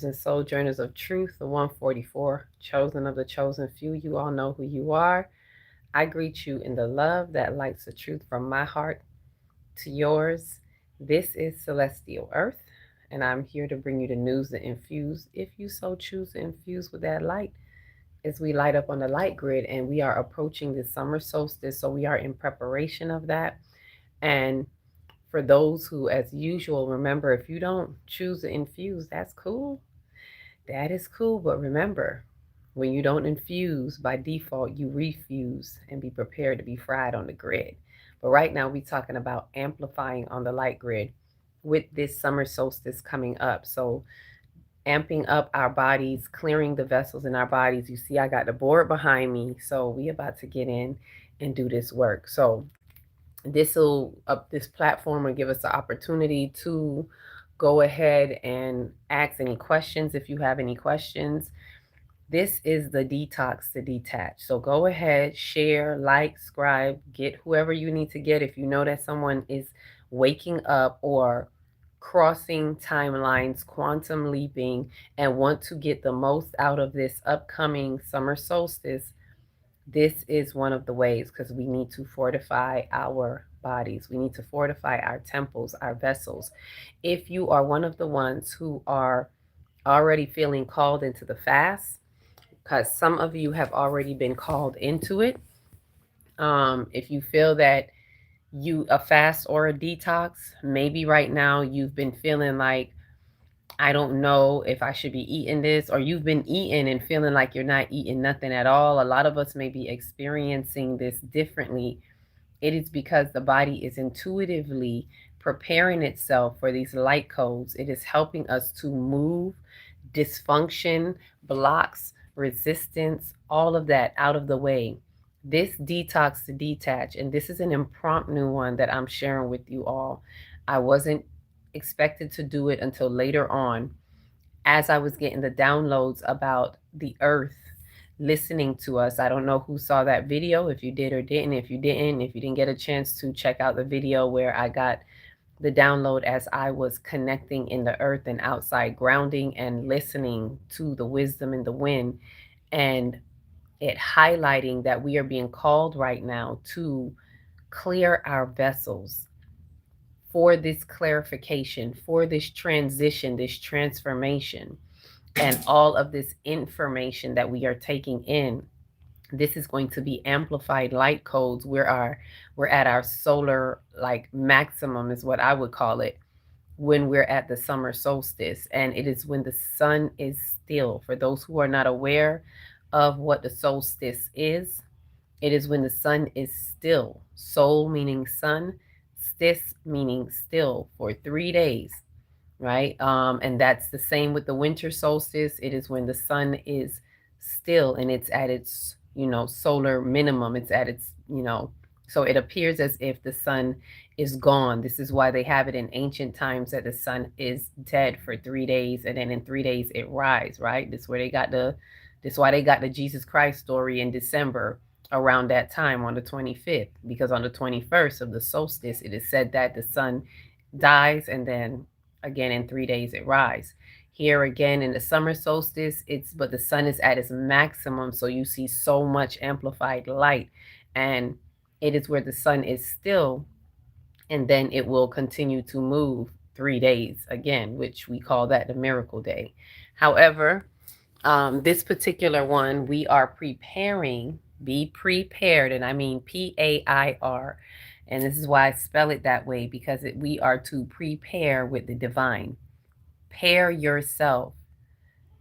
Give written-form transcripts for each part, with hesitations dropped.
and Sojourners of Truth, the 144, chosen of the chosen few. You all know who you are. I greet you in the love that lights the truth from my heart to yours. This is Celestial Earth, and I'm here to bring you the news to infuse, if you so choose to infuse with that light, as we light up on the light grid. And we are approaching the summer solstice, so we are in preparation of that. And for those who, as usual, remember, if you don't choose to infuse, that's cool. That is cool, but remember, when you don't infuse, by default, you refuse and be prepared to be fried on the grid. But right now, we're talking about amplifying on the light grid with this summer solstice coming up. So, amping up our bodies, clearing the vessels in our bodies. You see, I got the board behind me. So, we about to get in and do this work. So, this platform will give us the opportunity to go ahead and ask any questions if you have any questions. This is the detox to detach. So go ahead, share, like, subscribe, get whoever you need to get. If you know that someone is waking up or crossing timelines, quantum leaping, and want to get the most out of this upcoming summer solstice, this is one of the ways, because we need to fortify our bodies. We need to fortify our temples, our vessels. If you are one of the ones who are already feeling called into the fast, because some of you have already been called into it. If you feel that you a fast or a detox, maybe right now you've been feeling like, I don't know if I should be eating this, or you've been eating and feeling like you're not eating nothing at all. A lot of us may be experiencing this differently. It is because the body is intuitively preparing itself for these light codes. It is helping us to move dysfunction, blocks, resistance, all of that out of the way. This detox to detach, and this is an impromptu one that I'm sharing with you all. I wasn't expected to do it until later on, as I was getting the downloads about the earth listening to us. I don't know who saw that video, if you did or didn't. If you didn't get a chance to check out the video where I got the download as I was connecting in the earth and outside grounding and listening to the wisdom in the wind, and it highlighting that we are being called right now to clear our vessels for this clarification, for this transition, this transformation, and all of this information that we are taking in. This is going to be amplified light codes. We're at our solar like maximum is what I would call it, when we're at the summer solstice, and it is when the sun is still. For those who are not aware of what the solstice is, it is when the sun is still. Sol meaning sun, stis meaning still, for 3 days, right? And that's the same with the winter solstice. It is when the sun is still and it's at its, solar minimum. It's at its, so it appears as if the sun is gone. This is why they have it in ancient times that the sun is dead for 3 days, and then in 3 days it rise, right? This is why they got the Jesus Christ story in December around that time on the 25th, because on the 21st of the solstice it is said that the sun dies, and then again in 3 days it rise. Here again in the summer solstice, but the sun is at its maximum, so you see so much amplified light, and it is where the sun is still, and then it will continue to move 3 days again, which we call that the miracle day. However, this particular one, we are preparing. Be prepared, and I mean PAIR. And this is why I spell it that way, because we are to prepare with the divine. Pair yourself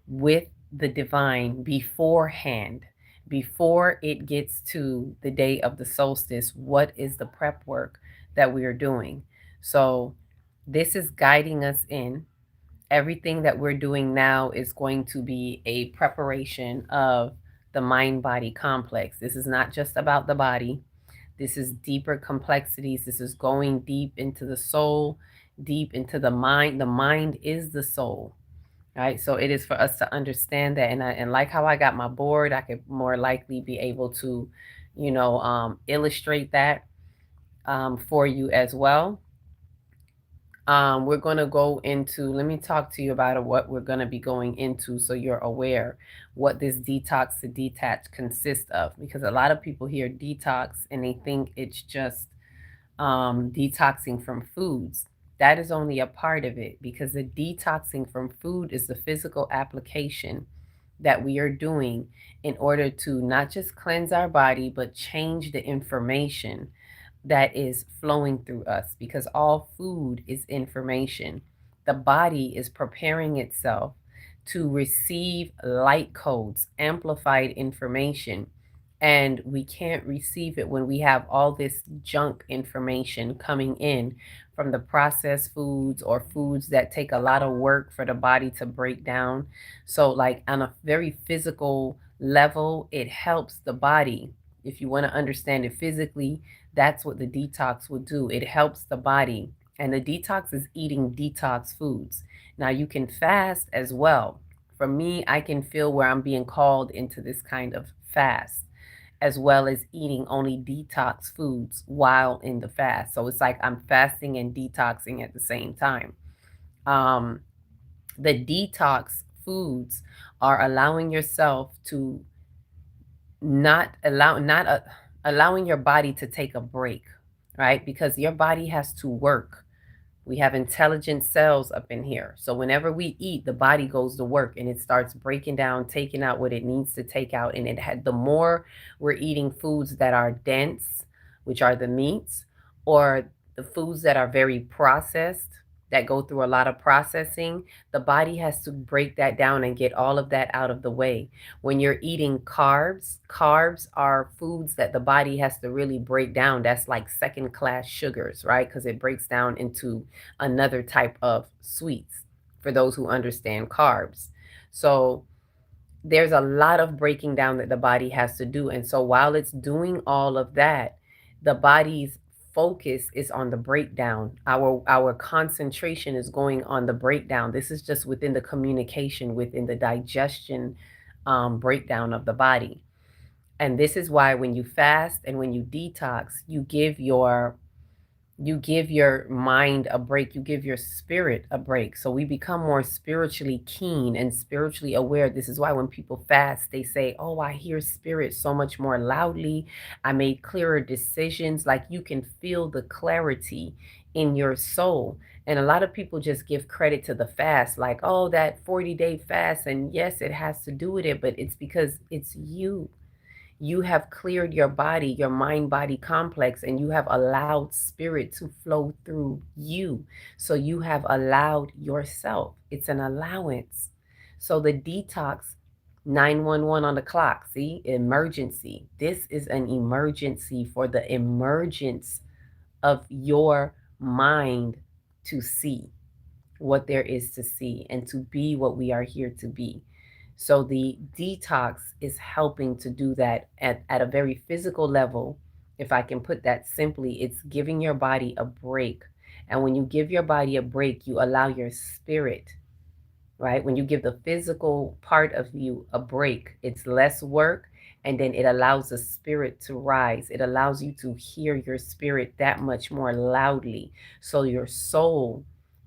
with the divine beforehand, before it gets to the day of the solstice. What is the prep work that we are doing? So, this is guiding us in. Everything that we're doing now is going to be a preparation of the mind body complex. This is not just about the body, this is deeper complexities. This is going deep into the soul, deep into the mind. The mind is the soul, right? So it is for us to understand that. And like how I got my board, I could more likely be able to, illustrate that for you as well. We're going to go into, let me talk to you about what we're going to be going into so you're aware what this detox to detach consists of. Because a lot of people hear detox and they think it's just detoxing from foods. That is only a part of it, because the detoxing from food is the physical application that we are doing in order to not just cleanse our body, but change the information that is flowing through us, because all food is information. The body is preparing itself to receive light codes, amplified information, and we can't receive it when we have all this junk information coming in from the processed foods or foods that take a lot of work for the body to break down. So, like on a very physical level, it helps the body. If you want to understand it physically, that's what the detox will do. It helps the body. And the detox is eating detox foods. Now, you can fast as well. For me, I can feel where I'm being called into this kind of fast, as well as eating only detox foods while in the fast. So it's like I'm fasting and detoxing at the same time. Um, the detox foods are allowing yourself to not allow not a, allowing your body to take a break, right? Because your body has to work. We have intelligent cells up in here. So whenever we eat, the body goes to work and it starts breaking down, taking out what it needs to take out. And it had the more we're eating foods that are dense, which are the meats, or the foods that are very processed, that go through a lot of processing, the body has to break that down and get all of that out of the way. When you're eating carbs, carbs are foods that the body has to really break down. That's like second class sugars, right? Because it breaks down into another type of sweets for those who understand carbs. So there's a lot of breaking down that the body has to do. And so while it's doing all of that, the body's focus is on the breakdown. Our concentration is going on the breakdown. This is just within the communication, within the digestion breakdown of the body. And this is why when you fast and when you detox, you give your mind a break, you give your spirit a break. So we become more spiritually keen and spiritually aware. This is why when people fast, they say, oh, I hear spirit so much more loudly. I made clearer decisions. Like you can feel the clarity in your soul. And a lot of people just give credit to the fast, like, oh, that 40-day fast. And yes, it has to do with it, but it's because it's you. You have cleared your body, your mind body complex, and you have allowed spirit to flow through you. So you have allowed yourself. It's an allowance. So the detox, 911 on the clock, see, emergency. This is an emergency for the emergence of your mind to see what there is to see and to be what we are here to be. So the detox is helping to do that at a very physical level. If I can put that simply, it's giving your body a break. And when you give your body a break, you allow your spirit, right? When you give the physical part of you a break, it's less work. And then it allows the spirit to rise. It allows you to hear your spirit that much more loudly. So your soul,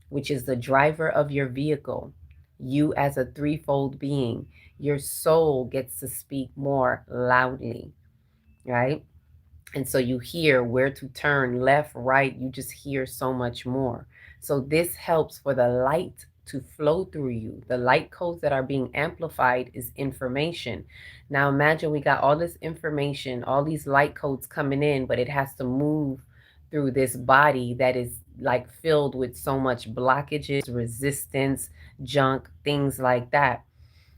which is the driver of your vehicle, you as a threefold being, your soul gets to speak more loudly, right? And so you hear where to turn, left, right, you just hear so much more. So this helps for the light to flow through you. The light codes that are being amplified is information. Now imagine we got all this information, all these light codes coming in, but it has to move through this body that is like filled with so much blockages, resistance, junk, things like that.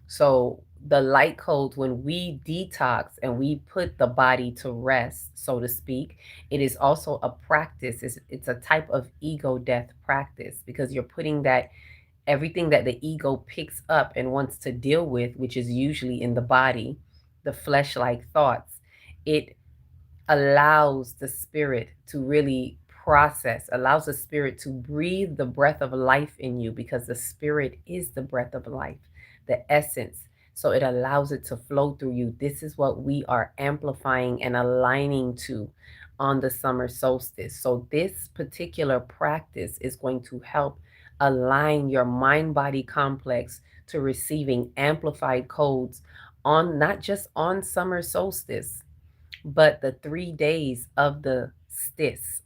So the light codes, when we detox and we put the body to rest, so to speak, it is also a practice. It's a type of ego death practice, because you're putting that everything that the ego picks up and wants to deal with, which is usually in the body, the flesh like thoughts, it allows the spirit to really process, allows the spirit to breathe the breath of life in you, because the spirit is the breath of life, the essence. So it allows it to flow through you. This is what we are amplifying and aligning to on the summer solstice. So, this particular practice is going to help align your mind body complex to receiving amplified codes on not just on summer solstice, but the 3 days of the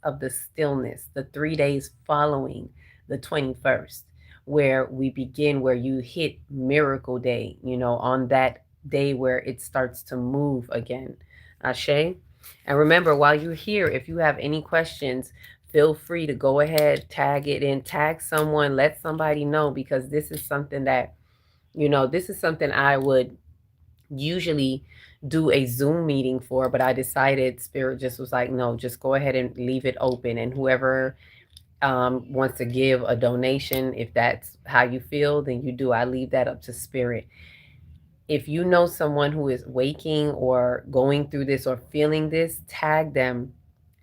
of the stillness, the 3 days following the 21st, where we begin, where you hit miracle day, on that day where it starts to move again. Ashe. And remember, while you're here, if you have any questions, feel free to go ahead, tag it in, tag someone, let somebody know, because this is something that, this is something I would usually do a Zoom meeting for, but I decided Spirit just was like, no, just go ahead and leave it open. And whoever wants to give a donation, if that's how you feel, then you do. I leave that up to Spirit. If you know someone who is waking or going through this or feeling this, tag them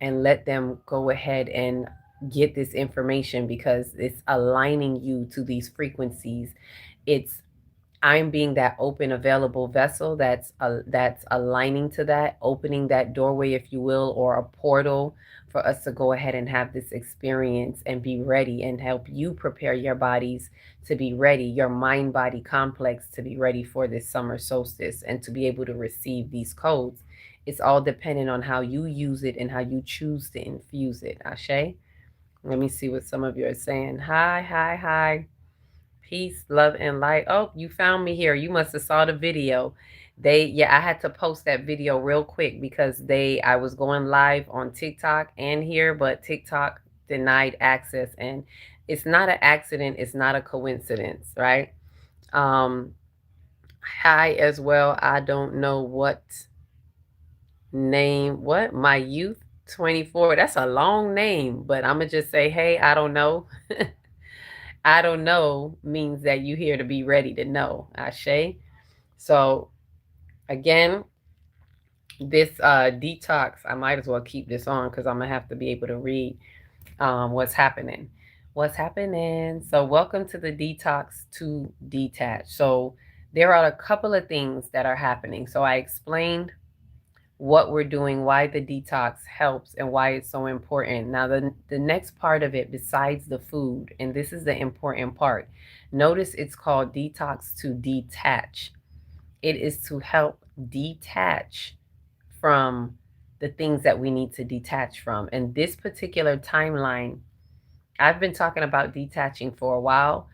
and let them go ahead and get this information, because it's aligning you to these frequencies. It's I'm being that open, available vessel that's aligning to that, opening that doorway, if you will, or a portal for us to go ahead and have this experience and be ready, and help you prepare your bodies to be ready, your mind body complex to be ready for this summer solstice and to be able to receive these codes. It's all dependent on how you use it and how you choose to infuse it. Ashe? Let me see what some of you are saying. Hi, hi, hi. Peace, love, and light. Oh, you found me here. You must have saw the video. Yeah, I had to post that video real quick because I was going live on TikTok and here, but TikTok denied access, and it's not an accident. It's not a coincidence, right? Um, Hi as well. I don't know what my youth 24. That's a long name, but I'm gonna just say, hey, I don't know. I don't know means that you here to be ready to know. Ashe. So again, this detox, I might as well keep this on because I'm gonna have to be able to read what's happening. What's happening? So welcome to the detox to detach. So there are a couple of things that are happening. So I explained what we're doing, why the detox helps, and why it's so important. Now, the next part of it, besides the food, and this is the important part, notice it's called detox to detach. It is to help detach from the things that we need to detach from. And this particular timeline, I've been talking about detaching for a while.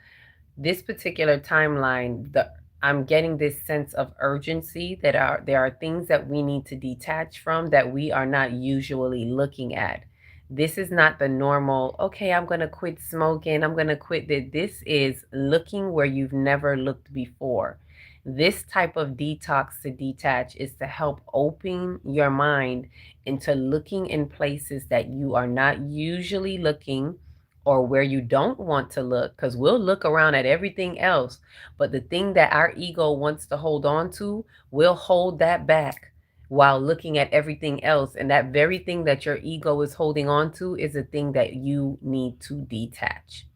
This particular timeline, I'm getting this sense of urgency that there are things that we need to detach from that we are not usually looking at. This is not the normal, okay, I'm going to quit smoking, I'm going to quit that. This is looking where you've never looked before. This type of detox to detach is to help open your mind into looking in places that you are not usually looking, or where you don't want to look, because we'll look around at everything else, but the thing that our ego wants to hold on to, we'll hold that back while looking at everything else. And that very thing that your ego is holding on to is a thing that you need to detach.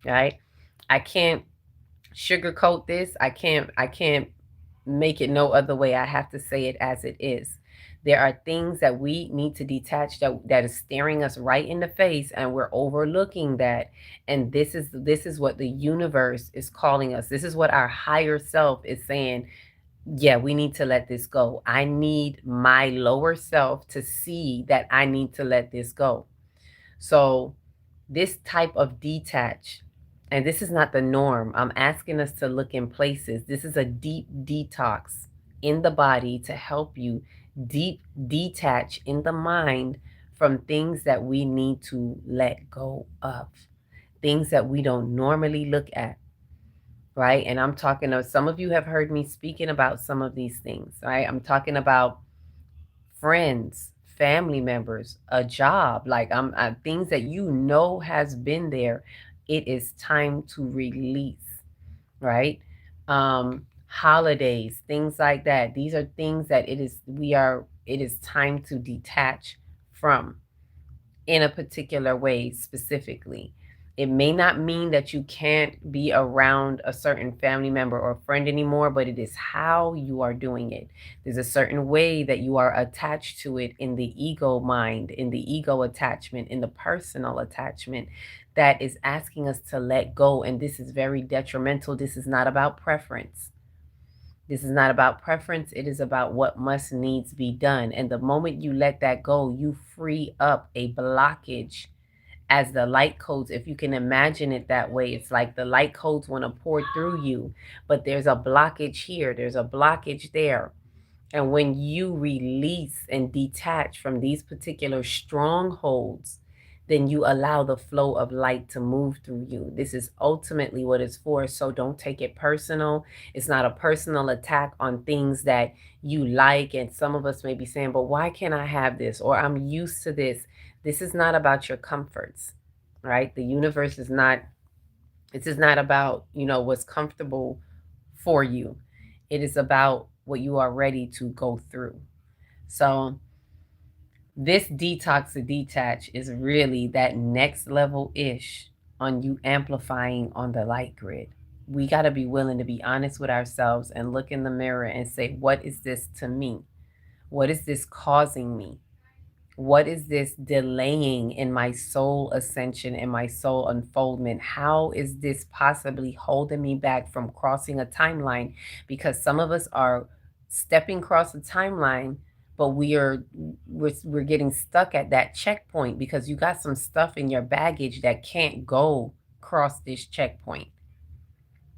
Right? I can't sugarcoat this. I can't make it no other way. I have to say it as it is. There are things that we need to detach that is staring us right in the face, and we're overlooking that. And this is what the universe is calling us. This is what our higher self is saying. Yeah, we need to let this go. I need my lower self to see that I need to let this go. So this type of detach, and this is not the norm. I'm asking us to look in places. This is a deep detox in the body to help you deep detach in the mind from things that we need to let go of, things that we don't normally look at, right? And I'm talking of, some of you have heard me speaking about some of these things, right? I'm talking about friends, family members, a job, like things that has been there. It is time to release, right? Holidays, things like that. These are things that it is time to detach from in a particular way specifically. It may not mean that you can't be around a certain family member or friend anymore, but it is how you are doing it. There's a certain way that you are attached to it in the ego mind, in the ego attachment, in the personal attachment that is asking us to let go. And this is very detrimental. This is not about preference. This is not about preference. It is about what must needs be done. And the moment you let that go, you free up a blockage as the light codes. If you can imagine it that way, it's like the light codes want to pour through you, but there's a blockage here, there's a blockage there. And when you release and detach from these particular strongholds, then you allow the flow of light to move through you. This is ultimately what it's for. So don't take it personal. It's not a personal attack on things that you like. And some of us may be saying, but why can't I have this? Or I'm used to this. This is not about your comforts, right? The universe is not, this is not about, what's comfortable for you. It is about what you are ready to go through. So this detox to detach is really that next level ish on you amplifying on the light grid. We got to be willing to be honest with ourselves and look in the mirror and say, what is this to me? What is this causing me? What is this delaying in my soul ascension and my soul unfoldment? How is this possibly holding me back from crossing a timeline? Because some of us are stepping across a timeline, but we're getting stuck at that checkpoint because you got some stuff in your baggage that can't go cross this checkpoint.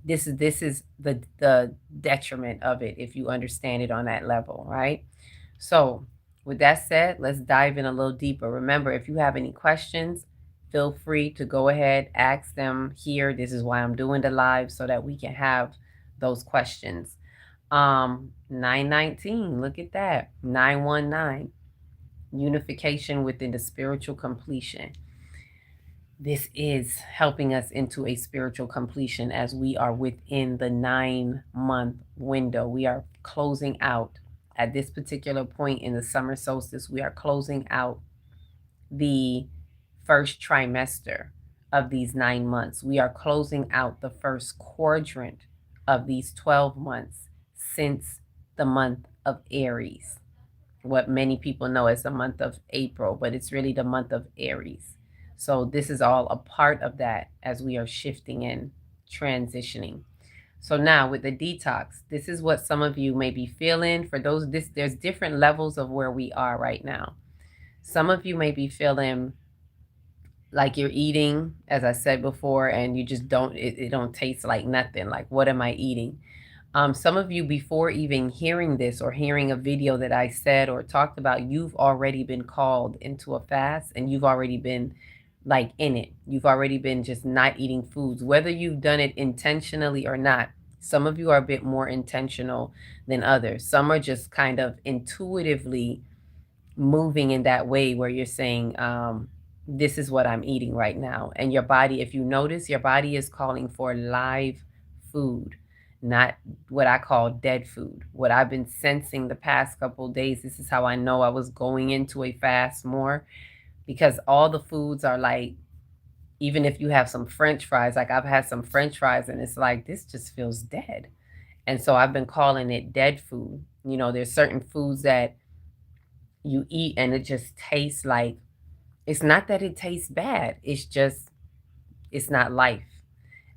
This is the detriment of it if you understand it on that level, right? So with that said, let's dive in a little deeper. Remember, if you have any questions, feel free to go ahead, ask them here. This is why I'm doing the live, so that we can have those questions. 919, look at that. 919, unification within the spiritual completion. This is helping us into a spiritual completion as we are within the 9-month window. We are closing out at this particular point in the summer solstice. We are closing out the first trimester of these 9 months. We are closing out the first quadrant of these 12 months since the month of Aries, what many people know as the month of April, but it's really the month of Aries. So this is all a part of that as we are shifting and transitioning. So now with the detox, this is what some of you may be feeling. For those, there's different levels of where we are right now. Some of you may be feeling like you're eating, as I said before, and you just don't, it don't taste like nothing. Like, what am I eating? Some of you, before even hearing this or hearing a video that I said or talked about, you've already been called into a fast and you've already been like in it. You've already been just not eating foods, whether you've done it intentionally or not. Some of you are a bit more intentional than others. Some are just kind of intuitively moving in that way where you're saying, this is what I'm eating right now. And your body, if you notice, your body is calling for live food, not what I call dead food. What I've been sensing the past couple of days, this is how I know I was going into a fast more, because all the foods are like, even if you have some French fries, like I've had some French fries and it's like, this just feels dead. And so I've been calling it dead food. There's certain foods that you eat and it just tastes like, it's not that it tastes bad. It's just, it's not life.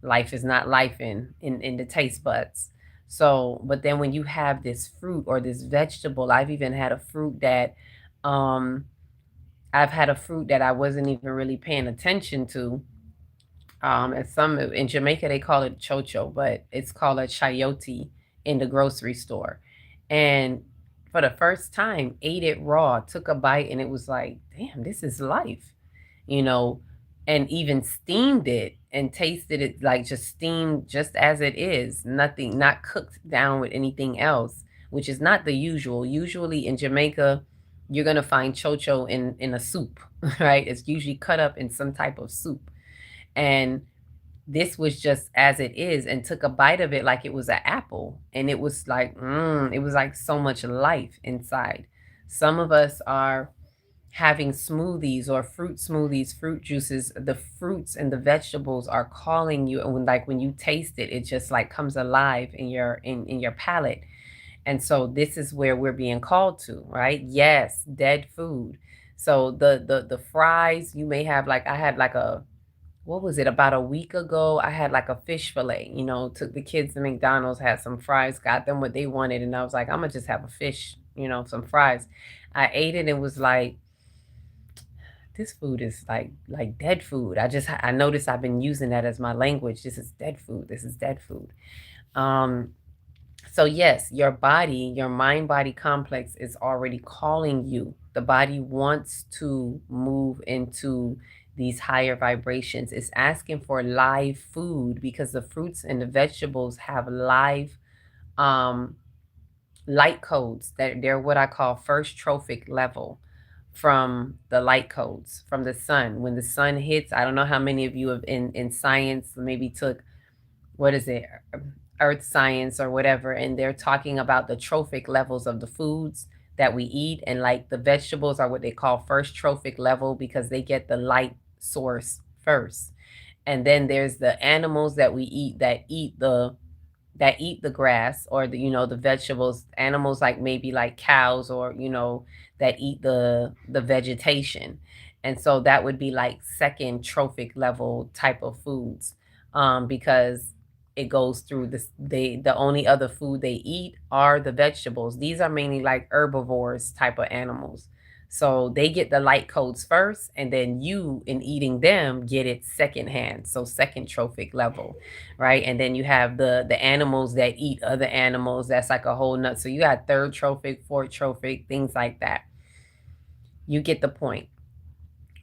Life is not life in the taste buds. So, but then when you have this fruit or this vegetable, I've even had a fruit that, I've had a fruit that I wasn't even really paying attention to. And some in Jamaica they call it chocho, but it's called a chayote in the grocery store. And for the first time, ate it raw, took a bite, and it was like, damn, this is life, you know. And even steamed it and tasted it like just steamed, just as it is, nothing, not cooked down with anything else, which is not the usual. Usually in Jamaica, you're gonna find chocho in a soup, right? It's usually cut up in some type of soup. And this was just as it is, and took a bite of it like it was an apple. And it was like, it was like so much life inside. Some of us having smoothies or fruit smoothies, fruit juices, the fruits and the vegetables are calling you. And when you taste it, it just like comes alive in your palate. And so this is where we're being called to, right? Yes, dead food. So the fries, you may have, like, I had like a, what was it, about a week ago, I had like a fish fillet, took the kids to McDonald's, had some fries, got them what they wanted, and I was like, I'm gonna just have a fish, some fries. I ate it and was like, this food is like dead food. I noticed I've been using that as my language. This is dead food. This is dead food. Um, so yes, your body, your mind body complex is already calling you. The body wants to move into these higher vibrations. It's asking for live food because the fruits and the vegetables have live um light codes, that they're what I call first trophic level from the light codes from the sun. When the sun hits, I don't know how many of you have in science maybe took, what is it, earth science or whatever, and they're talking about the trophic levels of the foods that we eat, and like the vegetables are what they call first trophic level because they get the light source first. And then there's the animals that we eat that eat the grass or the vegetables, animals like maybe like cows, or that eat the vegetation. And so that would be like second trophic level type of foods, because it goes through this, the only other food they eat are the vegetables. These are mainly like herbivores type of animals, so they get the light codes first, and then you, in eating them, get it secondhand, so second trophic level, right? And then you have the animals that eat other animals. That's like a whole nut. So you got third trophic, fourth trophic, things like that. You get the point.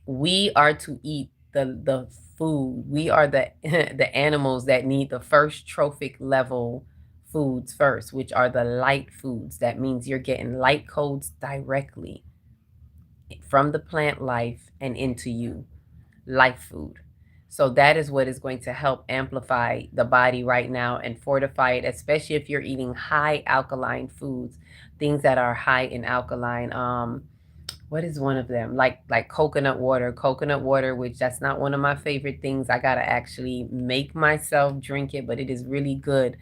We are to eat the food. We are the the animals that need the first trophic level foods first, which are the light foods. That means you're getting light codes directly from the plant life and into you, life food. So that is what is going to help amplify the body right now and fortify it, especially if you're eating high alkaline foods, things that are high in alkaline. What is one of them? Like coconut water. Coconut water, which that's not one of my favorite things. I gotta actually make myself drink it, but it is really good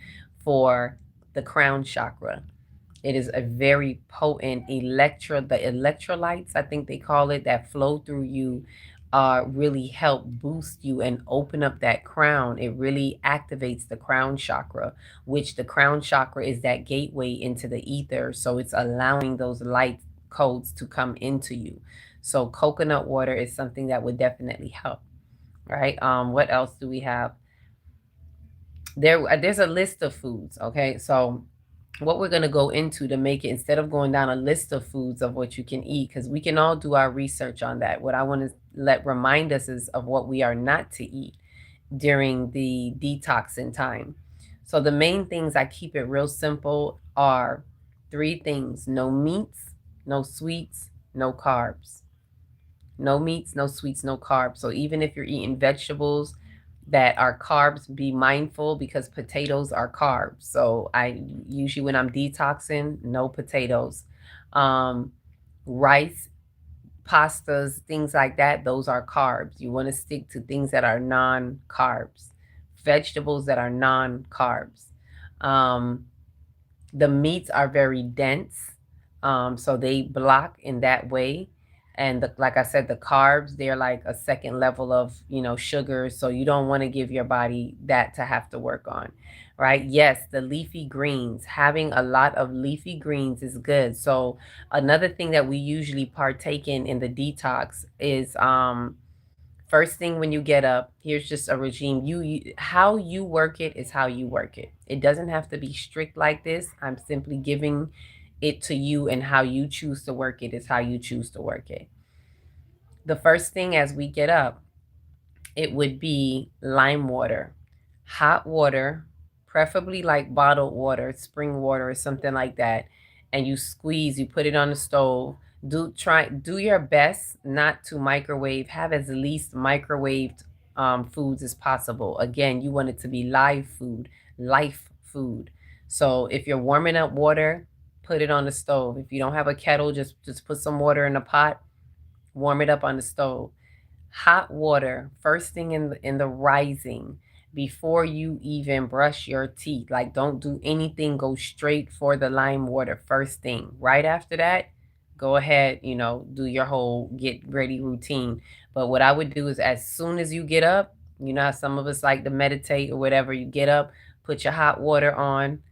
for the crown chakra. It is a very potent the electrolytes, I think they call it, that flow through you, really help boost you and open up that crown. It really activates the crown chakra, which the crown chakra is that gateway into the ether. So it's allowing those light codes to come into you. So coconut water is something that would definitely help, right? What else do we have? There's a list of foods, okay? So what we're going to go into to make it, instead of going down a list of foods of what you can eat, because we can all do our research on that. What I want to remind us is of what we are not to eat during the detoxing time. So the main things, I keep it real simple, are three things: no meats, no sweets, no carbs. No meats, no sweets, no carbs. So even if you're eating vegetables that are carbs, be mindful, because potatoes are carbs. So I usually, when I'm detoxing, no potatoes. Rice, pastas, things like that, those are carbs. You want to stick to things that are non-carbs, vegetables that are non-carbs. Um, the meats are very dense, so they block in that way. And like I said, the carbs, they're like a second level of sugar, so you don't want to give your body that to have to work on, right? Yes, the leafy greens, having a lot of leafy greens is good. So another thing that we usually partake in the detox is first thing when you get up, here's just a regime. How you work it is how you work it. It doesn't have to be strict like this. I'm simply giving it to you, and how you choose to work it is how you choose to work it. The first thing as we get up, it would be lime water, hot water, preferably like bottled water, spring water or something like that. And you squeeze, you put it on the stove. Do your best not to microwave. Have as least microwaved foods as possible. Again, you want it to be live food, life food. So if you're warming up water, put it on the stove. If you don't have a kettle, just put some water in a pot, Warm it up on the stove. Hot water first thing in the rising, before you even brush your teeth. Like, don't do anything, go straight for the lime water first thing. Right after that, go ahead, do your whole get ready routine. But what I would do is, as soon as you get up, how some of us like to meditate or whatever, you get up, put your hot water on,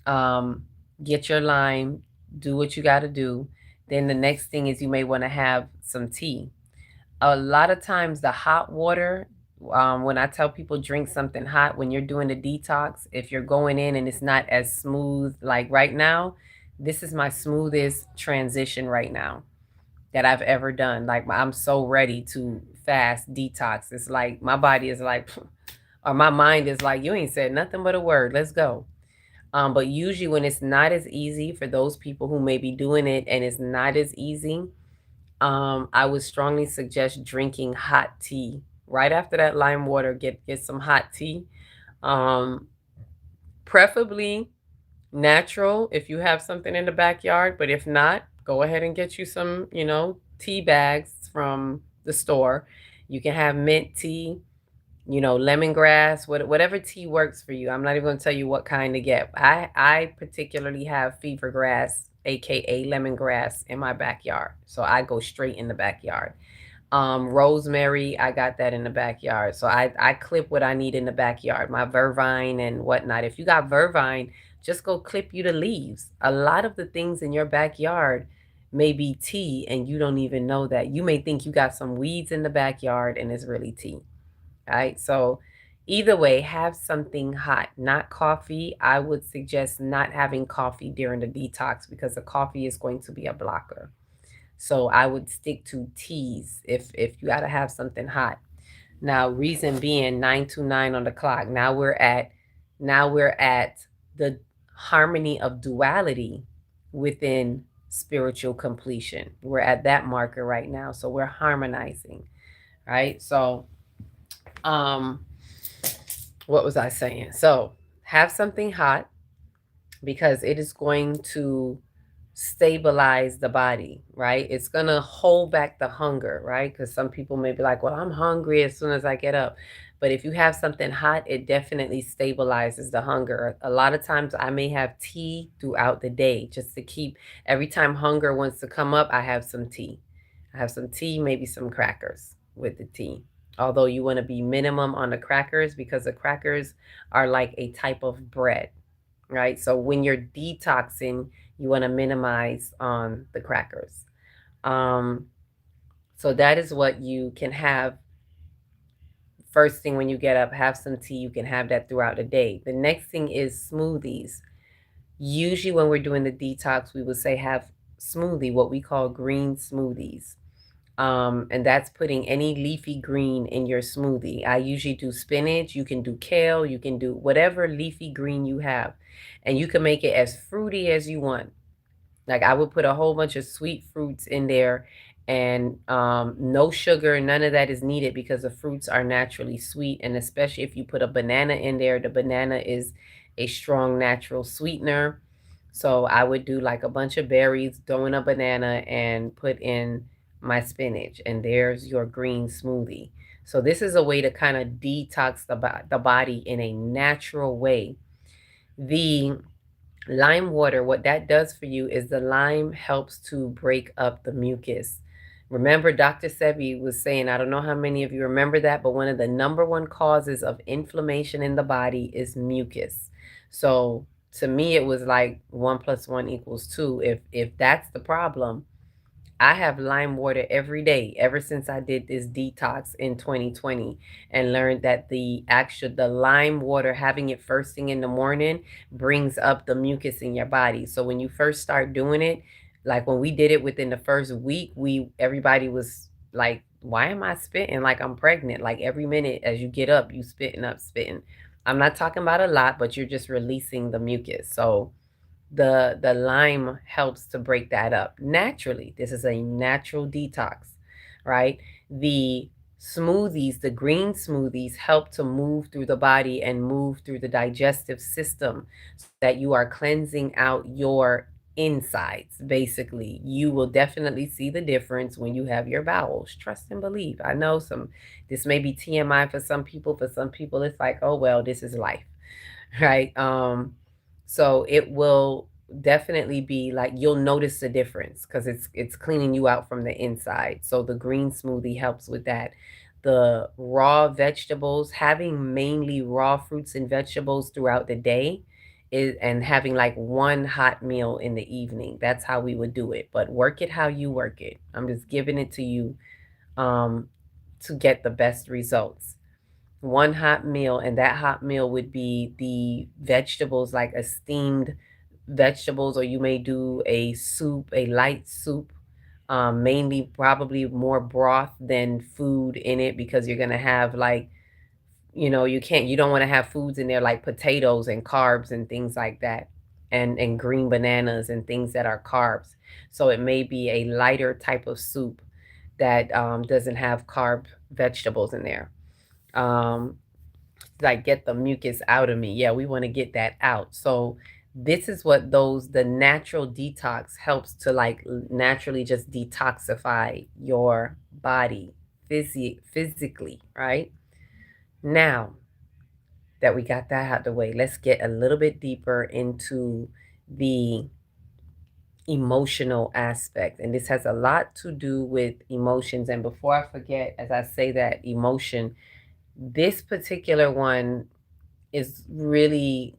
um, get your lime, do what you got to do. Then the next thing is, you may want to have some tea. A lot of times the hot water, when I tell people drink something hot when you're doing the detox, if you're going in and it's not as smooth, like right now, this is my smoothest transition right now that I've ever done. Like, I'm so ready to fast detox. It's like my body is like, or my mind is like, you ain't said nothing but a word. Let's go. But usually when it's not as easy, for those people who may be doing it and it's not as easy, I would strongly suggest drinking hot tea right after that lime water. Get some hot tea, um, preferably natural if you have something in the backyard. But if not, go ahead and get you some, tea bags from the store. You can have mint tea, lemongrass, whatever tea works for you. I'm not even going to tell you what kind to get. I particularly have fever grass, aka lemongrass, in my backyard, so I go straight in the backyard. Rosemary, I got that in the backyard, so I clip what I need in the backyard. My vervine and whatnot. If you got vervine, just go clip you the leaves. A lot of the things in your backyard may be tea, and you don't even know that. You may think you got some weeds in the backyard, and it's really tea. Right? So either way, have something hot, not coffee. I would suggest not having coffee during the detox, because the coffee is going to be a blocker. So I would stick to teas if you got to have something hot. Now, reason being, 929 on the clock. Now we're at the harmony of duality within spiritual completion. We're at that marker right now. So we're harmonizing, right? So um what was I saying? So have something hot, because it is going to stabilize the body, right? It's going to hold back the hunger, right? Because some people may be like, well, I'm hungry as soon as I get up. But if you have something hot, it definitely stabilizes the hunger. A lot of times I may have tea throughout the day, just to keep, every time hunger wants to come up, I have some tea. I have some tea, maybe some crackers with the tea. Although you want to be minimum on the crackers, because the crackers are like a type of bread, right? So when you're detoxing, you want to minimize on the crackers. Um, so that is what you can have first thing when you get up. Have some tea. You can have that throughout the day. The next thing is smoothies. Usually, when we're doing the detox, we would say have smoothie, what we call green smoothies. And that's putting any leafy green in your smoothie. I usually do spinach. You can do kale. You can do whatever leafy green you have. And you can make it as fruity as you want. Like, I would put a whole bunch of sweet fruits in there, and no sugar, none of that is needed, because the fruits are naturally sweet. And especially if you put a banana in there, the banana is a strong natural sweetener. So I would do like a bunch of berries, throw in a banana, and put in my spinach, and there's your green smoothie. So this is a way to kind of detox the body in a natural way. The lime water, what that does for you is, the lime helps to break up the mucus. Remember, Dr. Sebi was saying, I don't know how many of you remember that, but one of the number one causes of inflammation in the body is mucus. So to me, it was like 1 + 1 = 2. If that's the problem, I have lime water every day ever since I did this detox in 2020, and learned that the lime water, having it first thing in the morning, brings up the mucus in your body. So when you first start doing it, like when we did it within the first week, we everybody was like, why am I spitting like I'm pregnant? Like, every minute as you get up, you spitting up, spitting. I'm not talking about a lot, but you're just releasing the mucus. So the lime helps to break that up naturally. This is a natural detox, right? The smoothies, the green smoothies, help to move through the body and move through the digestive system, so that you are cleansing out your insides. Basically, you will definitely see the difference when you have your bowels. Trust and believe. I know this may be TMI for some people. For some people, it's like, oh well, this is life. Right? So it will definitely be like you'll notice the difference because it's cleaning you out from the inside. So the green smoothie helps with that. The raw vegetables, having mainly raw fruits and vegetables throughout the day is, and having like one hot meal in the evening. That's how we would do it. But work it how you work it. I'm just giving it to you um to get the best results. One hot meal, and that hot meal would be the vegetables, like a steamed vegetables, or you may do a soup, a light soup, mainly probably more broth than food in it because you're going to have like, you don't want to have foods in there like potatoes and carbs and things like that, and green bananas and things that are carbs. So it may be a lighter type of soup that doesn't have carb vegetables in there. Um, like get the mucus out of me. Yeah, we want to get that out. So this is what the natural detox helps to like naturally just detoxify your body physically, right? Now that we got that out of the way, let's get a little bit deeper into the emotional aspect. And this has a lot to do with emotions. And before I forget, as I say that emotion, this particular one is really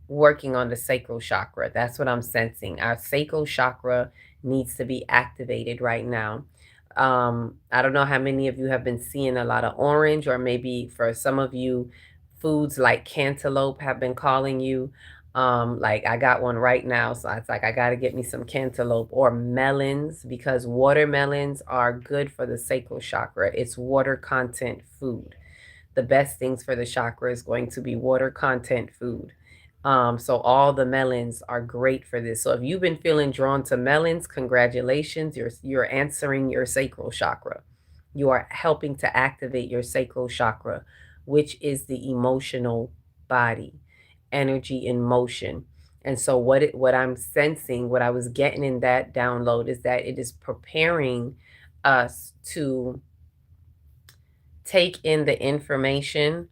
working on the sacral chakra. That's what I'm sensing. Our sacral chakra needs to be activated right now. I don't know how many of you have been seeing a lot of orange, or maybe for some of you, foods like cantaloupe have been calling you. Like I got one right now, so it's like I got to get me some cantaloupe or melons because watermelons are good for the sacral chakra. It's water content food. The best things for the chakra is going to be water content food. So all the melons are great for this. So if you've been feeling drawn to melons, congratulations, you're answering your sacral chakra. You are helping to activate your sacral chakra, which is the emotional body, energy in motion. And so what I'm sensing, what I was getting in that download is that it is preparing us to take in the information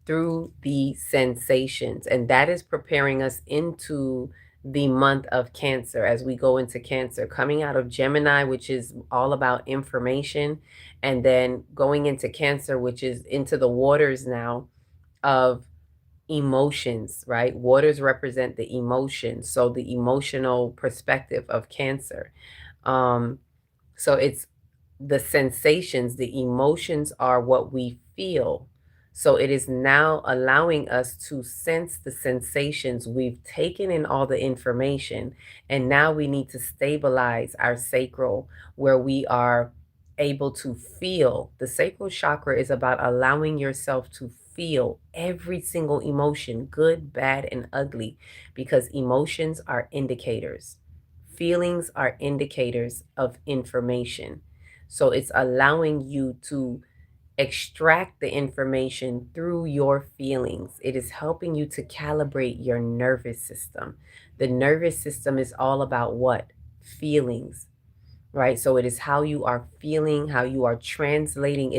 through the sensations. And that is preparing us into the month of Cancer as we go into Cancer, coming out of Gemini, which is all about information, and then going into Cancer, which is into the waters now of emotions, right? Waters represent the emotions. So the emotional perspective of Cancer. Um, so it's the sensations, the emotions are what we feel. So it is now allowing us to sense the sensations. We've taken in all the information, and now we need to stabilize our sacral where we are able to feel. The sacral chakra is about allowing yourself to feel every single emotion, good, bad, and ugly, because emotions are indicators. Feelings are indicators of information. So it's allowing you to extract the information through your feelings. It is helping you to calibrate your nervous system. The nervous system is all about what? Feelings, right? So it is how you are feeling, how you are translating.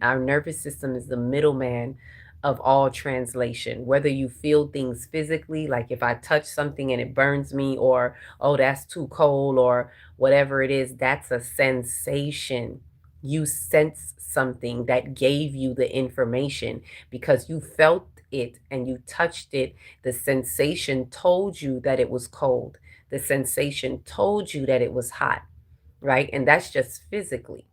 Our nervous system is the middleman of all translation. Whether you feel things physically, like if I touch something and it burns me, or oh, that's too cold, or whatever it is, that's a sensation. You sense something that gave you the information because you felt it and you touched it. The sensation told you that it was cold. The sensation told you that it was hot, right? And that's just physically.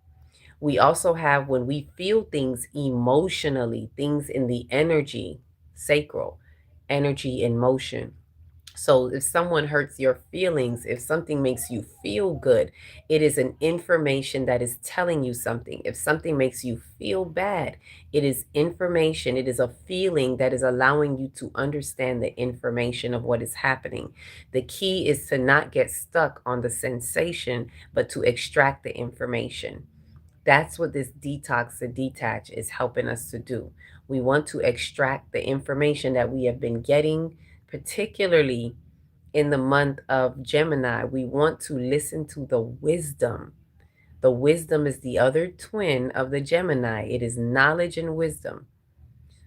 We also have when we feel things emotionally, things in the energy, sacral, energy in motion. So if someone hurts your feelings, if something makes you feel good, it is an information that is telling you something. If something makes you feel bad, it is information. It is a feeling that is allowing you to understand the information of what is happening. The key is to not get stuck on the sensation, but to extract the information. That's what this detox and detach is helping us to do. We want to extract the information that we have been getting, particularly in the month of Gemini, we want to listen to the wisdom. The wisdom is the other twin of the Gemini. It is knowledge and wisdom.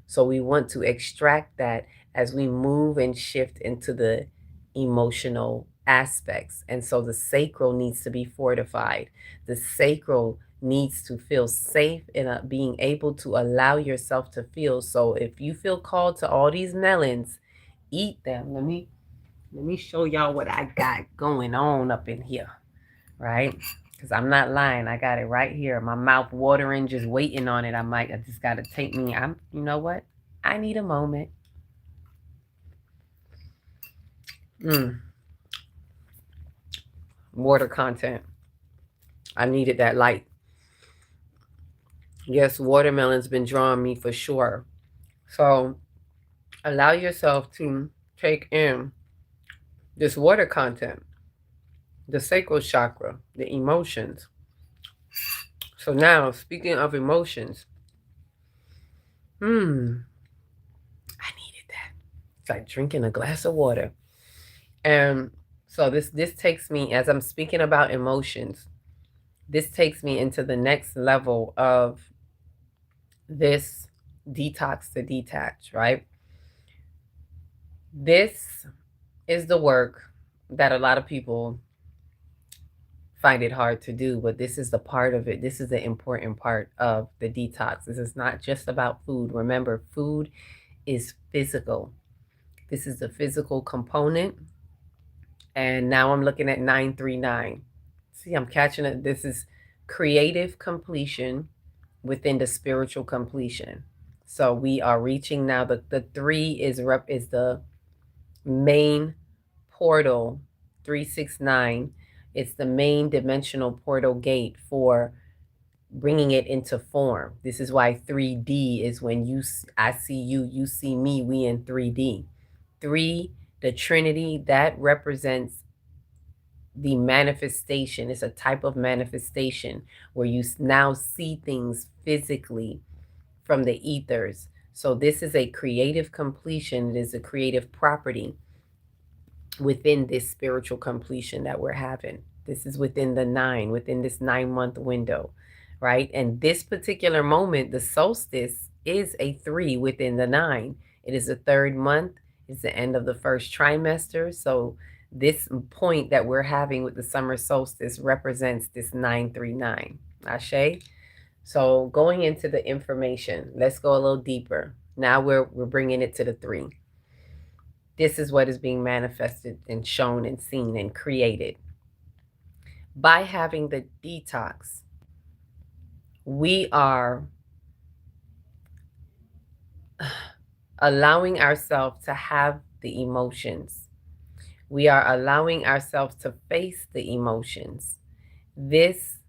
So we want to extract that as we move and shift into the emotional aspects. And so the sacral needs to be fortified. The sacral needs to feel safe in being able to allow yourself to feel. So if you feel called to all these melons, eat them. Let me show y'all what I got going on up in here, right? Because I'm not lying. I got it right here. My mouth watering, just waiting on it. I just got to take me. You know what? I need a moment. Water content. I needed that light. Yes, watermelon's been drawing me for sure. So allow yourself to take in this water content, the sacral chakra, the emotions. So now, speaking of emotions, I needed that. It's like drinking a glass of water. And so this takes me, as I'm speaking about emotions, this takes me into the next level of this detox to detach, right? This is the work that a lot of people find it hard to do, but this is the part of it. This is the important part of the detox. This is not just about food. Remember, food is physical. This is the physical component. And now I'm looking at 939. See, I'm catching it. This is creative completion within the spiritual completion. So we are reaching now. The 3 is the main portal. 369. It's the main dimensional portal gate for bringing it into form. This is why 3D is when I see you, you see me, we in 3D. 3, the Trinity, that represents the manifestation. It's a type of manifestation where you now see things physically from the ethers. So this is a creative completion. It is a creative property within this spiritual completion that we're having. This is within the 9, within this 9-month window, right? And this particular moment, the solstice, is a 3 within the 9. It is the 3rd month. It's the end of the 1st trimester. So this point that we're having with the summer solstice represents this 939. Ashe? So going into the information, let's go a little deeper. Now we're bringing it to the 3. This is what is being manifested and shown and seen and created. By having the detox, we are allowing ourselves to have the emotions. We are allowing ourselves to face the emotions. This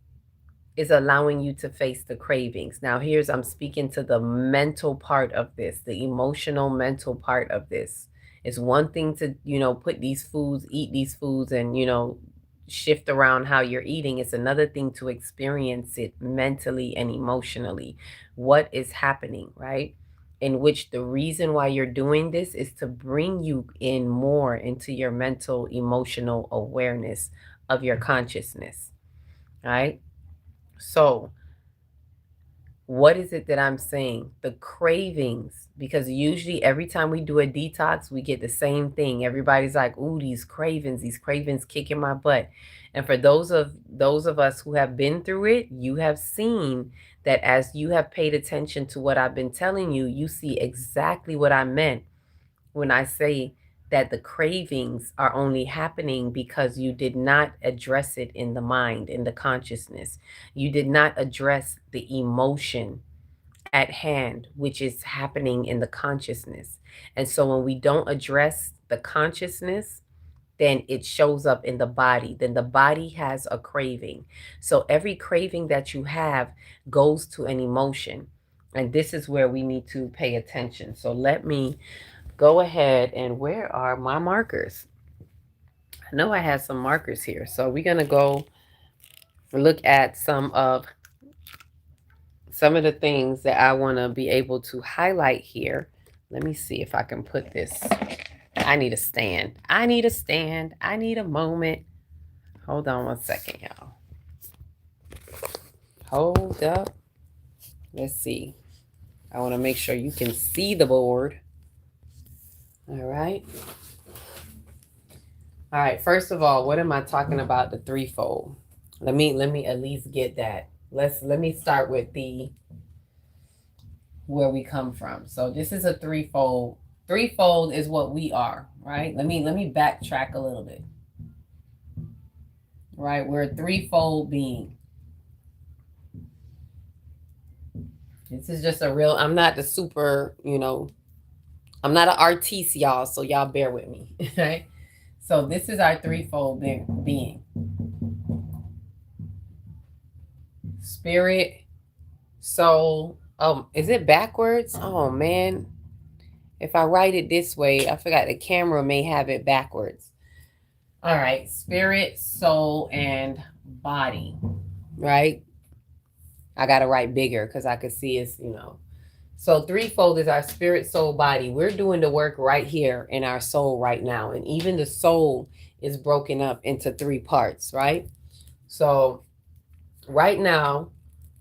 is allowing you to face the cravings. Now, I'm speaking to the mental part of this, the emotional, mental part of this. It's one thing to, put these foods, eat these foods, and, shift around how you're eating. It's another thing to experience it mentally and emotionally. What is happening, right? In which the reason why you're doing this is to bring you in more into your mental, emotional awareness of your consciousness, right? So, what is it that I'm saying? The cravings, because usually every time we do a detox, we get the same thing. Everybody's like, "Ooh, these cravings kicking my butt." And for those of us who have been through it, you have seen that as you have paid attention to what I've been telling you, you see exactly what I meant when I say that the cravings are only happening because you did not address it in the mind, in the consciousness. You did not address the emotion at hand, which is happening in the consciousness. And so when we don't address the consciousness, then it shows up in the body. Then the body has a craving. So every craving that you have goes to an emotion. And this is where we need to pay attention. So let me go ahead, and where are my markers? I know I had some markers here. So we're going to go look at some of the things that I want to be able to highlight here. Let me see if I can put this I need a stand. I need a stand. I need a moment. Hold on one second, y'all. Hold up. Let's see. I want to make sure you can see the board. All right. All right. First of all, what am I talking about? The threefold. Let me at least get that. Let me start with the where we come from. So this is a threefold. Threefold is what we are, right? Let me backtrack a little bit. Right? We're a threefold being. This is just a real, I'm not the super, I'm not an artiste, y'all, so y'all bear with me, right? So this is our threefold being. Spirit, soul. Is it backwards? Oh, man. If I write it this way, I forgot the camera may have it backwards. All right. Spirit, soul, and body, right? I got to write bigger because I could see it's, So threefold is our spirit, soul, body. We're doing the work right here in our soul right now. And even the soul is broken up into 3 parts, right? So right now,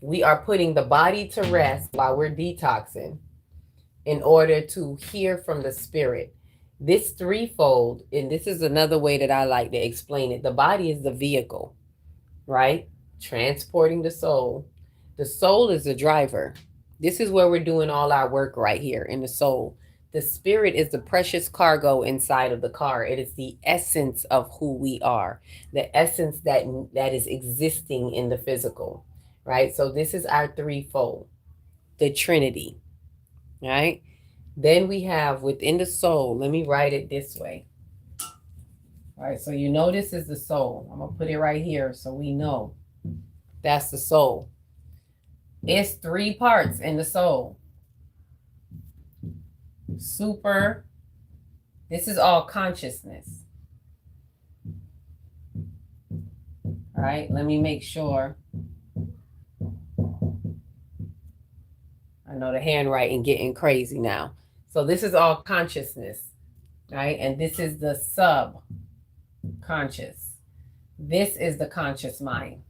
we are putting the body to rest while we're detoxing in order to hear from the spirit. This threefold, and this is another way that I like to explain it. The body is the vehicle, right? Transporting the soul. The soul is the driver. This is where we're doing all our work right here in the soul. The spirit is the precious cargo inside of the car. It is the essence of who we are, the essence that is existing in the physical, right? So this is our threefold, the Trinity, right? Then we have within the soul, let me write it this way. All right, so this is the soul. I'm going to put it right here so we know that's the soul. It's 3 parts in the soul. Super, this is all consciousness. All right, let me make sure. I know the handwriting getting crazy now. So this is all consciousness, right? And this is the subconscious. This is the conscious mind.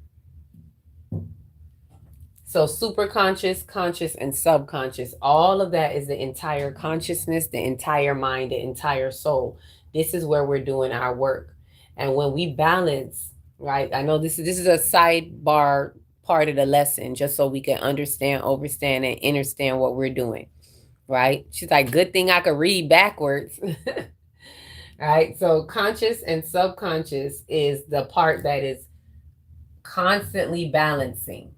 So superconscious, conscious, and subconscious, all of that is the entire consciousness, the entire mind, the entire soul. This is where we're doing our work. And when we balance, right? I know this is a sidebar part of the lesson, just so we can understand, overstand, and understand what we're doing, right? She's like, good thing I could read backwards. Right? So conscious and subconscious is the part that is constantly balancing.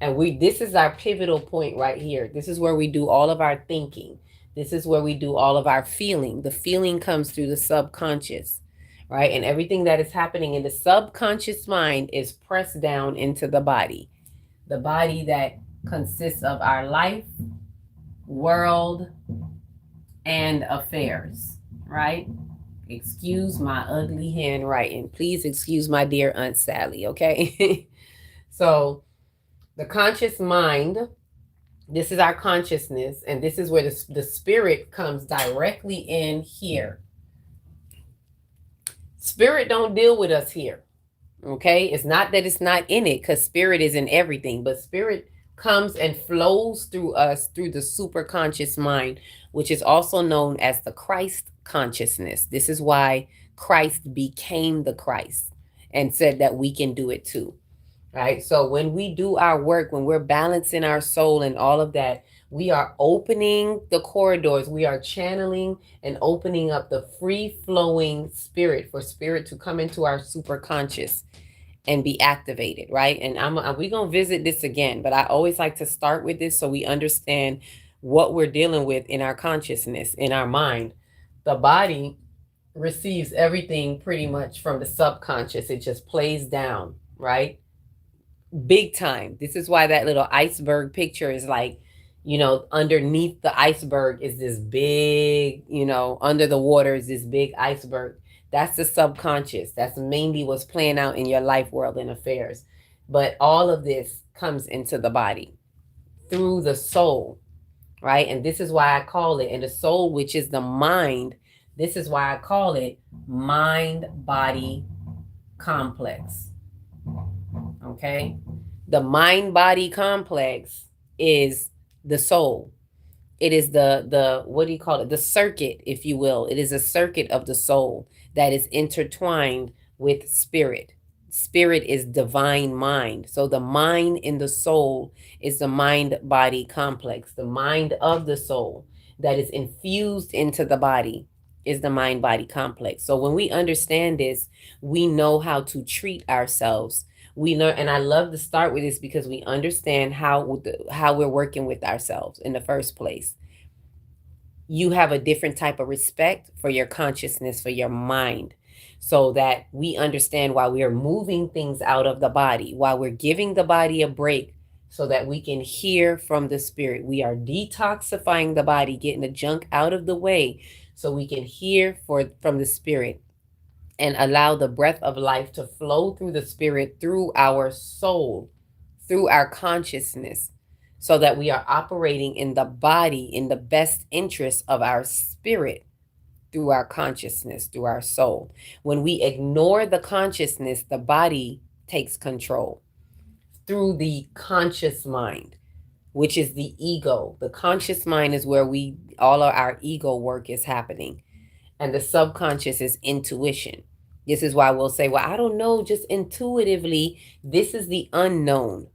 And this is our pivotal point right here. This is where we do all of our thinking. This is where we do all of our feeling. The feeling comes through the subconscious, right? And everything that is happening in the subconscious mind is pressed down into the body. The body that consists of our life, world, and affairs, right? Excuse my ugly handwriting. Please excuse my dear Aunt Sally, okay? So the conscious mind, this is our consciousness, and this is where the spirit comes directly in here. Spirit don't deal with us here, okay? It's not that it's not in it, because spirit is in everything, but spirit comes and flows through us through the super conscious mind, which is also known as the Christ consciousness. This is why Christ became the Christ and said that we can do it too. Right? So when we do our work, when we're balancing our soul and all of that, we are opening the corridors. We are channeling and opening up the free-flowing spirit for spirit to come into our super conscious and be activated, right? And we're going to visit this again, but I always like to start with this so we understand what we're dealing with in our consciousness, in our mind. The body receives everything pretty much from the subconscious. It just plays down, right? Big time. This is why that little iceberg picture is like, underneath the iceberg is this big, under the water is this big iceberg. That's the subconscious. That's mainly what's playing out in your life, world, and affairs. But all of this comes into the body through the soul, right? And this is why I call it, and the soul, which is the mind, This is why I call it mind-body complex. Okay? The mind-body complex is the soul. It is the what do you call it? The circuit, if you will. It is a circuit of the soul that is intertwined with spirit. Spirit is divine mind. So the mind in the soul is the mind body complex. The mind of the soul that is infused into the body is the mind body complex. So when we understand this, we know how to treat ourselves. We learn, and I love to start with this because we understand how we're working with ourselves in the first place. You have a different type of respect for your consciousness, for your mind, so that we understand why we are moving things out of the body, why we're giving the body a break so that we can hear from the spirit. We are detoxifying the body, getting the junk out of the way so we can hear from the spirit and allow the breath of life to flow through the spirit, through our soul, through our consciousness, so that we are operating in the body in the best interest of our spirit through our consciousness, through our soul. When we ignore the consciousness, the body takes control through the conscious mind, which is the ego. The conscious mind is where all of our ego work is happening. And the subconscious is intuition. This is why we'll say, well, I don't know, just intuitively. This is the unknown,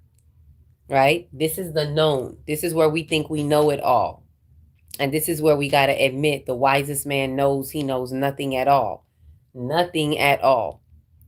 right? This is the known. This is where we think we know it all. And this is where we got to admit the wisest man knows he knows nothing at all. Nothing at all.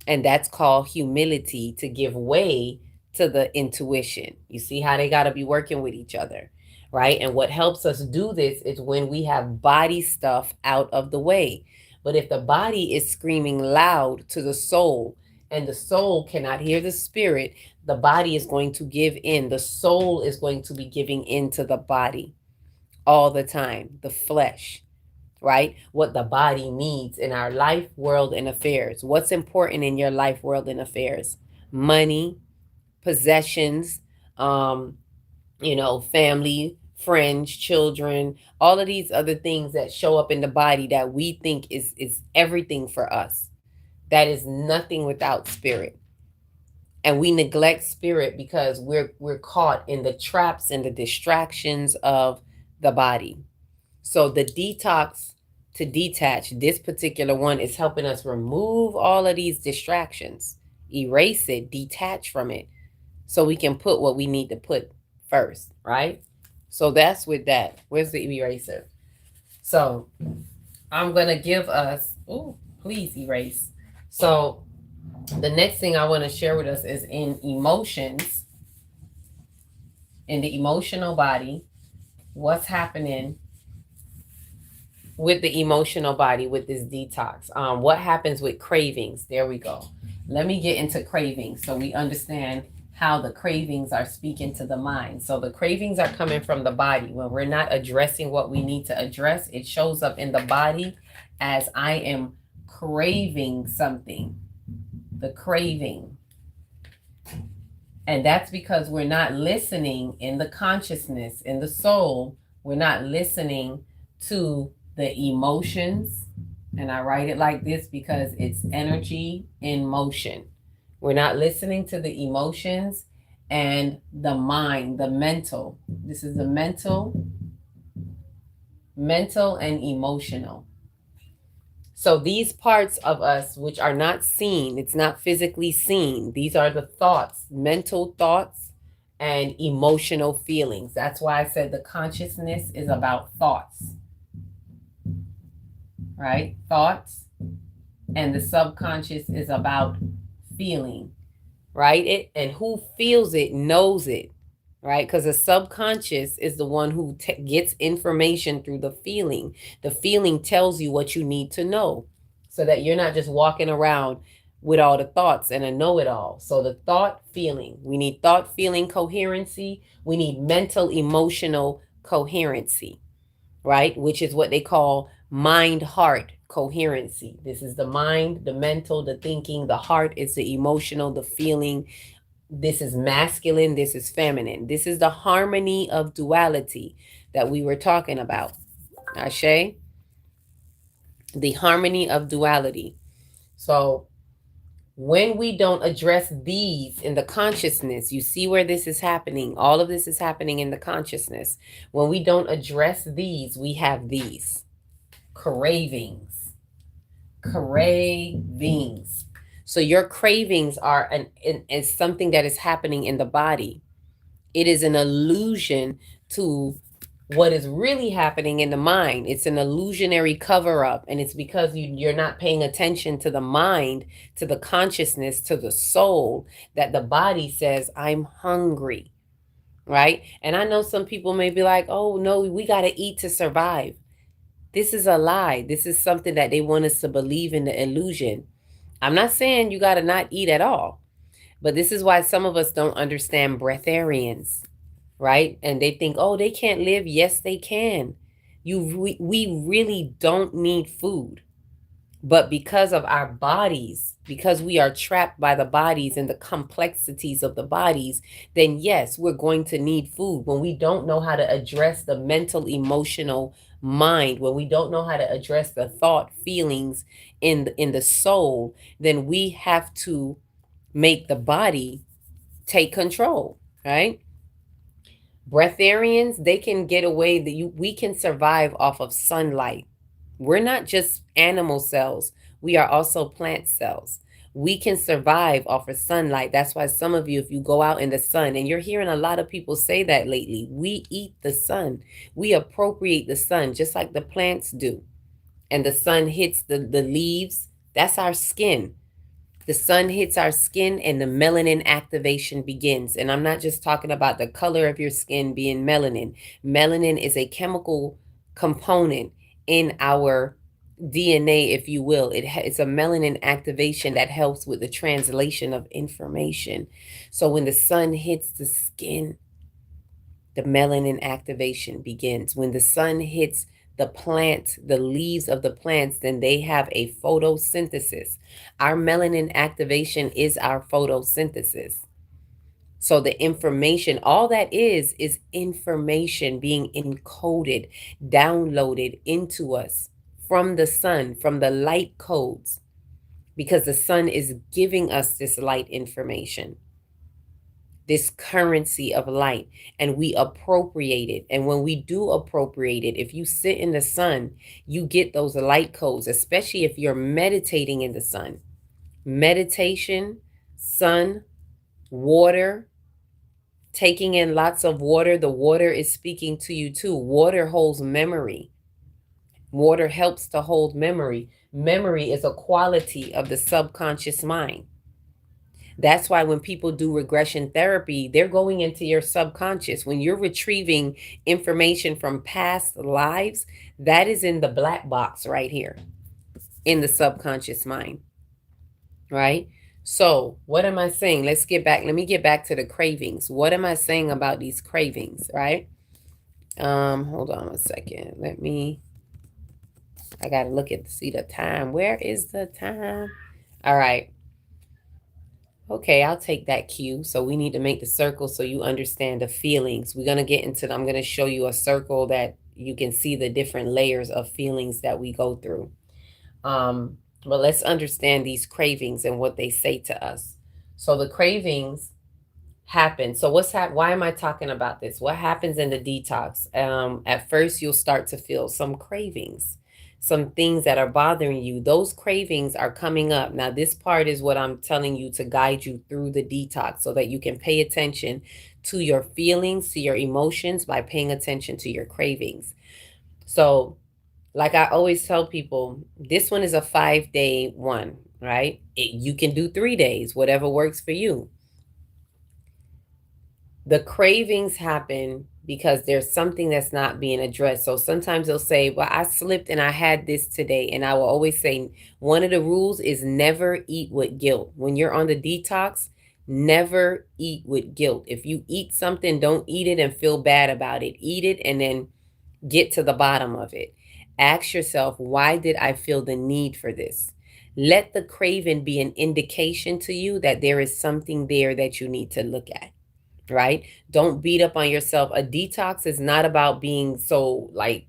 And that's called humility, to give way to the intuition. You see how they got to be working with each other, right? And what helps us do this is when we have body stuff out of the way. But if the body is screaming loud to the soul and the soul cannot hear the spirit, the body is going to give in. The soul is going to be giving in to the body all the time, the flesh, right? What the body needs in our life, world, and affairs. What's important in your life, world, and affairs? Money, possessions, family, friends, children, all of these other things that show up in the body that we think is everything for us. That is nothing without spirit. And we neglect spirit because we're caught in the traps and the distractions of the body. So the detox to detach, this particular one is helping us remove all of these distractions, erase it, detach from it, so we can put what we need to put first, right? So that's with that. Where's the eraser? So I'm going to give us, please erase. So the next thing I want to share with us is in emotions, in the emotional body, what's happening with the emotional body with this detox. What happens with cravings? There we go. Let me get into cravings so we understand how the cravings are speaking to the mind. So the cravings are coming from the body. When we're not addressing what we need to address, it shows up in the body as I am craving something. The craving. And that's because we're not listening in the consciousness, in the soul. We're not listening to the emotions. And I write it like this because it's energy in motion. We're not listening to the emotions and the mind, the mental. This is the mental and emotional. So these parts of us which are not seen, it's not physically seen. These are the thoughts, mental thoughts and emotional feelings. That's why I said the consciousness is about thoughts, right? Thoughts. And the subconscious is about feeling, right? And who feels it knows it, right? Because the subconscious is the one who gets information through the feeling. The feeling tells you what you need to know so that you're not just walking around with all the thoughts and a know-it-all. So the thought feeling, we need thought feeling coherency. We need mental emotional coherency, right? Which is what they call mind heart coherency. This is the mind, the mental, the thinking. The heart is the emotional, the feeling. This is masculine, this is feminine. This is the harmony of duality that we were talking about. Ashe? The harmony of duality. So when we don't address these in the consciousness, you see where this is happening. All of this is happening in the consciousness. When we don't address these, we have these cravings. Cravings. So your cravings are is something that is happening in the body. It is an illusion to what is really happening in the mind. It's an illusionary cover up, and it's because you're not paying attention to the mind, to the consciousness, to the soul, that the body says, I'm hungry, right? And I know some people may be like, oh no, we got to eat to survive. This is a lie. This is something that they want us to believe in, the illusion. I'm not saying you got to not eat at all, but this is why some of us don't understand breatharians, right? And they think, oh, they can't live. Yes, they can. We really don't need food. But because of our bodies, because we are trapped by the bodies and the complexities of the bodies, then yes, we're going to need food. When we don't know how to address the mental, emotional mind, when we don't know how to address the thought, feelings in the soul, then we have to make the body take control, right? Breatharians, they can get away that we can survive off of sunlight. We're not just animal cells, we are also plant cells. We can survive off of sunlight. That's why some of you, if you go out in the sun, and you're hearing a lot of people say that lately, we eat the sun. We appropriate the sun just like the plants do. And the sun hits the leaves. That's our skin. The sun hits our skin and the melanin activation begins. And I'm not just talking about the color of your skin being melanin. Melanin is a chemical component in our DNA, if you will. It's a melanin activation that helps with the translation of information. So when the sun hits the skin, the melanin activation begins. When the sun hits the plant, the leaves of the plants, then they have a photosynthesis. Our melanin activation is our photosynthesis. So the information, all that is information being encoded, downloaded into us from the sun, from the light codes, because the sun is giving us this light information, this currency of light, and we appropriate it. And when we do appropriate it, if you sit in the sun, you get those light codes, especially if you're meditating in the sun. Meditation, sun, water, taking in lots of water. The water is speaking to you too. Water holds memory. Water helps to hold memory. Memory is a quality of the subconscious mind. That's why when people do regression therapy, they're going into your subconscious. When you're retrieving information from past lives, that is in the black box right here in the subconscious mind, right? So what am I saying? Let's get back. Let me get back to the cravings. What am I saying about these cravings, right? Hold on a second. I got to look at, see the time. Where is the time? All right. Okay, I'll take that cue. So we need to make the circle so you understand the feelings. We're going to get into, I'm going to show you a circle that you can see the different layers of feelings that we go through. But let's understand these cravings and what they say to us. So the cravings happen. So why am I talking about this? What happens in the detox? At first, you'll start to feel some cravings, some things that are bothering you. Those cravings are coming up. Now, this part is what I'm telling you to guide you through the detox so that you can pay attention to your feelings, to your emotions by paying attention to your cravings. So, like I always tell people, this one is a 5-day one, right? You can do 3 days, whatever works for you. The cravings happen because there's something that's not being addressed. So sometimes they'll say, well, I slipped and I had this today. And I will always say, one of the rules is never eat with guilt. When you're on the detox, never eat with guilt. If you eat something, don't eat it and feel bad about it. Eat it and then get to the bottom of it. Ask yourself, why did I feel the need for this? Let the craving be an indication to you that there is something there that you need to look at. Right? Don't beat up on yourself. A detox is not about being so like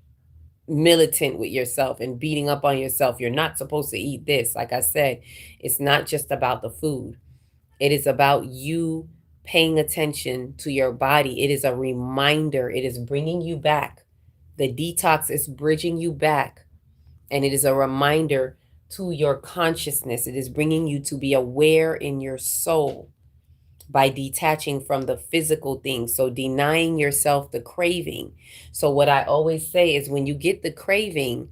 militant with yourself and beating up on yourself. You're not supposed to eat this. Like I said, it's not just about the food. It is about you paying attention to your body. It is a reminder. It is bringing you back. The detox is bridging you back. And it is a reminder to your consciousness. It is bringing you to be aware in your soul by detaching from the physical things. So denying yourself the craving. So what I always say is when you get the craving,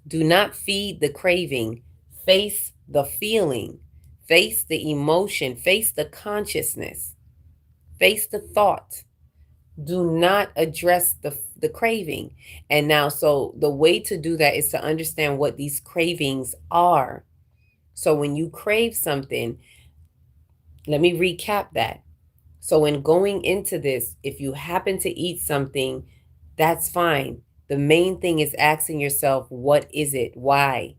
do not feed the craving. Face the feeling. Face the emotion. Face the consciousness. Face the thought. Do not address the craving. And now, so the way to do that is to understand what these cravings are. So when you crave something, let me recap that. So when going into this, if you happen to eat something, that's fine. The main thing is asking yourself, what is it? Why?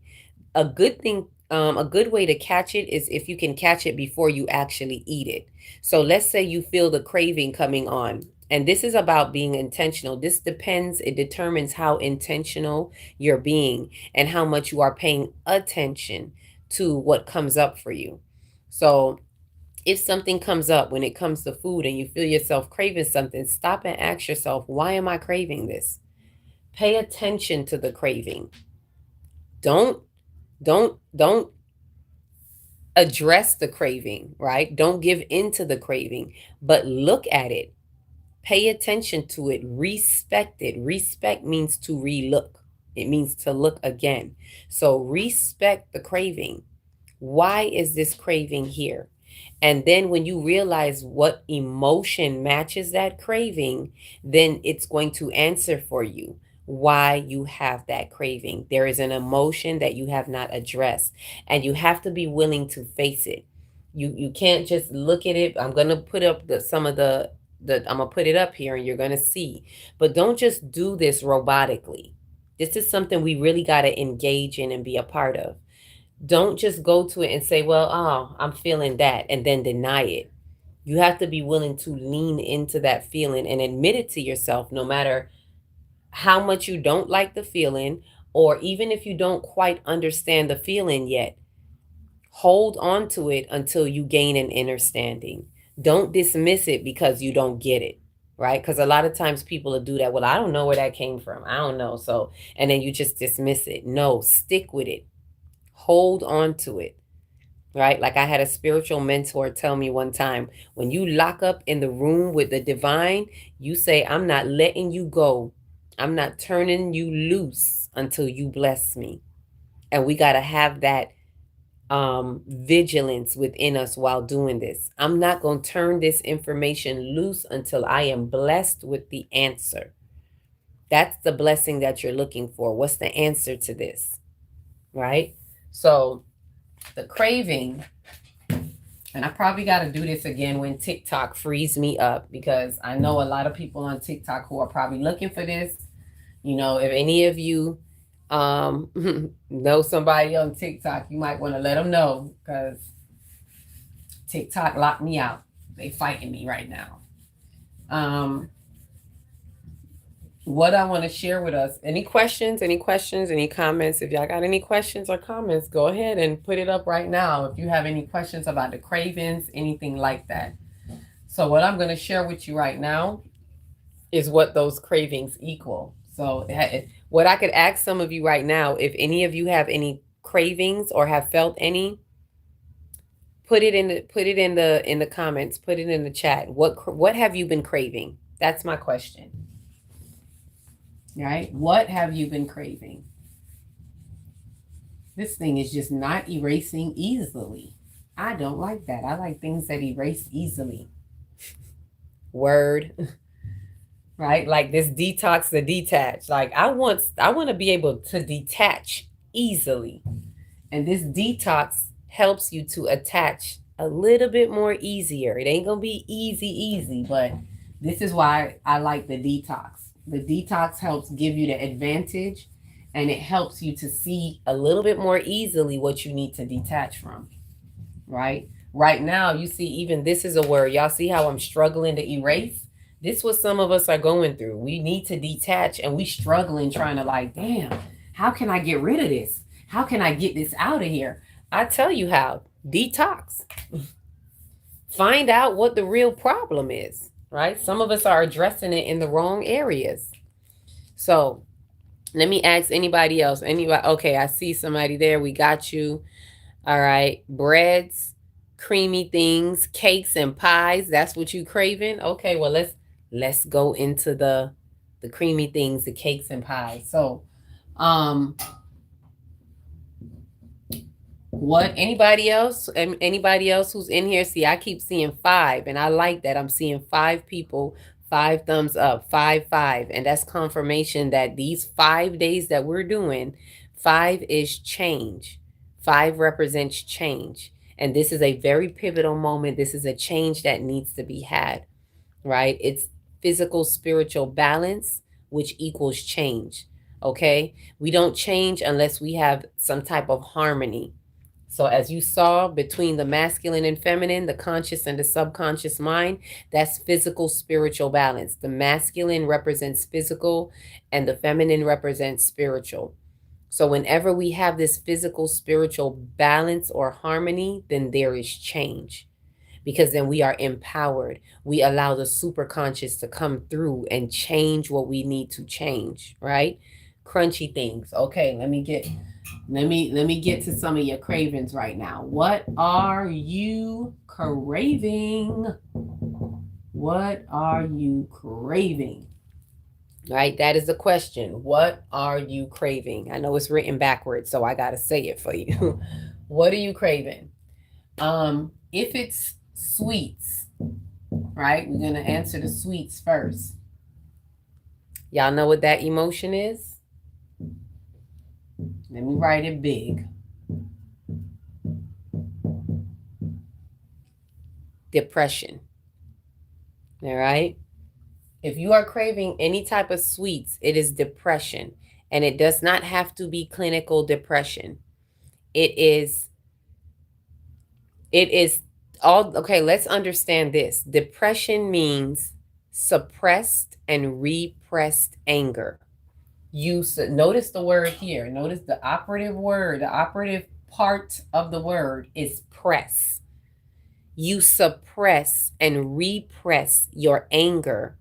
A good thing, a good way to catch it is if you can catch it before you actually eat it. So let's say you feel the craving coming on. And this is about being intentional. This depends, it determines how intentional you're being and how much you are paying attention to what comes up for you. So if something comes up when it comes to food and you feel yourself craving something, stop and ask yourself, why am I craving this? Pay attention to the craving. Don't address the craving, right? Don't give in to the craving, but look at it. Pay attention to it. Respect it. Respect means to relook. It means to look again. So respect the craving. Why is this craving here? And then when you realize what emotion matches that craving, then it's going to answer for you why you have that craving. There is an emotion that you have not addressed, and you have to be willing to face it. You can't just look at it. I'm going to put up some of the I'm going to put it up here and you're going to see. But don't just do this robotically. This is something we really got to engage in and be a part of. Don't just go to it and say, well, oh, I'm feeling that, and then deny it. You have to be willing to lean into that feeling and admit it to yourself, no matter how much you don't like the feeling, or even if you don't quite understand the feeling yet. Hold on to it until you gain an understanding. Don't dismiss it because you don't get it, right? Because a lot of times people will do that. Well, I don't know where that came from. I don't know. So, and then you just dismiss it. No, stick with it. Hold on to it, right? Like I had a spiritual mentor tell me one time, when you lock up in the room with the divine, you say, I'm not letting you go. I'm not turning you loose until you bless me. And we got to have that vigilance within us while doing this. I'm not going to turn this information loose until I am blessed with the answer. That's the blessing that you're looking for. What's the answer to this? Right? So the craving, and I probably got to do this again when TikTok frees me up, because I know a lot of people on TikTok who are probably looking for this. You know, if any of you know somebody on TikTok, you might want to let them know, because TikTok locked me out. They fighting me right now. What I want to share with us, any questions, any comments? If y'all got any questions or comments, go ahead and put it up right now. If you have any questions about the cravings, anything like that. So what I'm going to share with you right now is what those cravings equal. So what I could ask some of you right now, if any of you have any cravings or have felt any, put it in the comments, put it in the chat. What have you been craving? That's my question. Right? What have you been craving? This thing is just not erasing easily. I don't like that. I like things that erase easily. Word. Right? Like this detox, the detach. Like I want to be able to detach easily. And this detox helps you to attach a little bit more easier. It ain't going to be easy, but this is why I like the detox. The detox helps give you the advantage, and it helps you to see a little bit more easily what you need to detach from, right? Right now, you see, even this is a word. Y'all see how I'm struggling to erase? This is what some of us are going through. We need to detach, and we struggling trying to like, damn, how can I get rid of this? How can I get this out of here? I tell you how. Detox. Find out what the real problem is, right? Some of us are addressing it in the wrong areas. So let me ask anybody else. Anybody? Okay, I see somebody there. We got you. All right. Breads, creamy things, cakes and pies. That's what you craving? Okay, well let's go into the creamy things, the cakes and pies. So what anybody else? Anybody else who's in here? See, I keep seeing 5, and I like that. I'm seeing 5 people, 5 thumbs up, 5, 5. And that's confirmation that these 5 days that we're doing, 5 is change. 5 represents change. And this is a very pivotal moment. This is a change that needs to be had, right? It's physical, spiritual balance, which equals change. Okay? We don't change unless we have some type of harmony. So as you saw between the masculine and feminine, the conscious and the subconscious mind, that's physical, spiritual balance. The masculine represents physical and the feminine represents spiritual. So whenever we have this physical, spiritual balance or harmony, then there is change. Because then we are empowered. We allow the superconscious to come through and change what we need to change, right? Crunchy things. Okay, let me get to some of your cravings right now. What are you craving? What are you craving? Right, that is the question. What are you craving? I know it's written backwards, so I gotta say it for you. What are you craving? If it's sweets, right? We're gonna answer the sweets first. Y'all know what that emotion is? Let me write it big. Depression. All right? If you are craving any type of sweets, it is depression. And it does not have to be clinical depression. It is all, okay, let's understand this. Depression means suppressed and repressed anger. You notice the word here. Notice the operative word, the operative part of the word is press. You suppress and repress your anger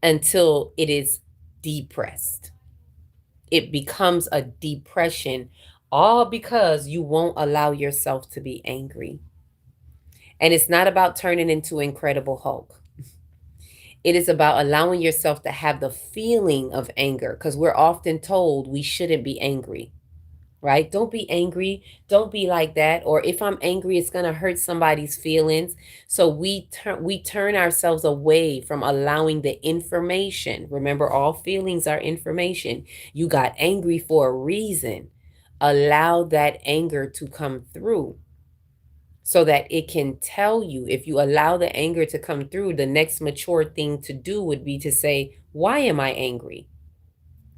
until it is depressed. It becomes a depression, all because you won't allow yourself to be angry. And it's not about turning into Incredible Hulk. It is about allowing yourself to have the feeling of anger, because we're often told we shouldn't be angry, right? Don't be angry. Don't be like that. Or if I'm angry, it's going to hurt somebody's feelings. So we turn ourselves away from allowing the information. Remember, all feelings are information. You got angry for a reason. Allow that anger to come through, so that it can tell you. If you allow the anger to come through, the next mature thing to do would be to say, why am I angry?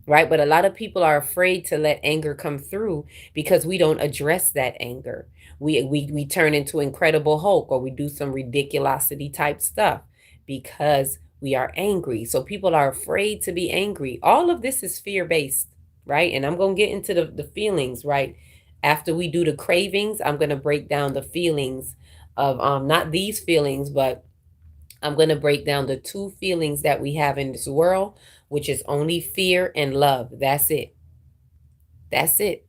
Right? But a lot of people are afraid to let anger come through because we don't address that anger. We turn into Incredible Hulk, or we do some ridiculosity type stuff because we are angry. So people are afraid to be angry. All of this is fear-based, right? And I'm going to get into the feelings, right? After we do the cravings, I'm going to break down the feelings of not these feelings, but I'm going to break down the 2 feelings that we have in this world, which is only fear and love. That's it. That's it.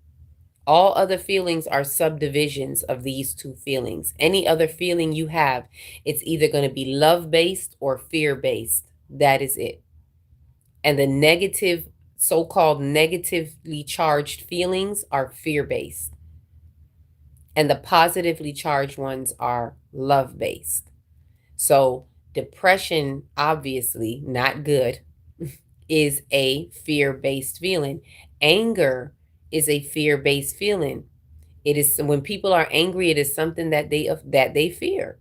All other feelings are subdivisions of these 2 feelings. Any other feeling you have, it's either going to be love-based or fear-based. That is it. And the negative, so-called negatively charged feelings are fear-based. And the positively charged ones are love-based. So depression, obviously not good, is a fear-based feeling. Anger is a fear-based feeling. It is, when people are angry, it is something that they fear.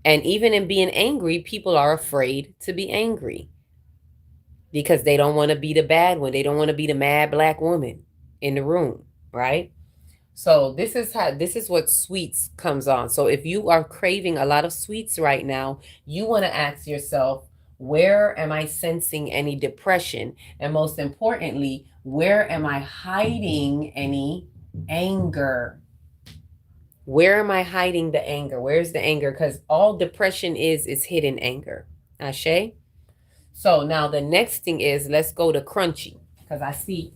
And even in being angry, people are afraid to be angry because they don't want to be the bad one. They don't want to be the mad black woman in the room, right? So this is what sweets comes on. So if you are craving a lot of sweets right now, you want to ask yourself, where am I sensing any depression? And most importantly, where am I hiding any anger? Where am I hiding the anger? Where's the anger? Because all depression is hidden anger. Ashe? So now the next thing is, let's go to crunchy. Because I see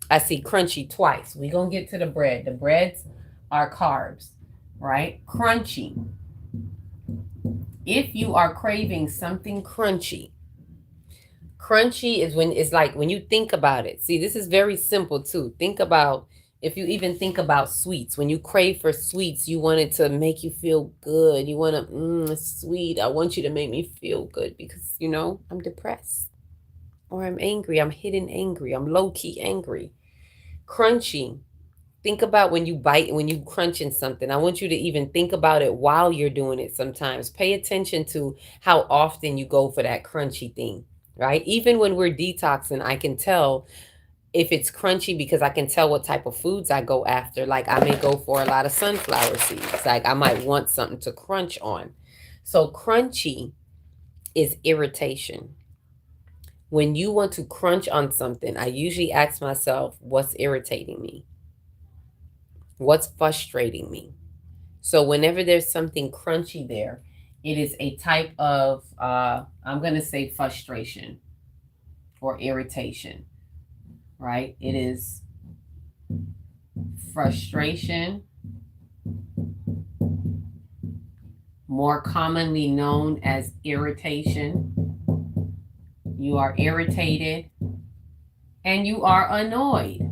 crunchy twice. We're going to get to the bread. The breads are carbs, right? Crunchy. If you are craving something crunchy, crunchy is when it's like when you think about it. See, this is very simple too. Think about, if you even think about sweets, when you crave for sweets, you want it to make you feel good. You want to, sweet. I want you to make me feel good because, I'm depressed or I'm angry. I'm hidden angry. I'm low key angry. Crunchy. Think about when you bite, when you crunching something. I want you to even think about it while you're doing it sometimes. Pay attention to how often you go for that crunchy thing, right? Even when we're detoxing, I can tell if it's crunchy because I can tell what type of foods I go after. Like I may go for a lot of sunflower seeds. Like I might want something to crunch on. So crunchy is irritation. When you want to crunch on something, I usually ask myself, what's irritating me? What's frustrating me? So whenever there's something crunchy there, it is a type of, I'm going to say frustration or irritation, right? It is frustration, more commonly known as irritation. You are irritated and you are annoyed.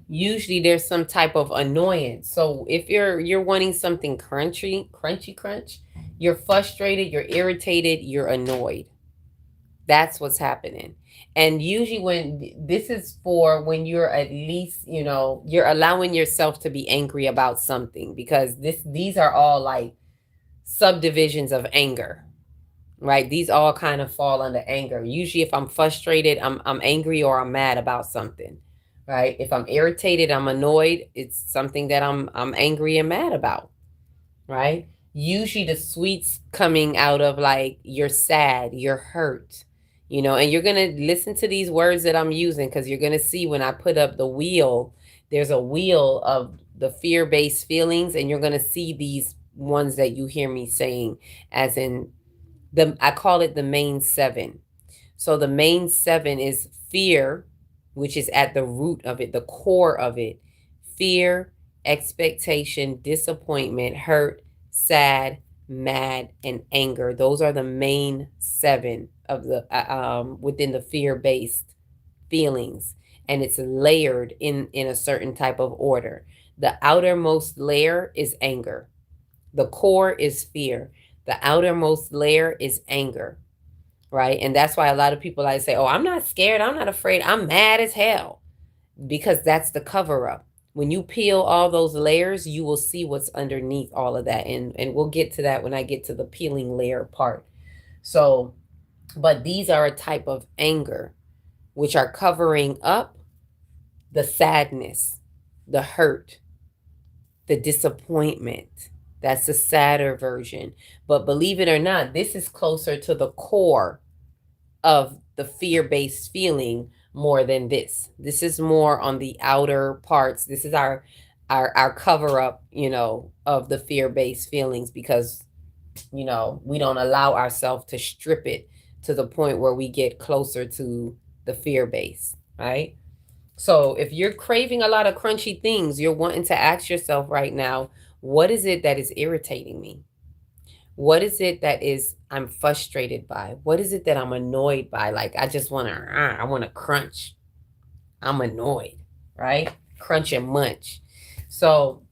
Usually there's some type of annoyance. So if you're wanting something crunchy, crunch, you're frustrated, you're irritated, you're annoyed. That's what's happening. And usually when this is for when you're at least, you're allowing yourself to be angry about something, because these are all like subdivisions of anger, right? These all kind of fall under anger. Usually if I'm frustrated, I'm angry or I'm mad about something, right? If I'm irritated, I'm annoyed, it's something that I'm angry and mad about, right? Usually the sweets coming out of like you're sad, you're hurt, and you're going to listen to these words that I'm using, because you're going to see when I put up the wheel, there's a wheel of the fear-based feelings, and you're going to see these ones that you hear me saying, as in I call it the main seven. So the main seven is fear, which is at the root of it, the core of it. Fear, expectation, disappointment, hurt, sad, mad, and anger. Those are the main seven of the within the fear-based feelings, and it's layered in a certain type of order. The outermost layer is anger. The core is fear. The outermost layer is anger, right? And that's why a lot of people like say, "Oh, I'm not scared. I'm not afraid. I'm mad as hell." Because that's the cover up. When you peel all those layers, you will see what's underneath all of that. And we'll get to that when I get to the peeling layer part. So, but these are a type of anger which are covering up the sadness, the hurt, the disappointment. That's the sadder version. But believe it or not, this is closer to the core of the fear-based feeling more than this. This is more on the outer parts. This is our cover up, of the fear-based feelings, because we don't allow ourselves to strip it to the point where we get closer to the fear base, right? So if you're craving a lot of crunchy things, you're wanting to ask yourself right now, what is it that is irritating me? What is it that is I'm frustrated by? What is it that I'm annoyed by? Like I want to crunch. I'm annoyed, right? Crunch and munch. So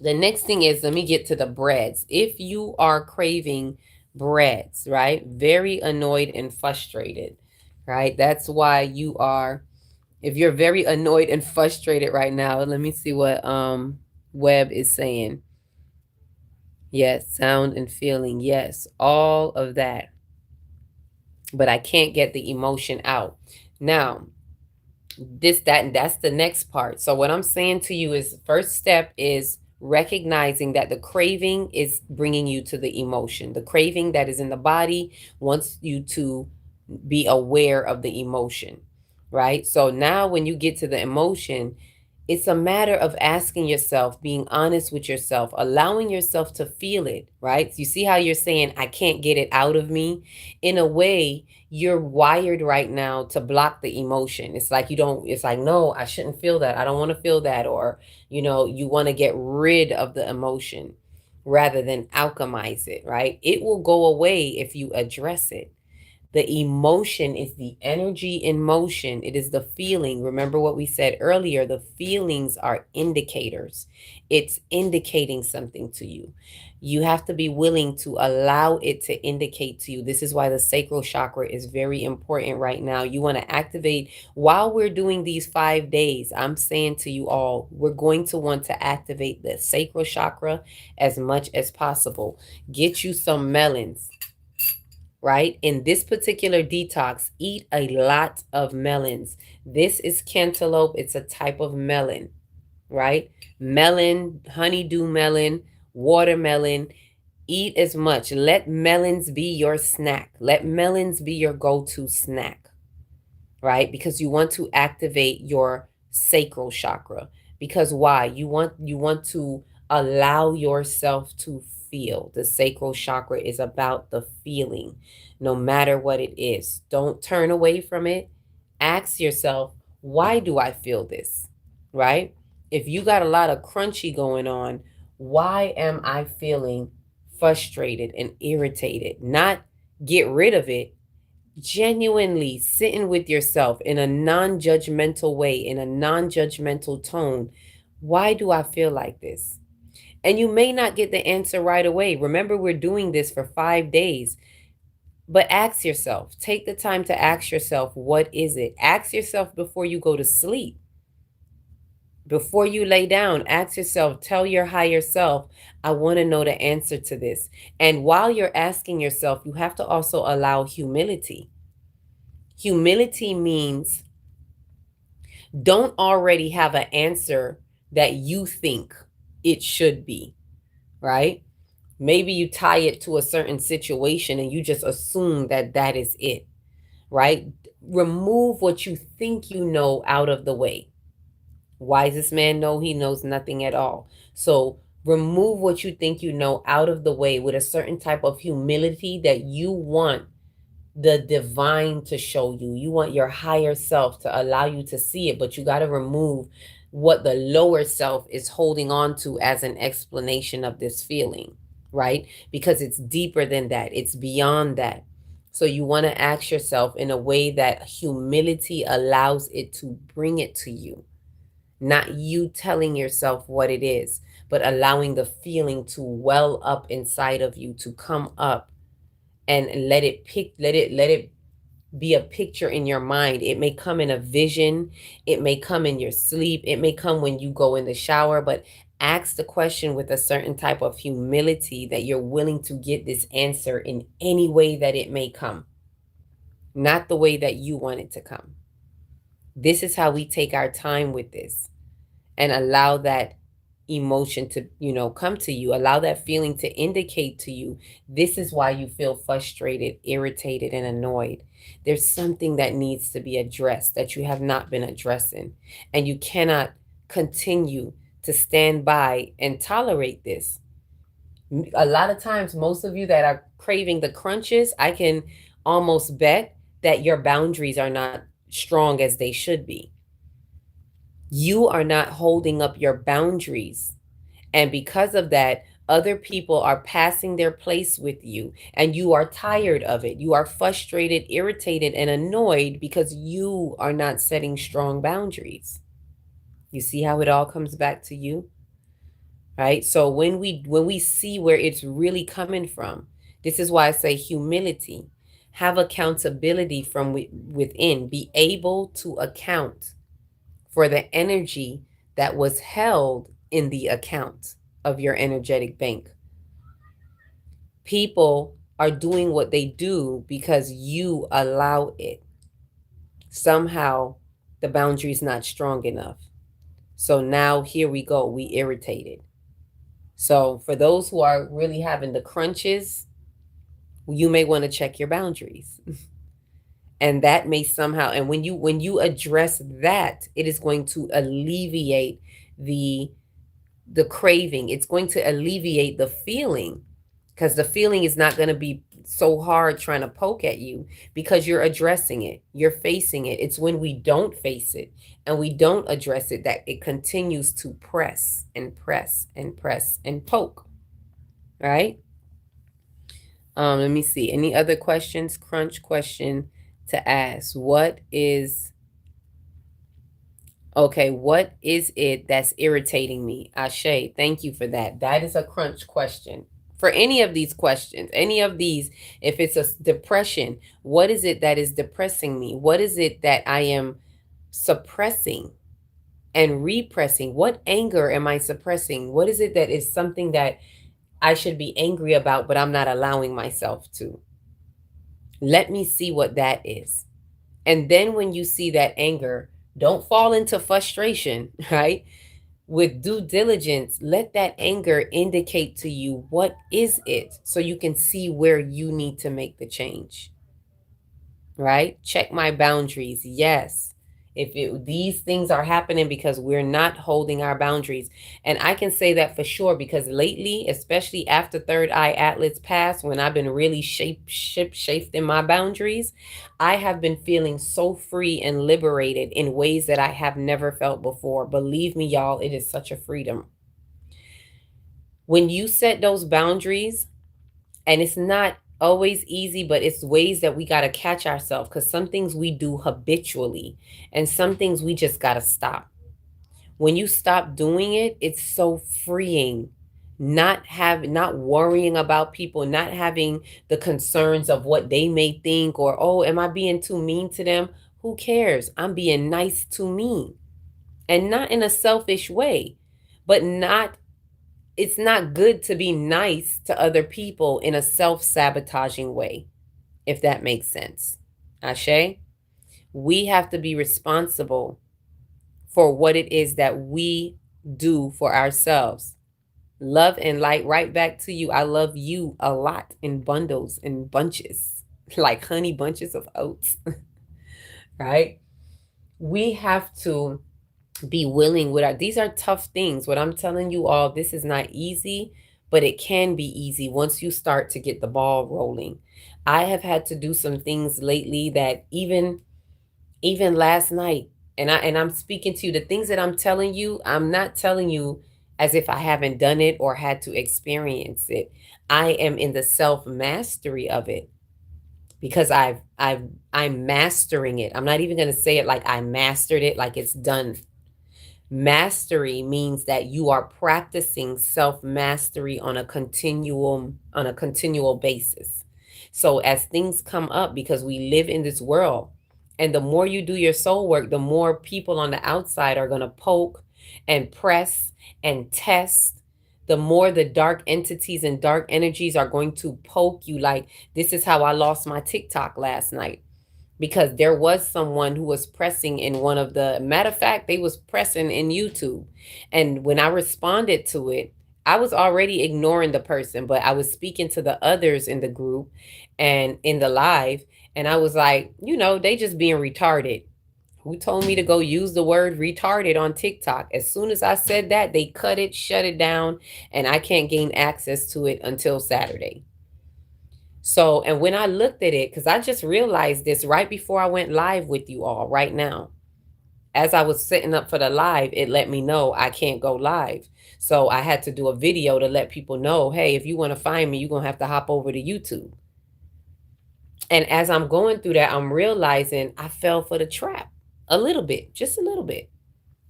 the next thing is, let me get to the breads. If you are craving breads, right? Very annoyed and frustrated, right? That's why you are, if you're very annoyed and frustrated right now, let me see what Webb is saying. Yes, sound and feeling. Yes, all of that. But I can't get the emotion out. Now, That's the next part. So what I'm saying to you is, first step is recognizing that the craving is bringing you to the emotion. The craving that is in the body wants you to be aware of the emotion, right? So now when you get to the emotion, it's a matter of asking yourself, being honest with yourself, allowing yourself to feel it, right? You see how you're saying, I can't get it out of me? In a way, you're wired right now to block the emotion. It's like you don't, it's like, no, I shouldn't feel that. I don't want to feel that. Or, you want to get rid of the emotion rather than alchemize it, right? It will go away if you address it. The emotion is the energy in motion. It is the feeling. Remember what we said earlier, the feelings are indicators. It's indicating something to you. You have to be willing to allow it to indicate to you. This is why the sacral chakra is very important right now. You want to activate while we're doing these 5 days. I'm saying to you all, we're going to want to activate the sacral chakra as much as possible. Get you some melons, right? In this particular detox, eat a lot of melons. This is cantaloupe. It's a type of melon, right? Melon, honeydew melon, watermelon. Eat as much. Let melons be your snack. Let melons be your go-to snack, right? Because you want to activate your sacral chakra. Because why? You want to allow yourself to feel. The sacral chakra is about the feeling, no matter what it is. Don't turn away from it. Ask yourself, why do I feel this? Right? If you got a lot of crunchy going on, why am I feeling frustrated and irritated? Not get rid of it, genuinely sitting with yourself in a non judgmental way, in a non judgmental tone. Why do I feel like this? And you may not get the answer right away. Remember, we're doing this for 5 days. But ask yourself, take the time to ask yourself, what is it? Ask yourself before you go to sleep. Before you lay down, ask yourself, tell your higher self, I want to know the answer to this. And while you're asking yourself, you have to also allow humility. Humility means don't already have an answer that you think it should be, right? Maybe you tie it to a certain situation and you just assume that that is it, right? Remove what you think you know out of the way. Wisest man know he knows nothing at all. So remove what you think you know out of the way with a certain type of humility that you want the divine to show you. You want your higher self to allow you to see it, but you got to remove what the lower self is holding on to as an explanation of this feeling, right? Because it's deeper than that, it's beyond that. So you want to ask yourself in a way that humility allows it to bring it to you, not you telling yourself what it is, but allowing the feeling to well up inside of you, to come up and let it be a picture in your mind. It may come in a vision, it may come in your sleep, it may come when you go in the shower, but ask the question with a certain type of humility that you're willing to get this answer in any way that it may come, not the way that you want it to come. This is how we take our time with this and allow that emotion to come to you, allow that feeling to indicate to you, this is why you feel frustrated, irritated, and annoyed. There's something that needs to be addressed that you have not been addressing, and you cannot continue to stand by and tolerate this. A lot of times, most of you that are craving the crunches, I can almost bet that your boundaries are not strong as they should be. You are not holding up your boundaries. And because of that, other people are passing their place with you, and you are tired of it. You are frustrated, irritated, and annoyed because you are not setting strong boundaries. You see how it all comes back to you, right? So when we see where it's really coming from, this is why I say humility. Have accountability from within. Be able to account for the energy that was held in the account of your energetic bank. People are doing what they do because you allow it. Somehow the boundary's not strong enough. So now here we go, we irritated. So for those who are really having the crunches, you may want to check your boundaries. And that may somehow, and when you address that, it is going to alleviate the the craving. It's going to alleviate the feeling, because the feeling is not going to be so hard trying to poke at you, because you're addressing it, you're facing it. It's when we don't face it and we don't address it that it continues to press and press and press and poke, right? Let me see, any other questions? Crunch question to ask. What is it that's irritating me? Ashe, thank you for that. That is a crunch question. For any of these questions, any of these, if it's a depression, what is it that is depressing me? What is it that I am suppressing and repressing? What anger am I suppressing? What is it that is something that I should be angry about, but I'm not allowing myself to? Let me see what that is. And then when you see that anger, don't fall into frustration, right? With due diligence, let that anger indicate to you what is it, so you can see where you need to make the change, right? Check my boundaries. Yes. These things are happening because we're not holding our boundaries. And I can say that for sure, because lately, especially after Third Eye Atlas passed, when I've been really shaped in my boundaries, I have been feeling so free and liberated in ways that I have never felt before. Believe me, y'all, it is such a freedom. When you set those boundaries, and it's not always easy, but it's ways that we got to catch ourselves, because some things we do habitually and some things we just got to stop. When you stop doing it, it's so freeing. Not worrying about people, not having the concerns of what they may think, or, oh, am I being too mean to them? Who cares? I'm being nice to me, and not in a selfish way, but not it's not good to be nice to other people in a self-sabotaging way, if that makes sense. Ashe, we have to be responsible for what it is that we do for ourselves. Love and light right back to you. I love you a lot, in bundles and bunches, like honey bunches of oats, right? We have to be willing with these are tough things. What I'm telling you all, this is not easy, but it can be easy once you start to get the ball rolling. I have had to do some things lately that even last night, and I'm speaking to you, the things that I'm telling you, I'm not telling you as if I haven't done it or had to experience it. I am in the self mastery of it, because I'm mastering it. I'm not even going to say it like I mastered it, like it's done. Mastery means that you are practicing self-mastery on a continual basis. So as things come up, because we live in this world, and the more you do your soul work, the more people on the outside are going to poke and press and test. The more the dark entities and dark energies are going to poke you. Like, this is how I lost my TikTok last night, because there was someone who was pressing in one of the, matter of fact, they was pressing in YouTube. And when I responded to it, I was already ignoring the person, but I was speaking to the others in the group and in the live. And I was like, they just being retarded. Who told me to go use the word retarded on TikTok? As soon as I said that, they cut it, shut it down, and I can't gain access to it until Saturday. So, and when I looked at it, because I just realized this right before I went live with you all right now, as I was setting up for the live, it let me know I can't go live. So I had to do a video to let people know, hey, if you want to find me, you're going to have to hop over to YouTube. And as I'm going through that, I'm realizing I fell for the trap a little bit, just a little bit,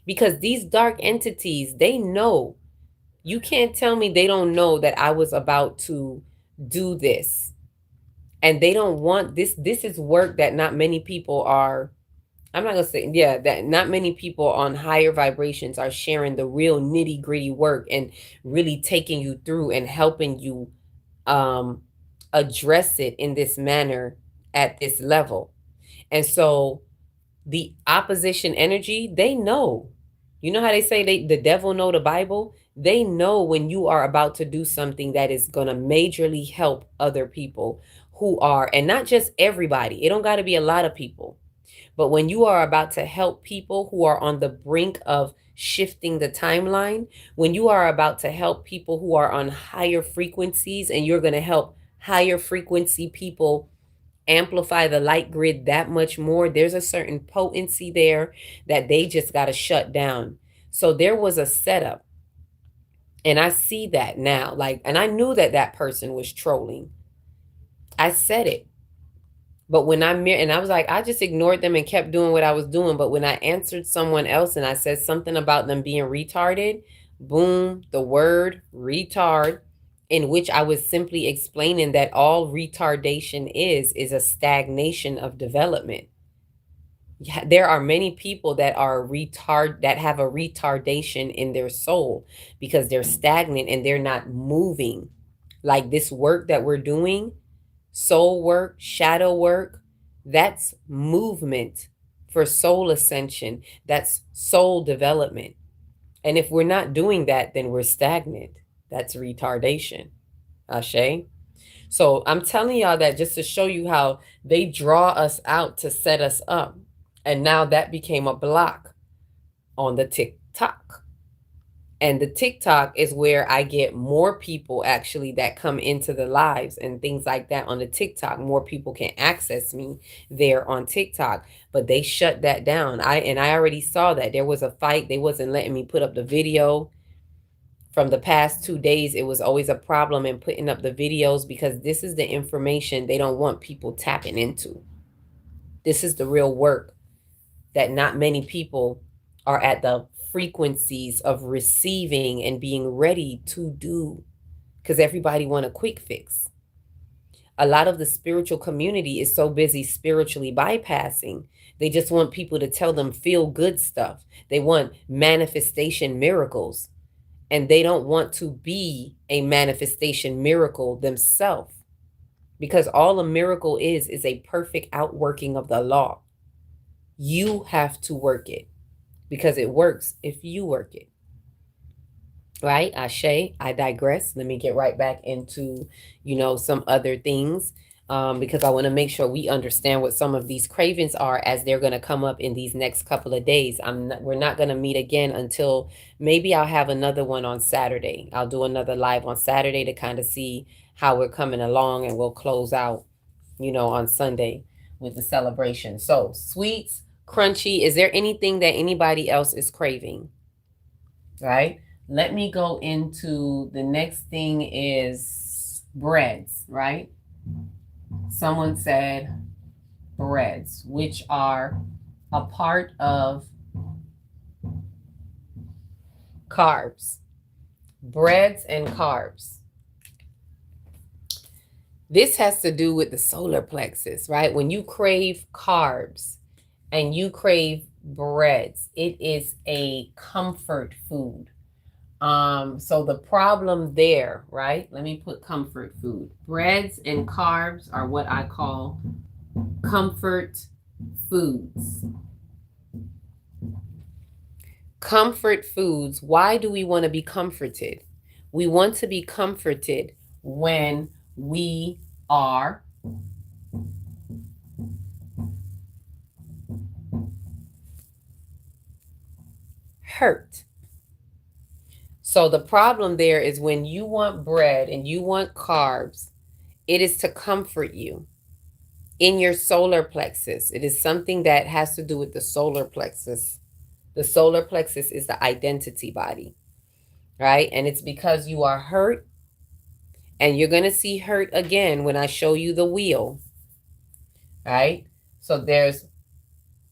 because these dark entities, they know. You can't tell me they don't know that I was about to do this. And they don't want this. This is work that not many people are, I'm not going to say, yeah, that not many people on higher vibrations are sharing the real nitty gritty work and really taking you through and helping you address it in this manner at this level. And so the opposition energy, they know. You know how they say the devil know the Bible? They know when you are about to do something that is going to majorly help other people who are, and not just everybody. It don't got to be a lot of people. But when you are about to help people who are on the brink of shifting the timeline, when you are about to help people who are on higher frequencies and you're going to help higher frequency people amplify the light grid that much more, there's a certain potency there that they just got to shut down. So there was a setup. And I see that now. Like, and I knew that that person was trolling. I said it. But when and I was like, I just ignored them and kept doing what I was doing. But when I answered someone else and I said something about them being retarded, boom, the word retard, in which I was simply explaining that all retardation is a stagnation of development. There are many people that are that have a retardation in their soul because they're stagnant and they're not moving. Like this work that we're doing, soul work, shadow work, that's movement for soul ascension. That's soul development. And if we're not doing that, then we're stagnant. That's retardation. Ashe. So I'm telling y'all that just to show you how they draw us out to set us up. And now that became a block on the TikTok. And the TikTok is where I get more people actually that come into the lives and things like that on the TikTok. More people can access me there on TikTok, but they shut that down. I already saw that there was a fight. They wasn't letting me put up the video. From the past 2 days, it was always a problem in putting up the videos because this is the information they don't want people tapping into. This is the real work that not many people are at the frequencies of receiving and being ready to do, because everybody want a quick fix. A lot of the spiritual community is so busy spiritually bypassing. They just want people to tell them feel good stuff. They want manifestation miracles, and they don't want to be a manifestation miracle themselves, because all a miracle is a perfect outworking of the law. You have to work it, because it works if you work it. Right? Ashe, I digress. Let me get right back into, some other things, because I want to make sure we understand what some of these cravings are as they're going to come up in these next couple of days. We're not going to meet again until maybe I'll have another one on Saturday. I'll do another live on Saturday to kind of see how we're coming along, and we'll close out, on Sunday with the celebration. So sweets, crunchy. Is there anything that anybody else is craving? Right? Let me go into the next thing is breads, right? Someone said breads, which are a part of carbs. Breads and carbs. This has to do with the solar plexus, right? When you crave carbs and you crave breads, it is a comfort food. So the problem there, right? Let me put comfort food. Breads and carbs are what I call comfort foods. Comfort foods. Why do we want to be comforted? We want to be comforted when we are hurt. So the problem there is when you want bread and you want carbs, it is to comfort you in your solar plexus. It is something that has to do with the solar plexus. The solar plexus is the identity body, right? And it's because you are hurt, and you're going to see hurt again when I show you the wheel, right? So there's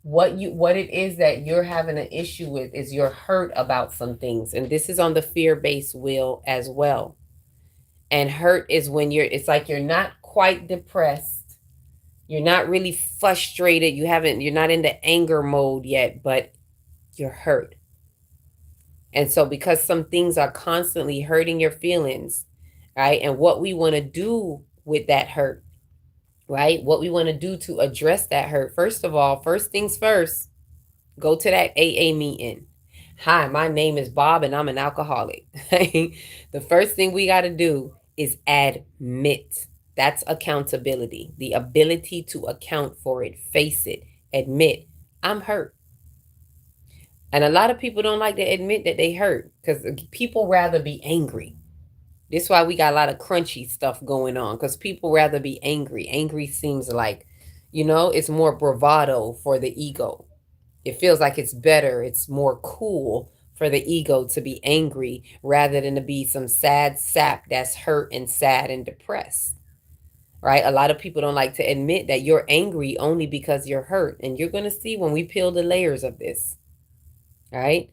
what it is that you're having an issue with is you're hurt about some things. And this is on the fear-based wheel as well. And hurt is when it's like you're not quite depressed. You're not really frustrated. You're not in the anger mode yet, but you're hurt. And so because some things are constantly hurting your feelings, right? And what we want to do with that hurt, right? What we want to do to address that hurt. First of all, first things first, go to that AA meeting. Hi, my name is Bob and I'm an alcoholic. The first thing we got to do is admit. That's accountability, the ability to account for it, face it, admit, I'm hurt. And a lot of people don't like to admit that they hurt because people rather be angry. This is why we got a lot of crunchy stuff going on, because people rather be angry. Angry seems like, it's more bravado for the ego. It feels like it's better, it's more cool for the ego to be angry rather than to be some sad sap that's hurt and sad and depressed. Right? A lot of people don't like to admit that you're angry only because you're hurt. And you're going to see when we peel the layers of this. Right?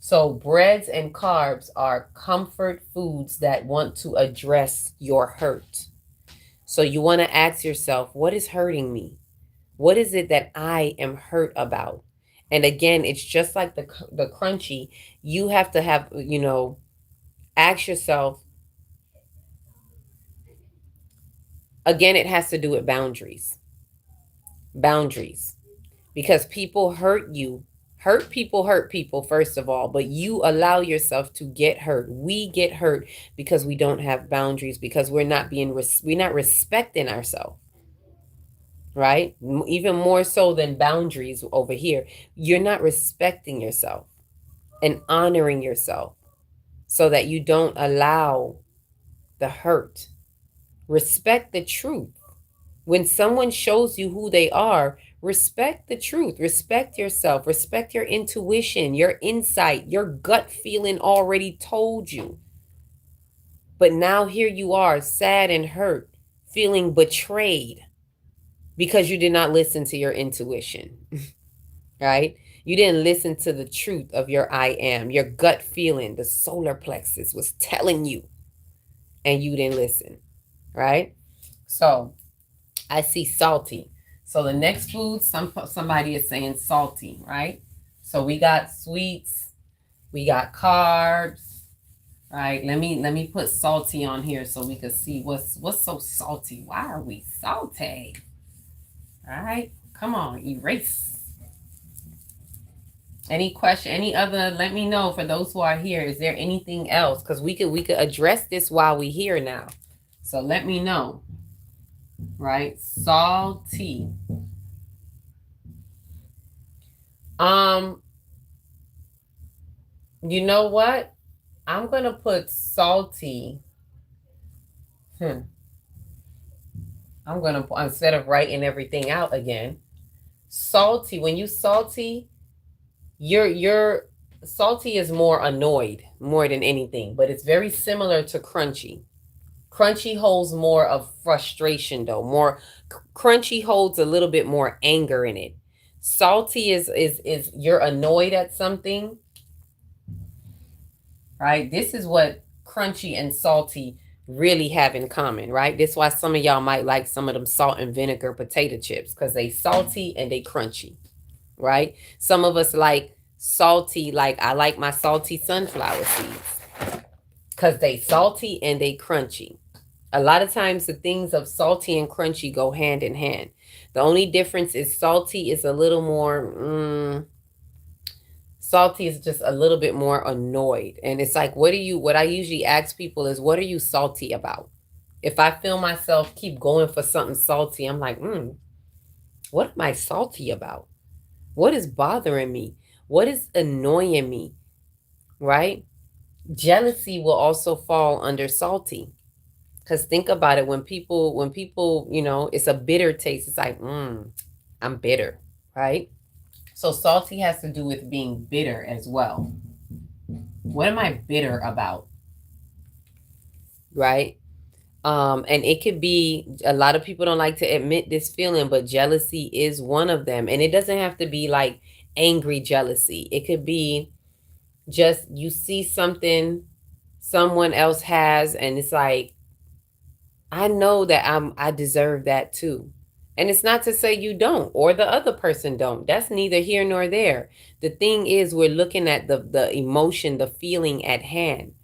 So breads and carbs are comfort foods that want to address your hurt. So you want to ask yourself, what is hurting me? What is it that I am hurt about? And again, it's just like the crunchy. You have to have, ask yourself. Again, it has to do with boundaries. Boundaries. Because people hurt you. Hurt people, first of all, but you allow yourself to get hurt. We get hurt because we don't have boundaries, because we're not respecting ourselves. Right? Even more so than boundaries over here. You're not respecting yourself and honoring yourself so that you don't allow the hurt. Respect the truth. When someone shows you who they are, respect the truth. Respect yourself. Respect your intuition, your insight, your gut feeling already told you. But now here you are, sad and hurt, feeling betrayed because you did not listen to your intuition, right? You didn't listen to the truth of your I am, your gut feeling. The solar plexus was telling you, and you didn't listen, right? So I see salty. So the next food, somebody is saying salty, right? So we got sweets, we got carbs, right? Let me put salty on here so we can see what's so salty. Why are we salty? All right, come on, erase. Any question, any other, let me know for those who are here. Is there anything else? Because we could address this while we here now. So let me know. Right? Salty. You know what? I'm gonna put salty. I'm gonna, instead of writing everything out again, salty. When you salty, you're salty is more annoyed more than anything, but it's very similar to crunchy. Crunchy holds more of frustration though. More crunchy holds a little bit more anger in it. Salty is you're annoyed at something. Right? This is what crunchy and salty really have in common, right? This is why some of y'all might like some of them salt and vinegar potato chips, because they salty and they crunchy, right? Some of us like salty, like I like my salty sunflower seeds because they salty and they crunchy. A lot of times the things of salty and crunchy go hand in hand. The only difference is salty is a little more, salty is just a little bit more annoyed. And it's like, what I usually ask people is, what are you salty about? If I feel myself keep going for something salty, I'm like, what am I salty about? What is bothering me? What is annoying me? Right? Jealousy will also fall under salty. Because think about it, when people, it's a bitter taste. It's like, I'm bitter, right? So salty has to do with being bitter as well. What am I bitter about? Right? And it could be, a lot of people don't like to admit this feeling, but jealousy is one of them. And it doesn't have to be like angry jealousy. It could be just you see something someone else has, and it's like, I know that I deserve that too. And it's not to say you don't or the other person don't. That's neither here nor there. The thing is, we're looking at the emotion, the feeling at hand.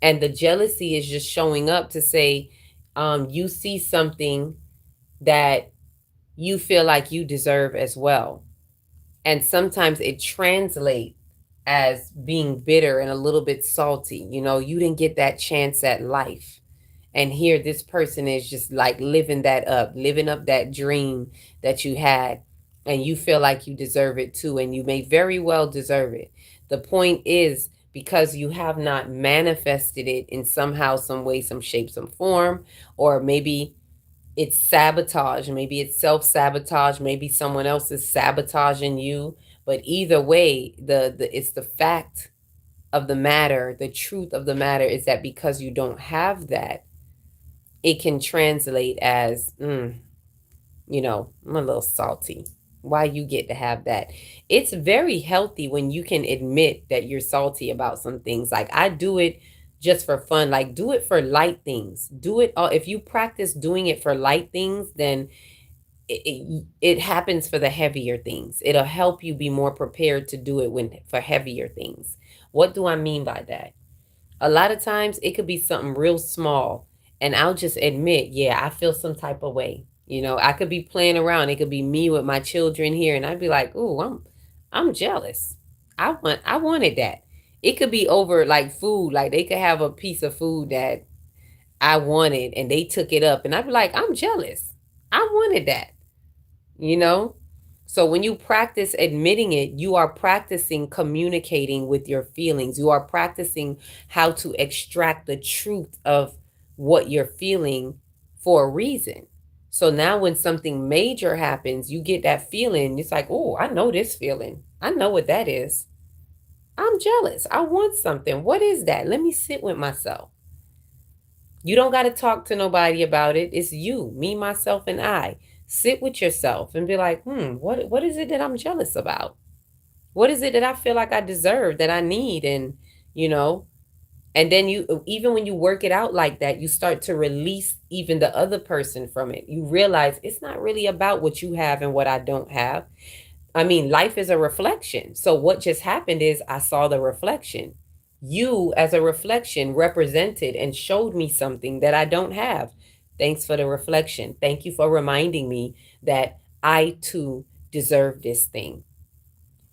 And the jealousy is just showing up to say, you see something that you feel like you deserve as well. And sometimes it translates as being bitter and a little bit salty. You know, you didn't get that chance at life. And here this person is just like living up that dream that you had. And you feel like you deserve it too. And you may very well deserve it. The point is, because you have not manifested it in somehow, some way, some shape, some form, or maybe it's sabotage, maybe it's self-sabotage, maybe someone else is sabotaging you. But either way, the it's the fact of the matter, the truth of the matter is that because you don't have that, it can translate as you know, I'm a little salty. Why you get to have that? It's very healthy when you can admit that you're salty about some things. Like, I do it just for fun. Like, do it for light things. Do it if you practice doing it for light things, then it happens for the heavier things. It'll help you be more prepared to do it when for heavier things. What do I mean by that? A lot of times it could be something real small, and I'll just admit, yeah, I feel some type of way. You know, I could be playing around. It could be me with my children here, and I'd be like, "Ooh, I'm jealous. I wanted that." It could be over like food, like they could have a piece of food that I wanted and they took it up, and I'd be like, "I'm jealous. I wanted that." You know? So when you practice admitting it, you are practicing communicating with your feelings. You are practicing how to extract the truth of what you're feeling for a reason. So now when something major happens, you get that feeling. It's like, oh, I know this feeling. I know what that is. I'm jealous. I want something. What is that? Let me sit with myself. You don't got to talk to nobody about it. It's you, me, myself, and I. Sit with yourself and be like, what is it that I'm jealous about? What is it that I feel like I deserve, that I need? And, you know, and then you, even when you work it out like that, you start to release even the other person from it. You realize it's not really about what you have and what I don't have. I mean, life is a reflection. So what just happened is I saw the reflection. You, as a reflection, represented and showed me something that I don't have. Thanks for the reflection. Thank you for reminding me that I too deserve this thing.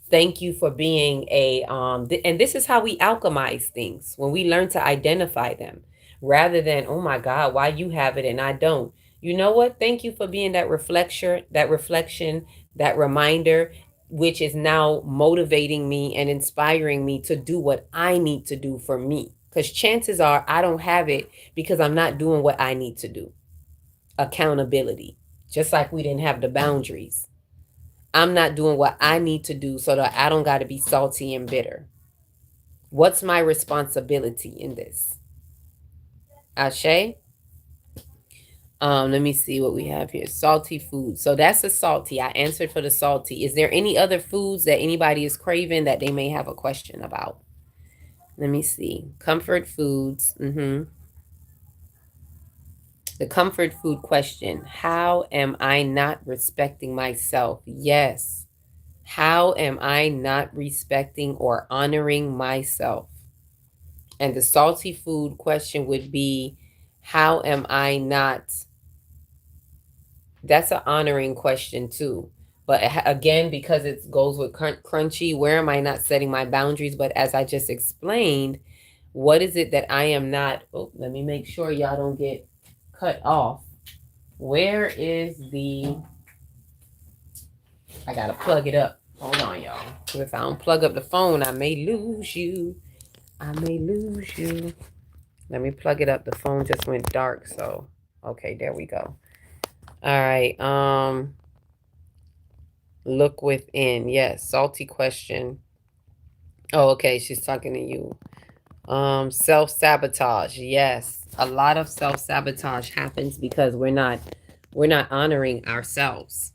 Thank you for being and this is how we alchemize things, when we learn to identify them rather than, oh my God, why you have it and I don't. You know what? Thank you for being that reflection, that reminder, which is now motivating me and inspiring me to do what I need to do for me. Because chances are I don't have it because I'm not doing what I need to do. Accountability. Just like we didn't have the boundaries. I'm not doing what I need to do so that I don't got to be salty and bitter. What's my responsibility in this? Ashe? Let me see what we have here. Salty food. So that's a salty. I answered for the salty. Is there any other foods that anybody is craving that they may have a question about? Let me see. Comfort foods. The comfort food question. How am I not respecting myself? Yes. How am I not respecting or honoring myself? And the salty food question would be, how am I not? That's an honoring question too. But again, because it goes with crunchy, where am I not setting my boundaries? But as I just explained, what is it that I am not? Oh, let me make sure y'all don't get cut off. Where is the? I gotta plug it up. Hold on, y'all. Because if I don't plug up the phone, I may lose you. I may lose you. Let me plug it up. The phone just went dark, so okay, there we go. All right. Look within. Yes, salty question. Oh, okay, she's talking to you. Self-sabotage. Yes. A lot of self-sabotage happens because we're not honoring ourselves.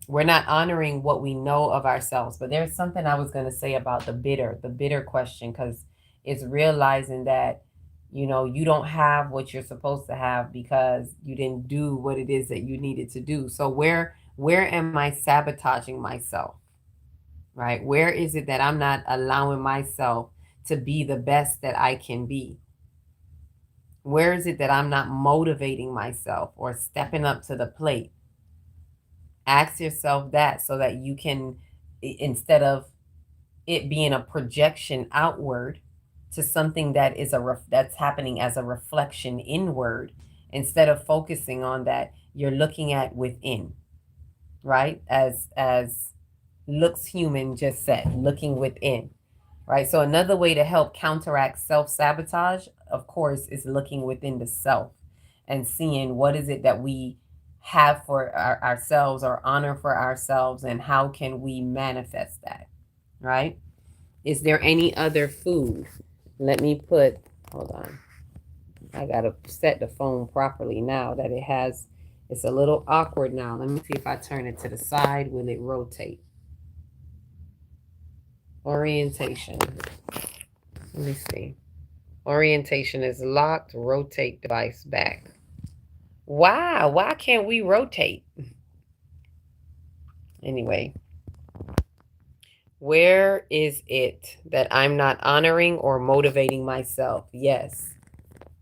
We're not honoring what we know of ourselves. But there's something I was going to say about the bitter question, because it's realizing that, you know, you don't have what you're supposed to have because you didn't do what it is that you needed to do. So where am I sabotaging myself? Right? Where is it that I'm not allowing myself to be the best that I can be? Where is it that I'm not motivating myself or stepping up to the plate? Ask yourself that so that you can, instead of it being a projection outward to something that is that's happening as a reflection inward, instead of focusing on that, you're looking at within, right? As Looks Human just said, looking within, right? So another way to help counteract self-sabotage, of course, is looking within the self and seeing what is it that we have for ourselves or honor for ourselves, and how can we manifest that, right? Is there any other food? Let me put, hold on. I got to set the phone properly now that it has, it's a little awkward now. Let me see if I turn it to the side, will it rotate? Orientation. Let me see. Orientation is locked, rotate device back. Why can't we rotate? Anyway, where is it that I'm not honoring or motivating myself? Yes.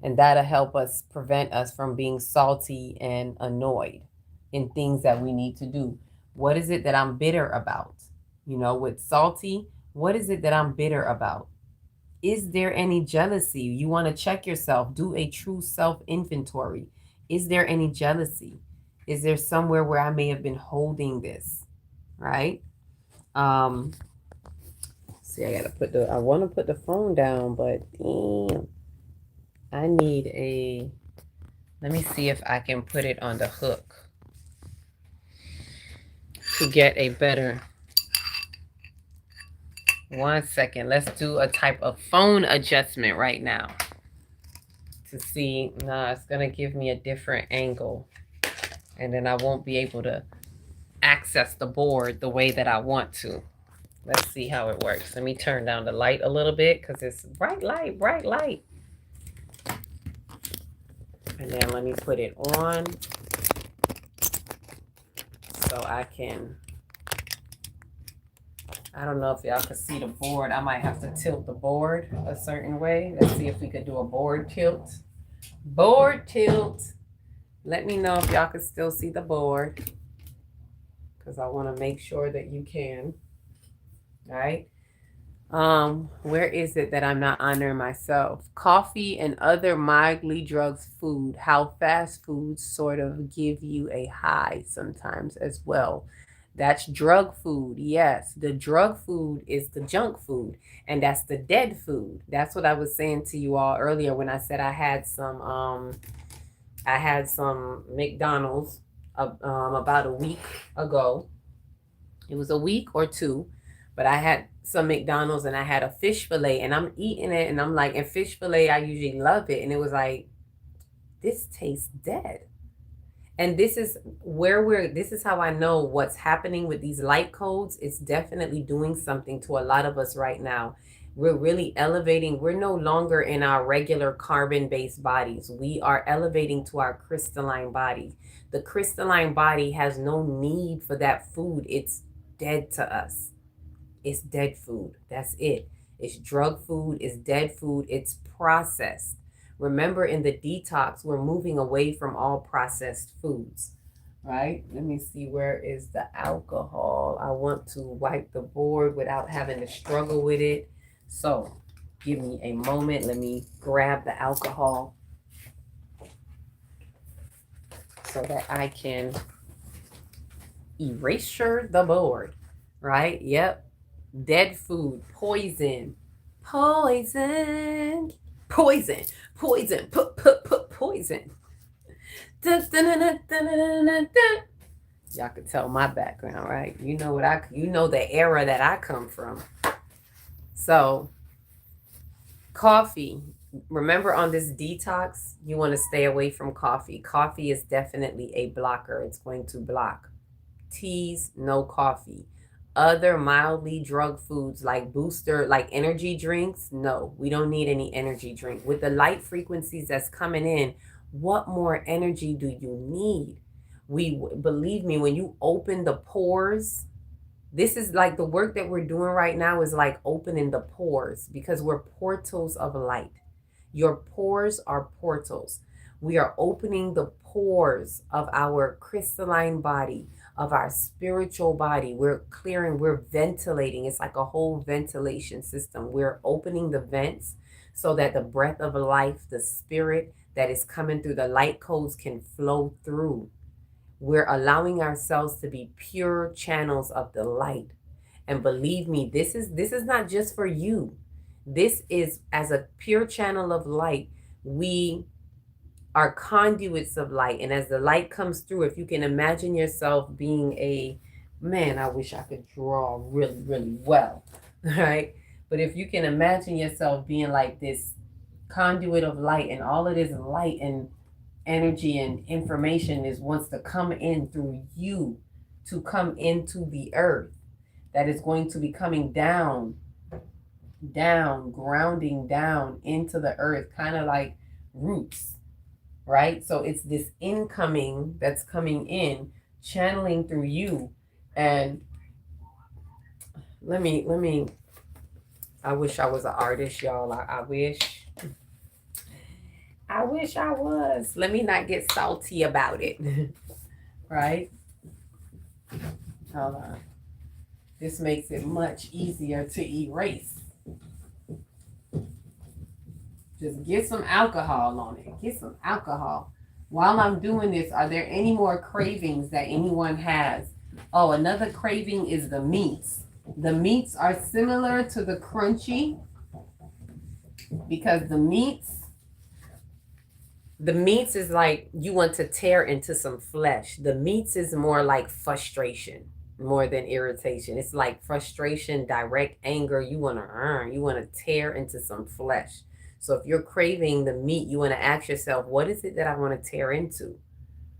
And that'll help us prevent us from being salty and annoyed in things that we need to do. What is it that I'm bitter about? You know, with salty, what is it that I'm bitter about? Is there any jealousy? You want to check yourself, do a true self inventory. Is there any jealousy? Is there somewhere where I may have been holding this? Right? See, I want to put the phone down, but damn, I need let me see if I can put it on the hook to get a better, 1 second. Let's do a type of phone adjustment right now to see. Nah, it's going to give me a different angle, and then I won't be able to access the board the way that I want to. Let's see how it works. Let me turn down the light a little bit because it's bright light, bright light. And then let me put it on so I can, I don't know if y'all can see the board. I might have to tilt the board a certain way. Let's see if we could do a board tilt. Board tilt. Let me know if y'all can still see the board, because I want to make sure that you can. All right. Where is it that I'm not honoring myself? Coffee and other mildly drugged food. How fast foods sort of give you a high sometimes as well. That's drug food. Yes, the drug food is the junk food, and that's the dead food. That's what I was saying to you all earlier when I said I had some McDonald's about a week ago. It was a week or two, but I had some McDonald's and I had a fish fillet, and I'm eating it and I'm like, and fish fillet, I usually love it. And it was like, this tastes dead. And this is this is how I know what's happening with these light codes. It's definitely doing something to a lot of us right now. We're really elevating. We're no longer in our regular carbon-based bodies. We are elevating to our crystalline body. The crystalline body has no need for that food. It's dead to us. It's dead food. That's it. It's drug food. It's dead food. It's processed. Remember, in the detox, we're moving away from all processed foods, right? Let me see, where is the alcohol? I want to wipe the board without having to struggle with it. So give me a moment. Let me grab the alcohol so that I can erase the board, right? Yep. Dead food, poison, poison, poison, poison, put poison. Y'all can tell my background, right? You know you know the era that I come from. So, coffee. Remember, on this detox, you want to stay away from coffee. Coffee is definitely a blocker. It's going to block. Teas, no coffee. Other mildly drugged foods like booster, like energy drinks, no, we don't need any energy drink. With the light frequencies that's coming in, what more energy do you need? Believe me, when you open the pores, this is like the work that we're doing right now is like opening the pores, because we're portals of light. Your pores are portals. We are opening the pores of our crystalline body, of our spiritual body. We're clearing, we're ventilating. It's like a whole ventilation system. We're opening the vents so that the breath of life, the spirit that is coming through the light codes can flow through. We're allowing ourselves to be pure channels of the light. And believe me, this is not just for you. This is, as a pure channel of light, we are conduits of light. And as the light comes through, if you can imagine yourself being a man, I wish I could draw really, really well, right? But if you can imagine yourself being like this conduit of light, and all of this light and energy and information is wants to come in through you to come into the earth, that is going to be coming down, grounding down into the earth, kind of like roots, right? So it's this incoming that's coming in, channeling through you. And let me I wish I was an artist, y'all. I wish I was. Let me not get salty about it. Right? Hold on. This makes it much easier to erase. Just get some alcohol on it. Get some alcohol. While I'm doing this, are there any more cravings that anyone has? Oh, another craving is the meats. The meats are similar to the crunchy because the meats is like you want to tear into some flesh. The meats is more like frustration more than irritation. It's like frustration, direct anger. You want to earn, you want to tear into some flesh. So if you're craving the meat, you want to ask yourself, what is it that I want to tear into?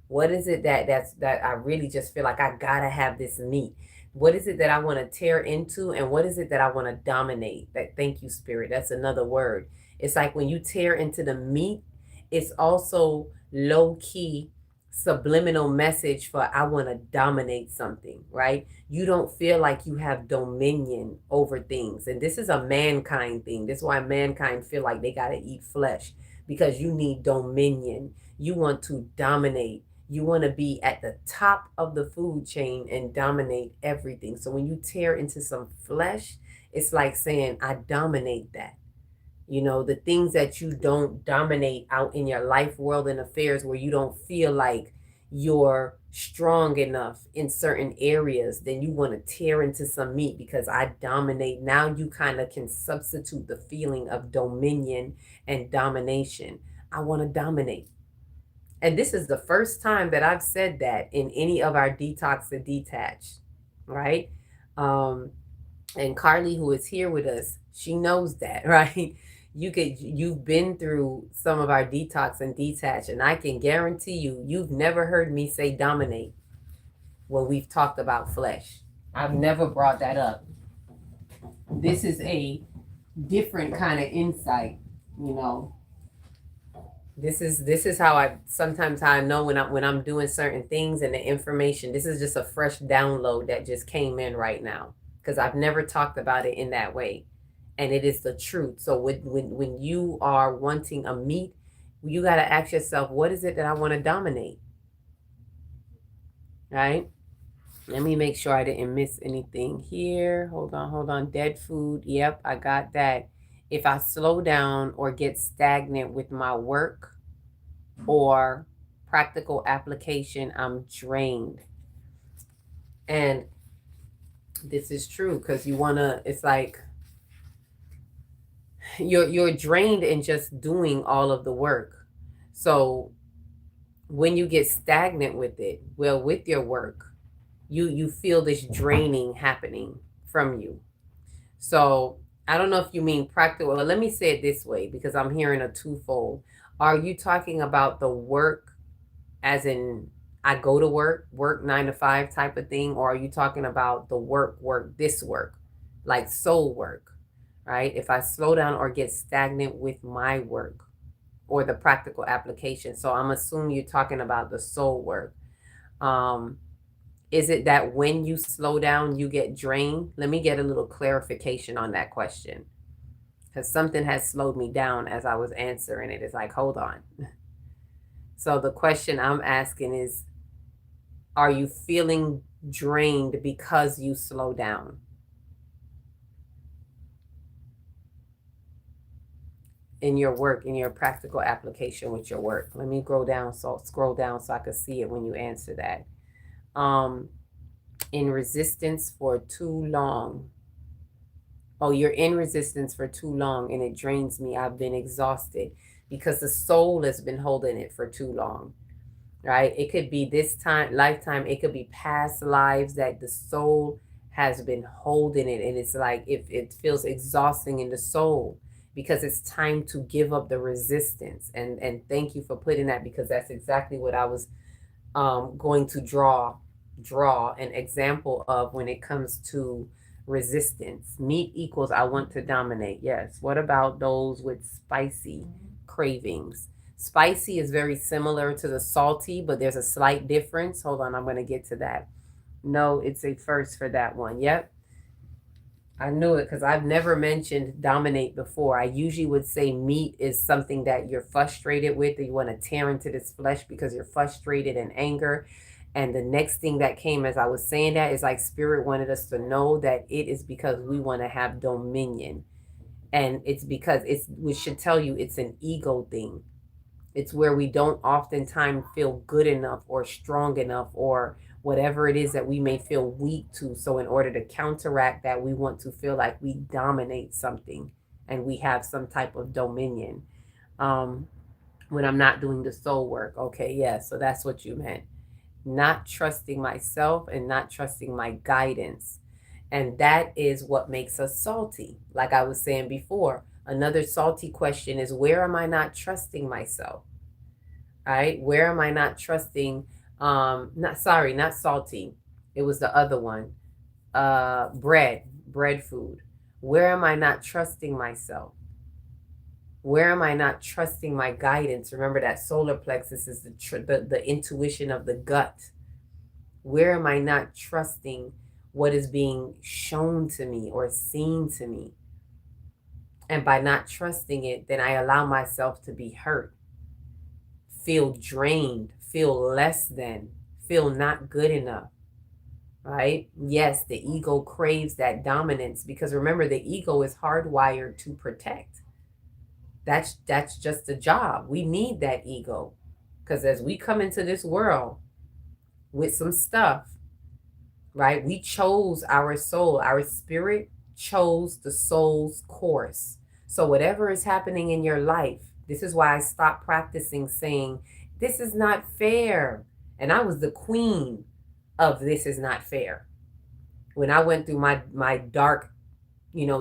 What is it that I really just feel like I gotta have this meat? What is it that I want to tear into, and what is it that I want to dominate? That, thank you, spirit. That's another word. It's like when you tear into the meat, it's also low key subliminal message for I want to dominate something, right? You don't feel like you have dominion over things. And this is a mankind thing. This is why mankind feel like they got to eat flesh, because you need dominion. You want to dominate. You want to be at the top of the food chain and dominate everything. So when you tear into some flesh, it's like saying, I dominate that. You know, the things that you don't dominate out in your life, world, and affairs, where you don't feel like you're strong enough in certain areas, then you want to tear into some meat because I dominate. Now you kind of can substitute the feeling of dominion and domination. I want to dominate. And this is the first time that I've said that in any of our Detox to Detach, right? And Carly, who is here with us, she knows that, right? You've been through some of our Detox and Detach, and I can guarantee you've never heard me say dominate when we've talked about flesh. I've never brought that up. This is a different kind of insight, you know. This is how I know when I'm doing certain things, and the information. This is just a fresh download that just came in right now, because I've never talked about it in that way, and it is the truth. So when you are wanting a meat, you got to ask yourself, what is it that I want to dominate? Right? Let me make sure I didn't miss anything here. Hold on. Dead food. Yep, I got that. If I slow down or get stagnant with my work or practical application, I'm drained. And this is true, because it's like you're drained in just doing all of the work. So when you get stagnant with it, well, with your work, you feel this draining happening from you. So I don't know if you mean practical. Well, let me say it this way, because I'm hearing a twofold. Are you talking about the work as in I go to work 9 to 5 type of thing? Or are you talking about the work, this work, like soul work, right? If I slow down or get stagnant with my work or the practical application. So I'm assuming you're talking about the soul work. Is it that when you slow down, you get drained? Let me get a little clarification on that question, because something has slowed me down as I was answering it. It's like, hold on. So the question I'm asking is, are you feeling drained because you slow down? In your work, in your practical application with your work. Let me scroll down so I can see it when you answer that. In resistance for too long. Oh, you're in resistance for too long and it drains me. I've been exhausted because the soul has been holding it for too long. Right? It could be this lifetime, it could be past lives that the soul has been holding it, and it's like if it feels exhausting in the soul because it's time to give up the resistance. And thank you for putting that, because that's exactly what I was going to draw an example of when it comes to resistance. Meat equals I want to dominate. Yes. What about those with spicy cravings? Spicy is very similar to the salty, but there's a slight difference. Hold on, I'm going to get to that. No, it's a first for that one. Yep. I knew it because I've never mentioned dominate before. I usually would say meat is something that you're frustrated with, that you want to tear into this flesh because you're frustrated and anger. And the next thing that came as I was saying that is like Spirit wanted us to know that it is because we want to have dominion. And it's because we should tell you it's an ego thing. It's where we don't oftentimes feel good enough or strong enough or whatever it is that we may feel weak to. So in order to counteract that, we want to feel like we dominate something and we have some type of dominion. When I'm not doing the soul work. Okay, yeah, so that's what you meant. Not trusting myself and not trusting my guidance. And that is what makes us salty. Like I was saying before, another salty question is, where am I not trusting myself? All right, where am I not trusting? Not salty. It was the other one. Bread food. Where am I not trusting myself? Where am I not trusting my guidance? Remember that solar plexus is the intuition of the gut. Where am I not trusting what is being shown to me or seen to me? And by not trusting it, then I allow myself to be hurt, feel drained, feel less than, feel not good enough. Right? Yes, the ego craves that dominance because remember, the ego is hardwired to protect. That's just the job. We need that ego because as we come into this world with some stuff, right? We chose our soul, our spirit chose the soul's course. So whatever is happening in your life, this is why I stopped practicing saying, this is not fair. And I was the queen of this is not fair. When I went through my dark,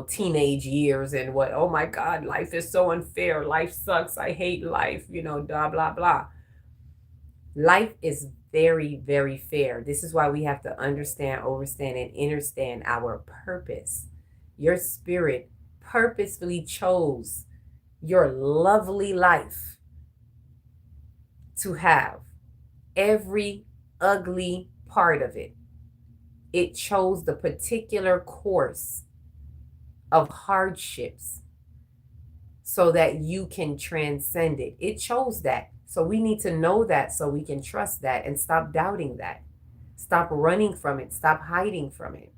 teenage years and what, oh my God, life is so unfair. Life sucks. I hate life, blah, blah, blah. Life is very, very fair. This is why we have to understand, overstand, and understand our purpose. Your spirit purposefully chose your lovely life to have every ugly part of it. It chose the particular course of hardships so that you can transcend it. It chose that. So we need to know that so we can trust that and stop doubting that. Stop running from it. Stop hiding from it.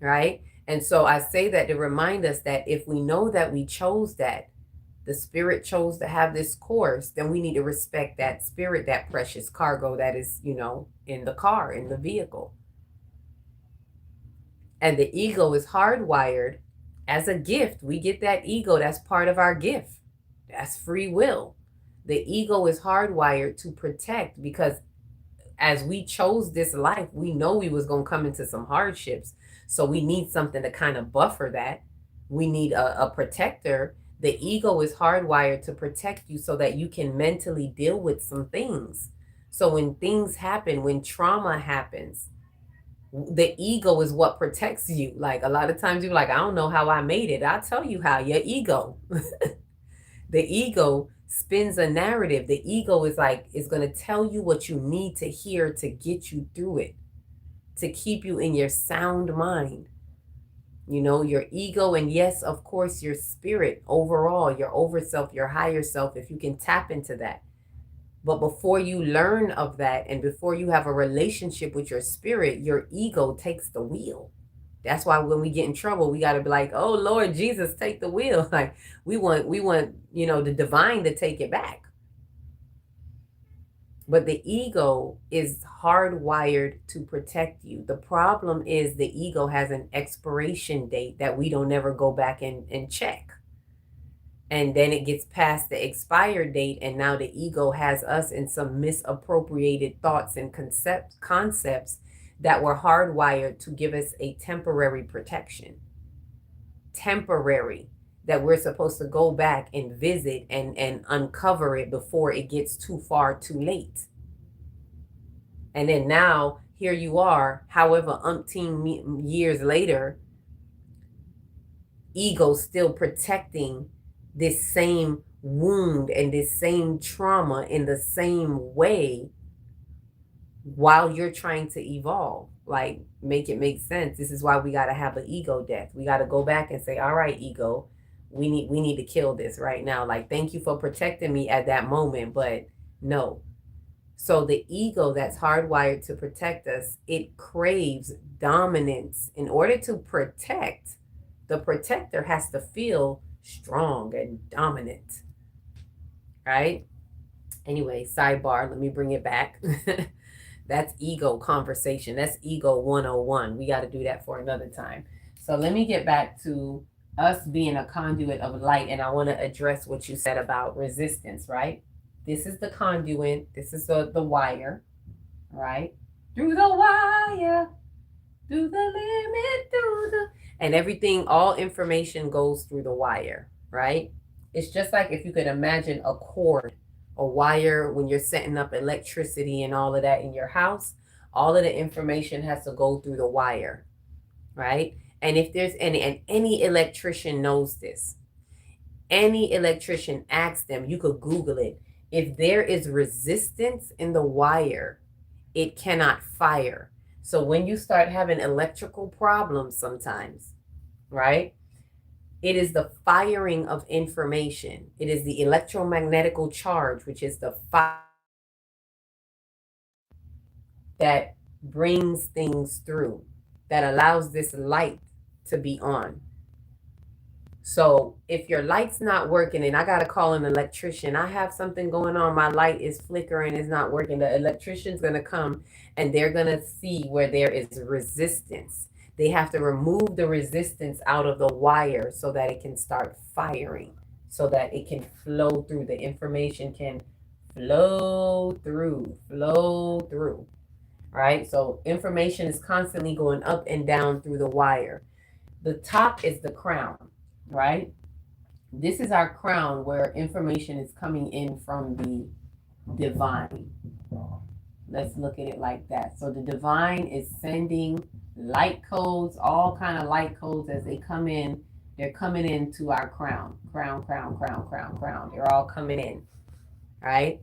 Right? And so I say that to remind us that if we know that we chose that, the spirit chose to have this course, then we need to respect that spirit, that precious cargo that is, in the car, in the vehicle. And the ego is hardwired as a gift. We get that ego. That's part of our gift. That's free will. The ego is hardwired to protect because as we chose this life, we know we was going to come into some hardships. So we need something to kind of buffer that. We need a protector. The ego is hardwired to protect you so that you can mentally deal with some things. So when things happen, when trauma happens, the ego is what protects you. Like a lot of times you're like, I don't know how I made it. I'll tell you how. Your ego. The ego spins a narrative. The ego is going to tell you what you need to hear to get you through it, to keep you in your sound mind. You know, your ego, and yes, of course, your spirit overall, your overself, your higher self, if you can tap into that. But before you learn of that and before you have a relationship with your spirit, your ego takes the wheel. That's why when we get in trouble, we got to be like, "Oh Lord Jesus, take the wheel." Like we want, the divine to take it back. But the ego is hardwired to protect you. The problem is the ego has an expiration date that we don't ever go back and check. And then it gets past the expired date, and now the ego has us in some misappropriated thoughts and concepts that were hardwired to give us a temporary protection. Temporary, that we're supposed to go back and visit and uncover it before it gets too far too late. And then now here you are, however umpteen years later, ego still protecting this same wound and this same trauma in the same way while you're trying to evolve. Like, make it make sense. This is why we got to have an ego death. We got to go back and say, all right, ego, we need to kill this right now. Like, thank you for protecting me at that moment, but no. So the ego that's hardwired to protect us, it craves dominance. In order to protect, the protector has to feel strong and dominant, right? Anyway, sidebar, let me bring it back. That's ego conversation. That's ego 101. We got to do that for another time. So let me get back to us being a conduit of light, and I want to address what you said about resistance, right? This is the conduit. This is the wire, right? Through the wire, through the limit, through the... And everything, all information goes through the wire, right? It's just like if you could imagine a cord, a wire, when you're setting up electricity and all of that in your house, all of the information has to go through the wire, right? And if there's any electrician knows this, any electrician, ask them, you could Google it. If there is resistance in the wire, it cannot fire. So when you start having electrical problems sometimes, right? It is the firing of information. It is the electromagnetical charge, which is the fire that brings things through, that allows this light to be on. So if your light's not working and I got to call an electrician, I have something going on, my light is flickering, it's not working, the electrician's going to come and they're going to see where there is resistance. They have to remove the resistance out of the wire so that it can start firing, so that it can flow through. The information can flow through, right? So information is constantly going up and down through the wire. The top is the crown, right? This is our crown where information is coming in from the divine. Let's look at it like that. So the divine is sending light codes, all kind of light codes as they come in. They're coming into our crown. Crown. They're all coming in, right?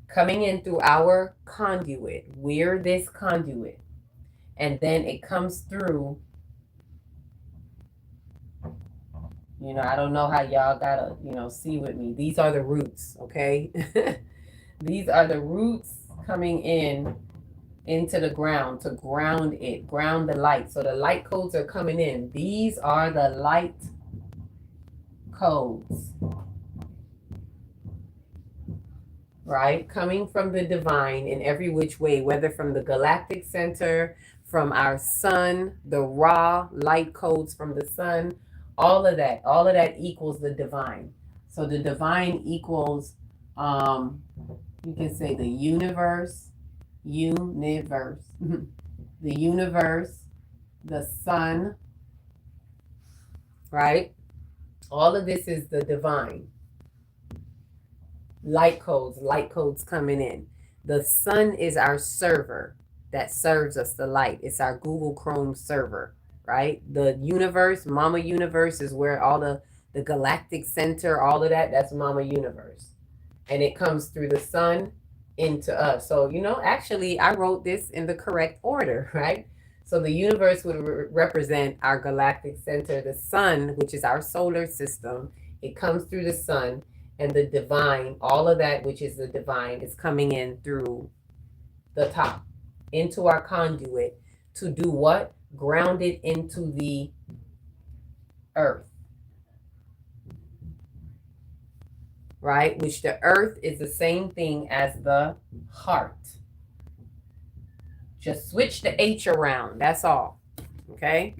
Coming in through our conduit. We're this conduit. And then it comes through. I don't know how y'all gotta, see with me. These are the roots, okay? These are the roots coming into the ground to ground it, ground the light. So the light codes are coming in. These are the light codes, right? Coming from the divine in every which way, whether from the galactic center, from our sun, the raw light codes from the sun, all of that equals the divine. So the divine equals, you can say the universe, the universe, the sun, right? All of this is the divine. Light codes coming in. The sun is our server that serves us the light. It's our Google Chrome server, right? The universe, Mama Universe, is where all the galactic center, all of that's Mama Universe. And it comes through the sun into us. So, actually, I wrote this in the correct order, right? So the universe would represent our galactic center, the sun, which is our solar system. It comes through the sun, and the divine, all of that which is the divine, is coming in through the top into our conduit to do what? Ground it into the earth, right? Which the earth is the same thing as the heart. Just switch the H around, that's all, okay?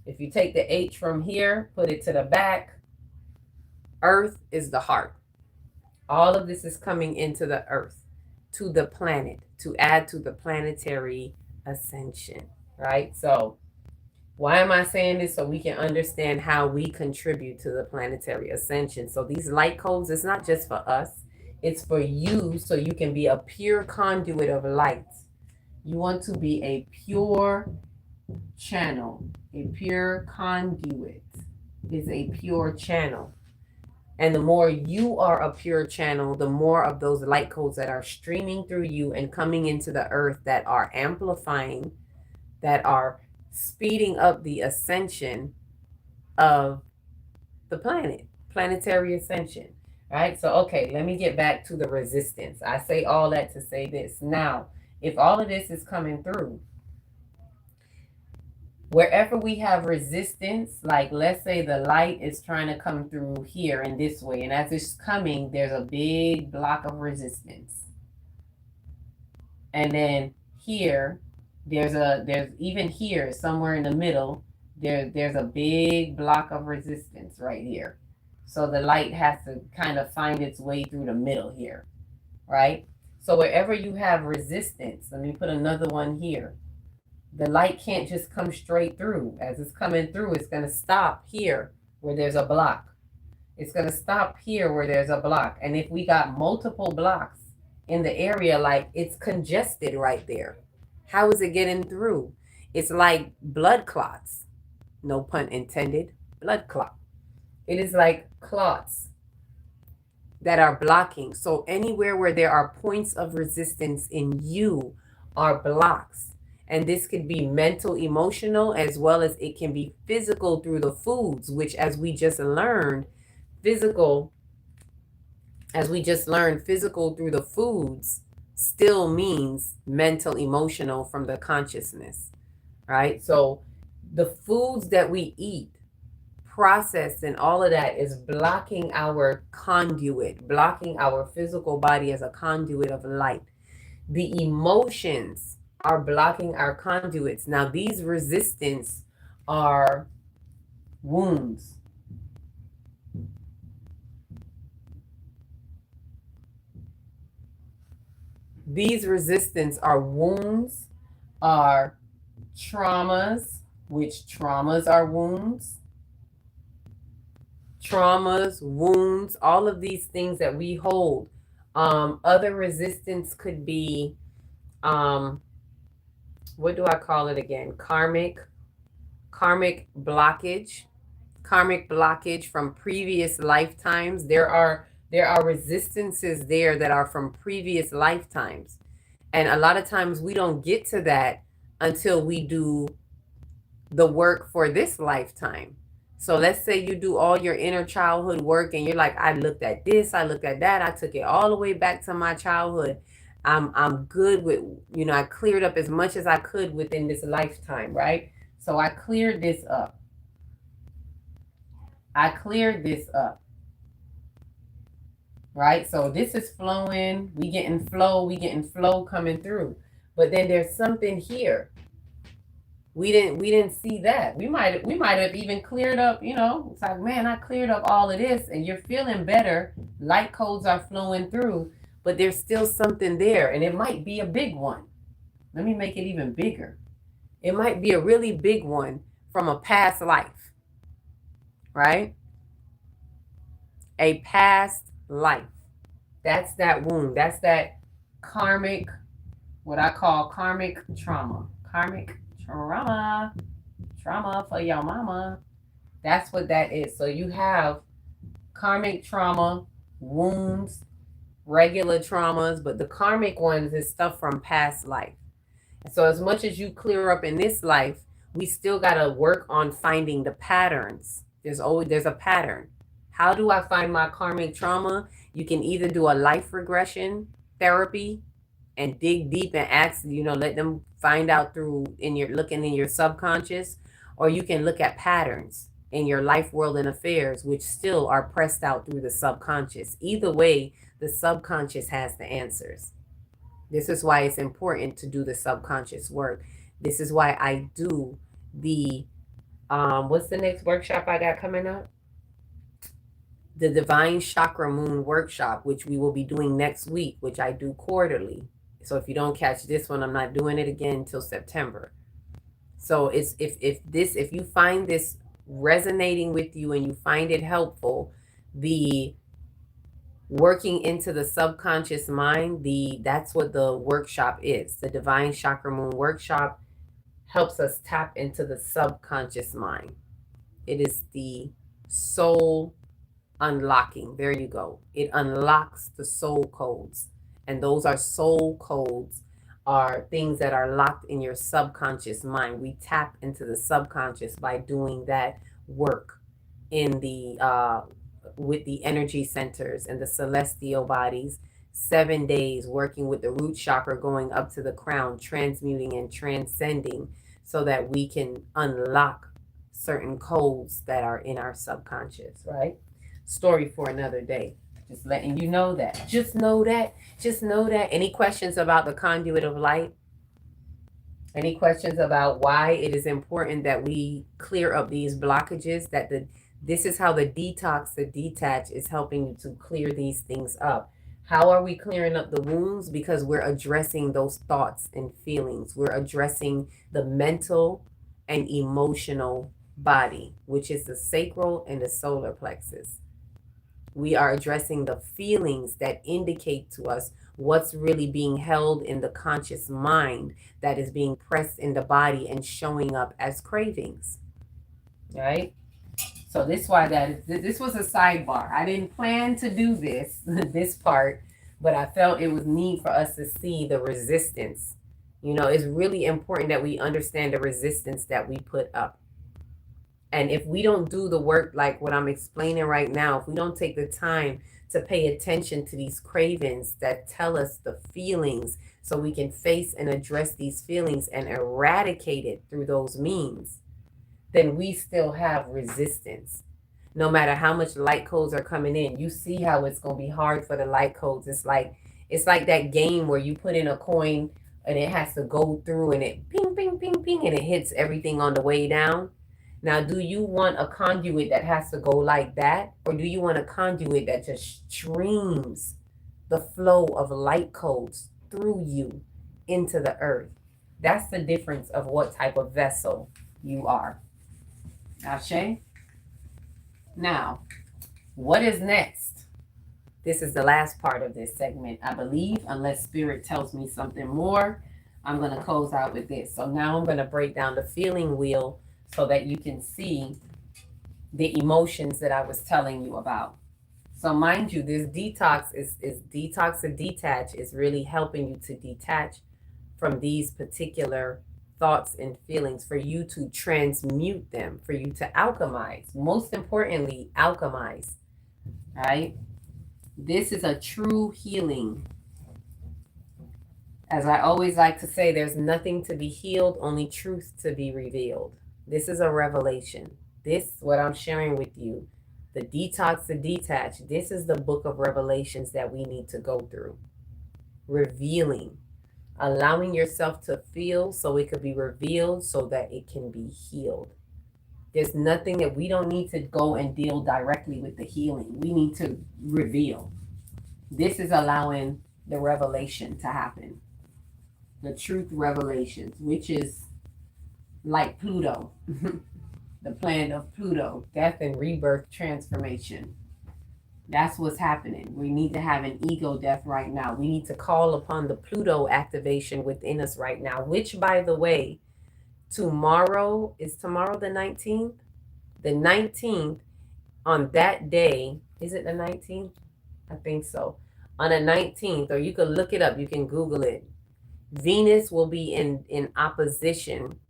If you take the H from here, put it to the back, earth is the heart. All of this is coming into the earth, to the planet, to add to the planetary ascension, right? So why am I saying this? So we can understand how we contribute to the planetary ascension. So these light codes, it's not just for us, it's for you, so you can be a pure conduit of light. You want to be a pure channel. A pure conduit is a pure channel. And the more you are a pure channel, the more of those light codes that are streaming through you and coming into the earth, that are amplifying, that are speeding up the ascension of the planet, planetary ascension, right? So, okay, let me get back to the resistance. I say all that to say this. Now, if all of this is coming through, wherever we have resistance, like let's say the light is trying to come through here in this way, and as it's coming, there's a big block of resistance. And then here, there's even here, somewhere in the middle, there's a big block of resistance right here. So the light has to kind of find its way through the middle here, right? So wherever you have resistance, let me put another one here. The light can't just come straight through. As it's coming through, it's going to stop here where there's a block. It's going to stop here where there's a block. And if we got multiple blocks in the area, like it's congested right there, how is it getting through? It's like blood clots. No pun intended. Blood clot. It is like clots that are blocking. So anywhere where there are points of resistance in you are blocks. And this could be mental, emotional, as well as it can be physical through the foods, which, as we just learned, physical through the foods still means mental, emotional from the consciousness, right? So the foods that we eat, processed, and all of that is blocking our conduit, blocking our physical body as a conduit of light. The emotions are blocking our conduits. Now, these resistance are wounds. These resistance are wounds, are traumas, which traumas are wounds. Traumas, wounds, all of these things that we hold. Other resistance could be, what do I call it again? Karmic blockage. Karmic blockage from previous lifetimes. There are resistances there that are from previous lifetimes. And a lot of times we don't get to that until we do the work for this lifetime. So let's say you do all your inner childhood work and you're like, I looked at this, I looked at that, I took it all the way back to my childhood. I'm good with, I cleared up as much as I could within this lifetime, right? So I cleared this up. Right? So this is flowing. We getting flow coming through. But then there's something here. We didn't see that. We might have even cleared up, it's like, man, I cleared up all of this and you're feeling better. Light codes are flowing through, but there's still something there, and it might be a big one. Let me make it even bigger. It might be a really big one from a past life, right? A past life. That's that wound. That's that karmic, what I call karmic trauma. Karmic trauma for your mama. That's what that is. So you have karmic trauma, wounds, regular traumas, but the karmic ones is stuff from past life. So as much as you clear up in this life, we still got to work on finding the patterns. There's a pattern. How do I find my karmic trauma? You can either do a life regression therapy and dig deep and ask, let them find out through in your looking in your subconscious, or you can look at patterns in your life, world, and affairs, which still are pressed out through the subconscious. Either way, the subconscious has the answers. This is why it's important to do the subconscious work. This is why I do the what's the next workshop I got coming up? The Divine Chakra Moon workshop, which we will be doing next week, which I do quarterly. So if you don't catch this one, I'm not doing it again until September. So it's if you find this resonating with you and you find it helpful, the working into the subconscious mind, that's what the workshop is. The Divine Chakra Moon workshop helps us tap into the subconscious mind. It is the soul unlocking. There you go. It unlocks the soul codes. And those are soul codes, are things that are locked in your subconscious mind. We tap into the subconscious by doing that work in the with the energy centers and the celestial bodies. 7 days working with the root chakra, going up to the crown, transmuting and transcending, so that we can unlock certain codes that are in our subconscious, right? Story for another day. Just letting you know that. Just know that. Just know that. Any questions about the conduit of light? Any questions about why it is important that we clear up these blockages? This is how the detox, the detach is helping you to clear these things up. How are we clearing up the wounds? Because we're addressing those thoughts and feelings. We're addressing the mental and emotional body, which is the sacral and the solar plexus. We are addressing the feelings that indicate to us what's really being held in the conscious mind that is being pressed in the body and showing up as cravings, right? So this was a sidebar. I didn't plan to do this this part, but I felt it was need for us to see the resistance. It's really important that we understand the resistance that we put up. And if we don't do the work like what I'm explaining right now, if we don't take the time to pay attention to these cravings that tell us the feelings, so we can face and address these feelings and eradicate it through those means, then we still have resistance. No matter how much light codes are coming in, you see how it's going to be hard for the light codes. It's like that game where you put in a coin and it has to go through and it ping, ping, ping, ping, and it hits everything on the way down. Now, do you want a conduit that has to go like that? Or do you want a conduit that just streams the flow of light codes through you into the earth? That's the difference of what type of vessel you are. Ashe? Now, what is next? This is the last part of this segment, I believe, unless Spirit tells me something more. I'm going to close out with this. So now I'm going to break down the feeling wheel so that you can see the emotions that I was telling you about. So mind you, this detox is detox and detach is really helping you to detach from these particular thoughts and feelings, for you to transmute them, for you to alchemize. Most importantly, alchemize. Right? This is a true healing. As I always like to say, there's nothing to be healed, only truth to be revealed. This is a revelation. This, what I'm sharing with you, the detox, the detach, this is the book of revelations that we need to go through. Revealing, allowing yourself to feel so it could be revealed, so that it can be healed. There's nothing that we don't need to go and deal directly with the healing. We need to reveal. This is allowing the revelation to happen. The truth revelations, which is like Pluto, the planet of Pluto, death and rebirth transformation. That's what's happening. We need to have an ego death right now. We need to call upon the Pluto activation within us right now, which, by the way, tomorrow, is tomorrow the 19th? The 19th, on that day, is it the 19th? I think so. On the 19th, or you can look it up, you can Google it. Venus will be in opposition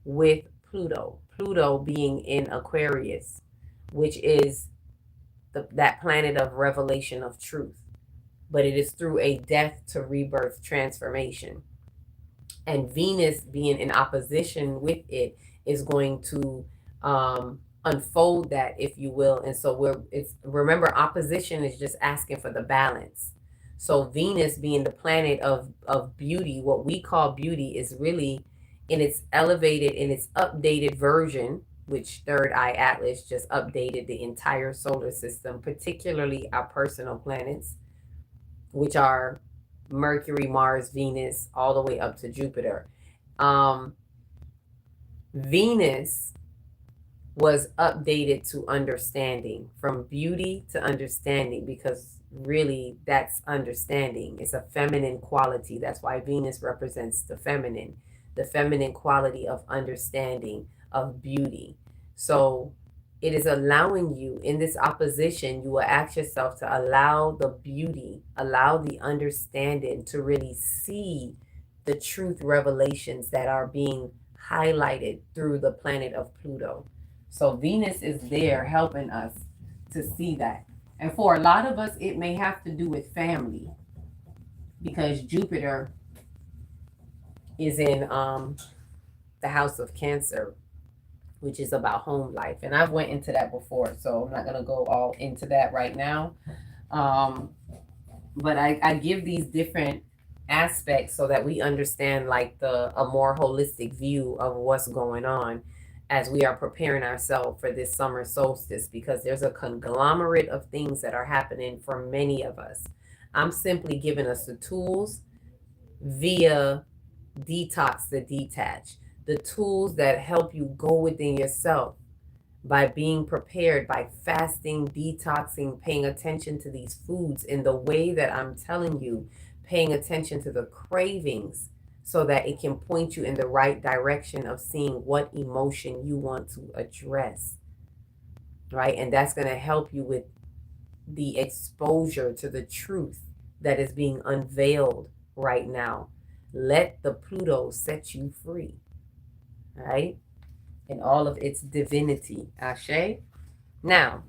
with Pluto. Pluto being in Aquarius, which is that planet of revelation of truth. But it is through a death to rebirth transformation. And Venus being in opposition with it is going to unfold that, if you will. And so remember, opposition is just asking for the balance. So Venus being the planet of beauty, what we call beauty, is really in its elevated, in its updated version, which Third Eye Atlas just updated the entire solar system, particularly our personal planets, which are Mercury, Mars, Venus, all the way up to Jupiter. Venus was updated to understanding, from beauty to understanding, because really that's understanding. It's a feminine quality. That's why Venus represents the feminine quality of understanding, of beauty. So it is allowing you in this opposition, you will ask yourself to allow the beauty, allow the understanding to really see the truth revelations that are being highlighted through the planet of Pluto. So Venus is there helping us to see that. And for a lot of us, it may have to do with family, because Jupiter is in the house of Cancer, which is about home life. And I've went into that before, so I'm not going to go all into that right now. But I give these different aspects so that we understand like a more holistic view of what's going on as we are preparing ourselves for this summer solstice, because there's a conglomerate of things that are happening for many of us. I'm simply giving us the tools via Detox the Detach, the tools that help you go within yourself by being prepared, by fasting, detoxing, paying attention to these foods in the way that I'm telling you, paying attention to the cravings, so that it can point you in the right direction of seeing what emotion you want to address, right? And that's going to help you with the exposure to the truth that is being unveiled right now. Let the Pluto set you free, right? In all of its divinity. Ashe. Now,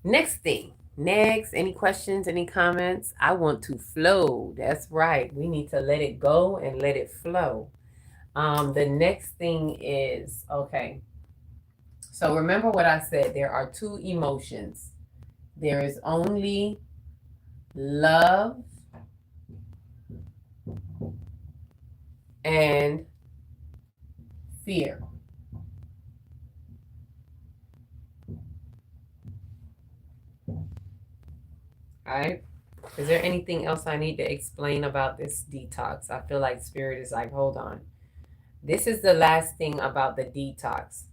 next thing. Next, any questions, any comments? I want to flow. That's right. We need to let it go and let it flow. The next thing is, okay. So remember what I said. There are two emotions. There is only love and fear. All right. Is there anything else I need to explain about this detox? I feel like spirit is like, hold on. This is the last thing about the detox,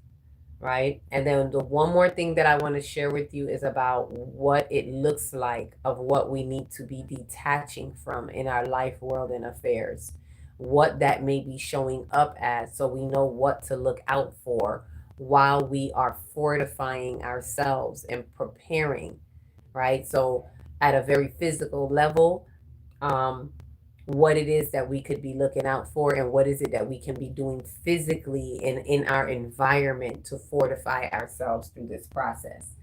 right? And then the one more thing that I want to share with you is about what it looks like, of what we need to be detaching from in our life, world, and affairs. What that may be showing up as, so we know what to look out for while we are fortifying ourselves and preparing, right? So at a very physical level, what it is that we could be looking out for, and what is it that we can be doing physically in our environment to fortify ourselves through this process,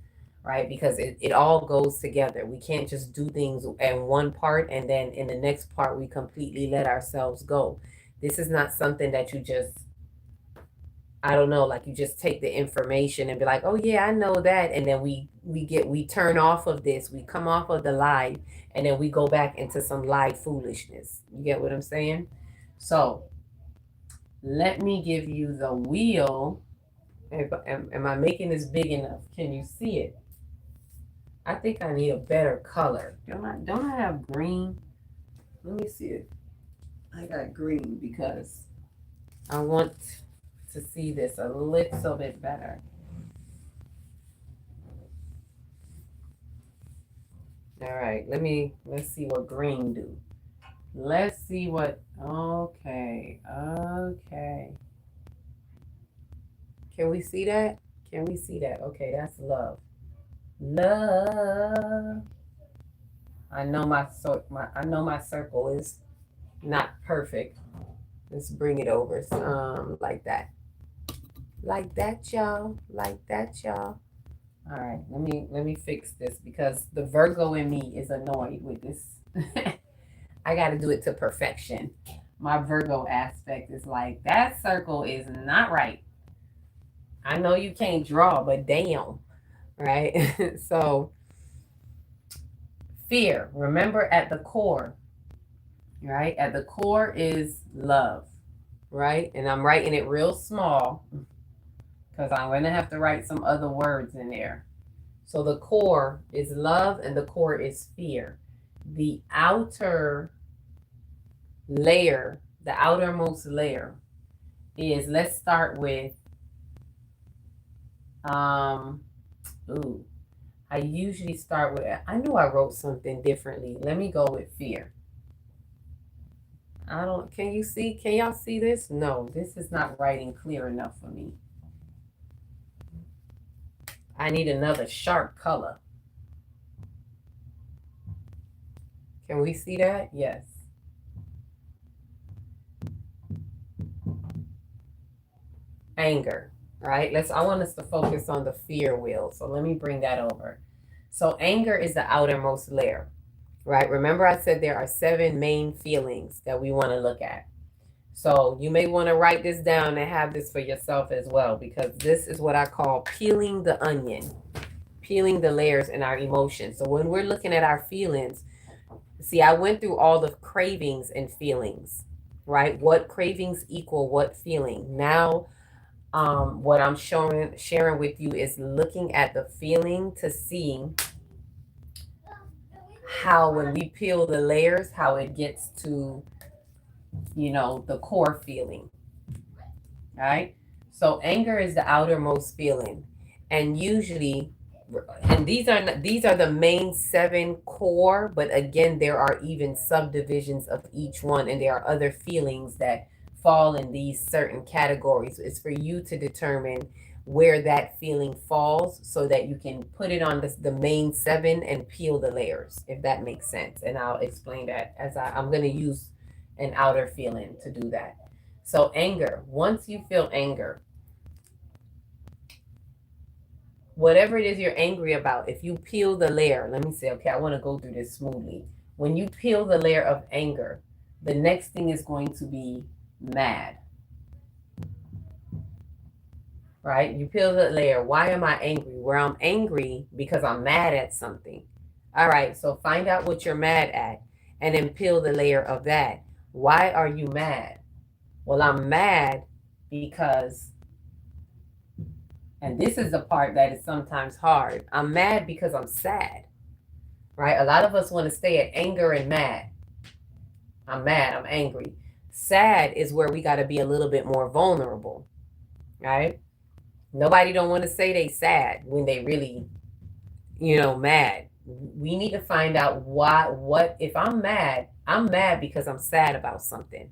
right? Because it all goes together. We can't just do things in one part and then in the next part we completely let ourselves go. This is not something that you just, I don't know, like you just take the information and be like, oh yeah, I know that. And then we turn off of this, we come off of the live, and then we go back into some live foolishness. You get what I'm saying? So let me give you the wheel. Am I making this big enough? Can you see it? I think I need a better color. Don't I have green? Let me see it. I got green because I want to see this a little bit better. All right, let's see what green do. Let's see what, okay. Can we see that? Can we see that? Okay, that's love. Love. I know my circle is not perfect. Let's bring it over like that. Like that, y'all. Like that, y'all. All right, let me fix this because the Virgo in me is annoyed with this. I got to do it to perfection. My Virgo aspect is like that circle is not right. I know you can't draw, but damn, right? So fear. Remember, at the core, right? At the core is love, right? And I'm writing it real small because I'm going to have to write some other words in there. So the core is love and the core is fear. The outer layer, the outermost layer is, let's start with, ooh, I usually start with, I knew I wrote something differently. Let me go with fear. I don't, can you see, can y'all see this? No, this is not writing clear enough for me. I need another sharp color. Can we see that? Yes. Anger, right? I want us to focus on the fear wheel. So let me bring that over. So anger is the outermost layer, right? Remember I said there are 7 main feelings that we want to look at. So you may want to write this down and have this for yourself as well, because this is what I call peeling the onion, peeling the layers in our emotions. So when we're looking at our feelings, see, I went through all the cravings and feelings, right? What cravings equal what feeling. Now, what I'm sharing with you is looking at the feeling to see how, when we peel the layers, how it gets to, the core feeling, right? So anger is the outermost feeling, and usually, and these are the main 7 core, but again, there are even subdivisions of each one, and there are other feelings that fall in these certain categories. It's for you to determine where that feeling falls so that you can put it on the main 7 and peel the layers, if that makes sense. And I'll explain that as I'm going to use an outer feeling to do that. So anger, once you feel anger, whatever it is you're angry about, if you peel the layer, let me say, okay, I want to go through this smoothly. When you peel the layer of anger, the next thing is going to be mad, right? You peel the layer. Why am I angry? Well, I'm angry because I'm mad at something. All right, so find out what you're mad at and then peel the layer of that. Why are you mad? Well, I'm mad because, and this is the part that is sometimes hard, I'm mad because I'm sad, right? A lot of us want to stay at anger and mad. I'm mad, I'm angry. Sad is where we got to be a little bit more vulnerable, right? Nobody don't want to say they sad when they really, mad. We need to find out if I'm mad because I'm sad about something.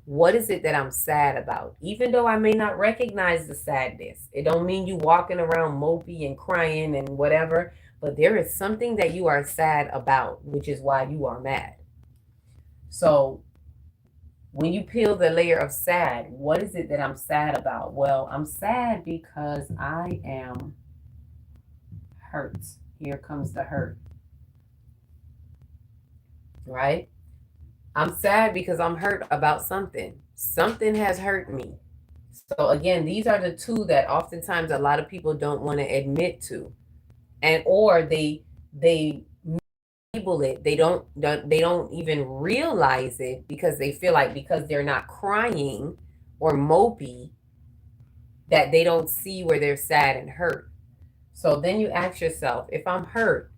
What is it that I'm sad about? Even though I may not recognize the sadness, it don't mean you walking around mopey and crying and whatever, but there is something that you are sad about, which is why you are mad. So when you peel the layer of sad, what is it that I'm sad about? Well, I'm sad because I am hurt. Here comes the hurt, right? I'm sad because I'm hurt about something. Something has hurt me. So again, these are the 2 that oftentimes a lot of people don't want to admit to, and or they label it. They don't even realize it because they feel like because they're not crying or mopey that they don't see where they're sad and hurt. So then you ask yourself, if I'm hurt,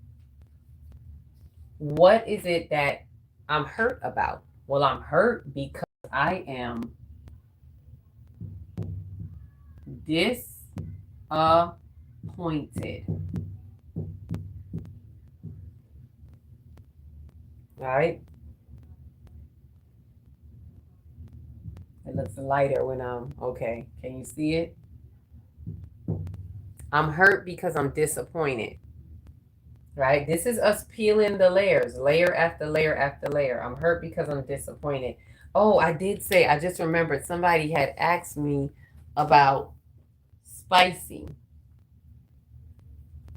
what is it that I'm hurt about? Well, I'm hurt because I am disappointed. Right? It looks lighter when I'm okay. Can you see it? I'm hurt because I'm disappointed. right? This is us peeling the layers, layer after layer after layer. I'm hurt because I'm disappointed. Oh, I did say, I just remembered somebody had asked me about spicy.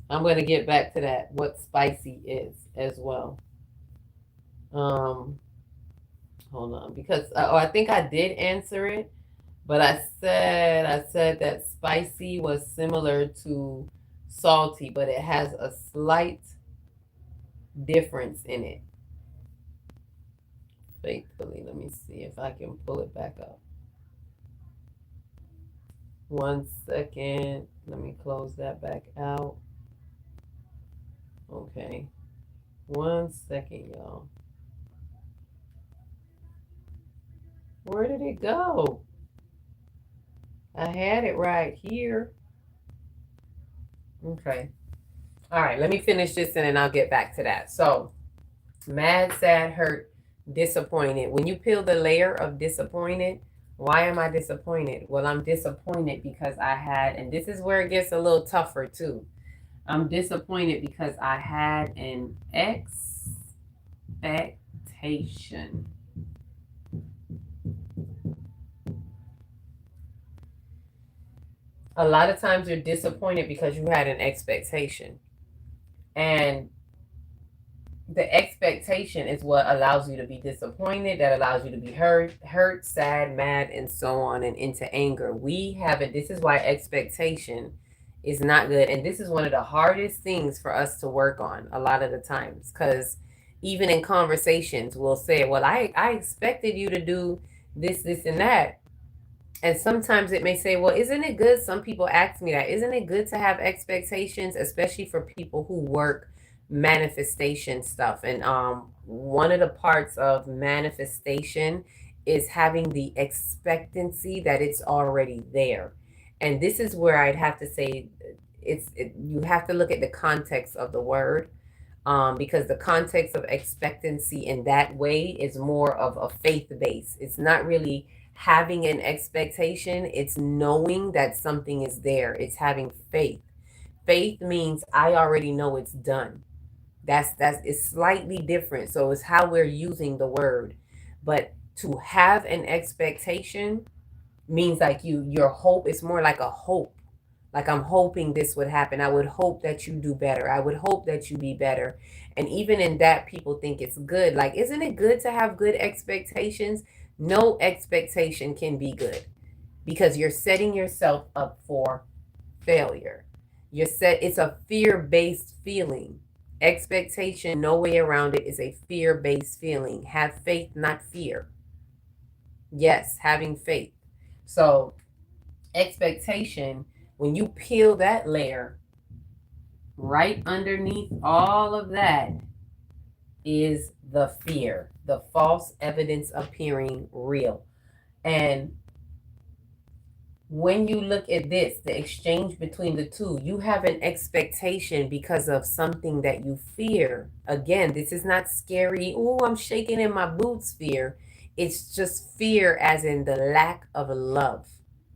I'm going to get back to that, what spicy is as well. Um, Hold on, because I think I did answer it, but I said that spicy was similar to salty, but it has a slight difference in it. Faithfully, let me see if I can pull it back up. 1 second. Let me close that back out. Okay. 1 second, y'all. Where did it go? I had it right here. Okay. All right, let me finish this and then I'll get back to that. So, mad, sad, hurt, disappointed. When you peel the layer of disappointed, why am I disappointed? Well, I'm disappointed because I had, and this is where it gets a little tougher too. I'm disappointed because I had an expectation. A lot of times you're disappointed because you had an expectation. And the expectation is what allows you to be disappointed, that allows you to be hurt, sad, mad, and so on, and into anger. We have it. This is why expectation is not good. And this is one of the hardest things for us to work on a lot of the times. Because even in conversations, we'll say, well, I expected you to do this, and that. And sometimes it may say, well, isn't it good? Some people ask me that. Isn't it good to have expectations, especially for people who work manifestation stuff? And one of the parts of manifestation is having the expectancy that it's already there. And this is where I'd have to say you have to look at the context of the word, because the context of expectancy in that way is more of a faith base. It's not really having an expectation, it's knowing that something is there. It's having faith. Faith means I already know it's done. That's it's slightly different. So it's how we're using the word. But to have an expectation means like your hope is more like a hope. Like, I'm hoping this would happen. I would hope that you do better. I would hope that you be better. And even in that, people think it's good. Like, isn't it good to have good expectations? No expectation can be good because you're setting yourself up for failure. It's a fear-based feeling. Expectation, no way around it, is a fear-based feeling. Have faith, not fear. Yes, having faith. So, expectation, when you peel that layer, right underneath all of that is the fear, the false evidence appearing real. And when you look at this, the exchange between the two, you have an expectation because of something that you fear. Again, this is not scary, oh, I'm shaking in my boots fear. It's just fear, as in the lack of love,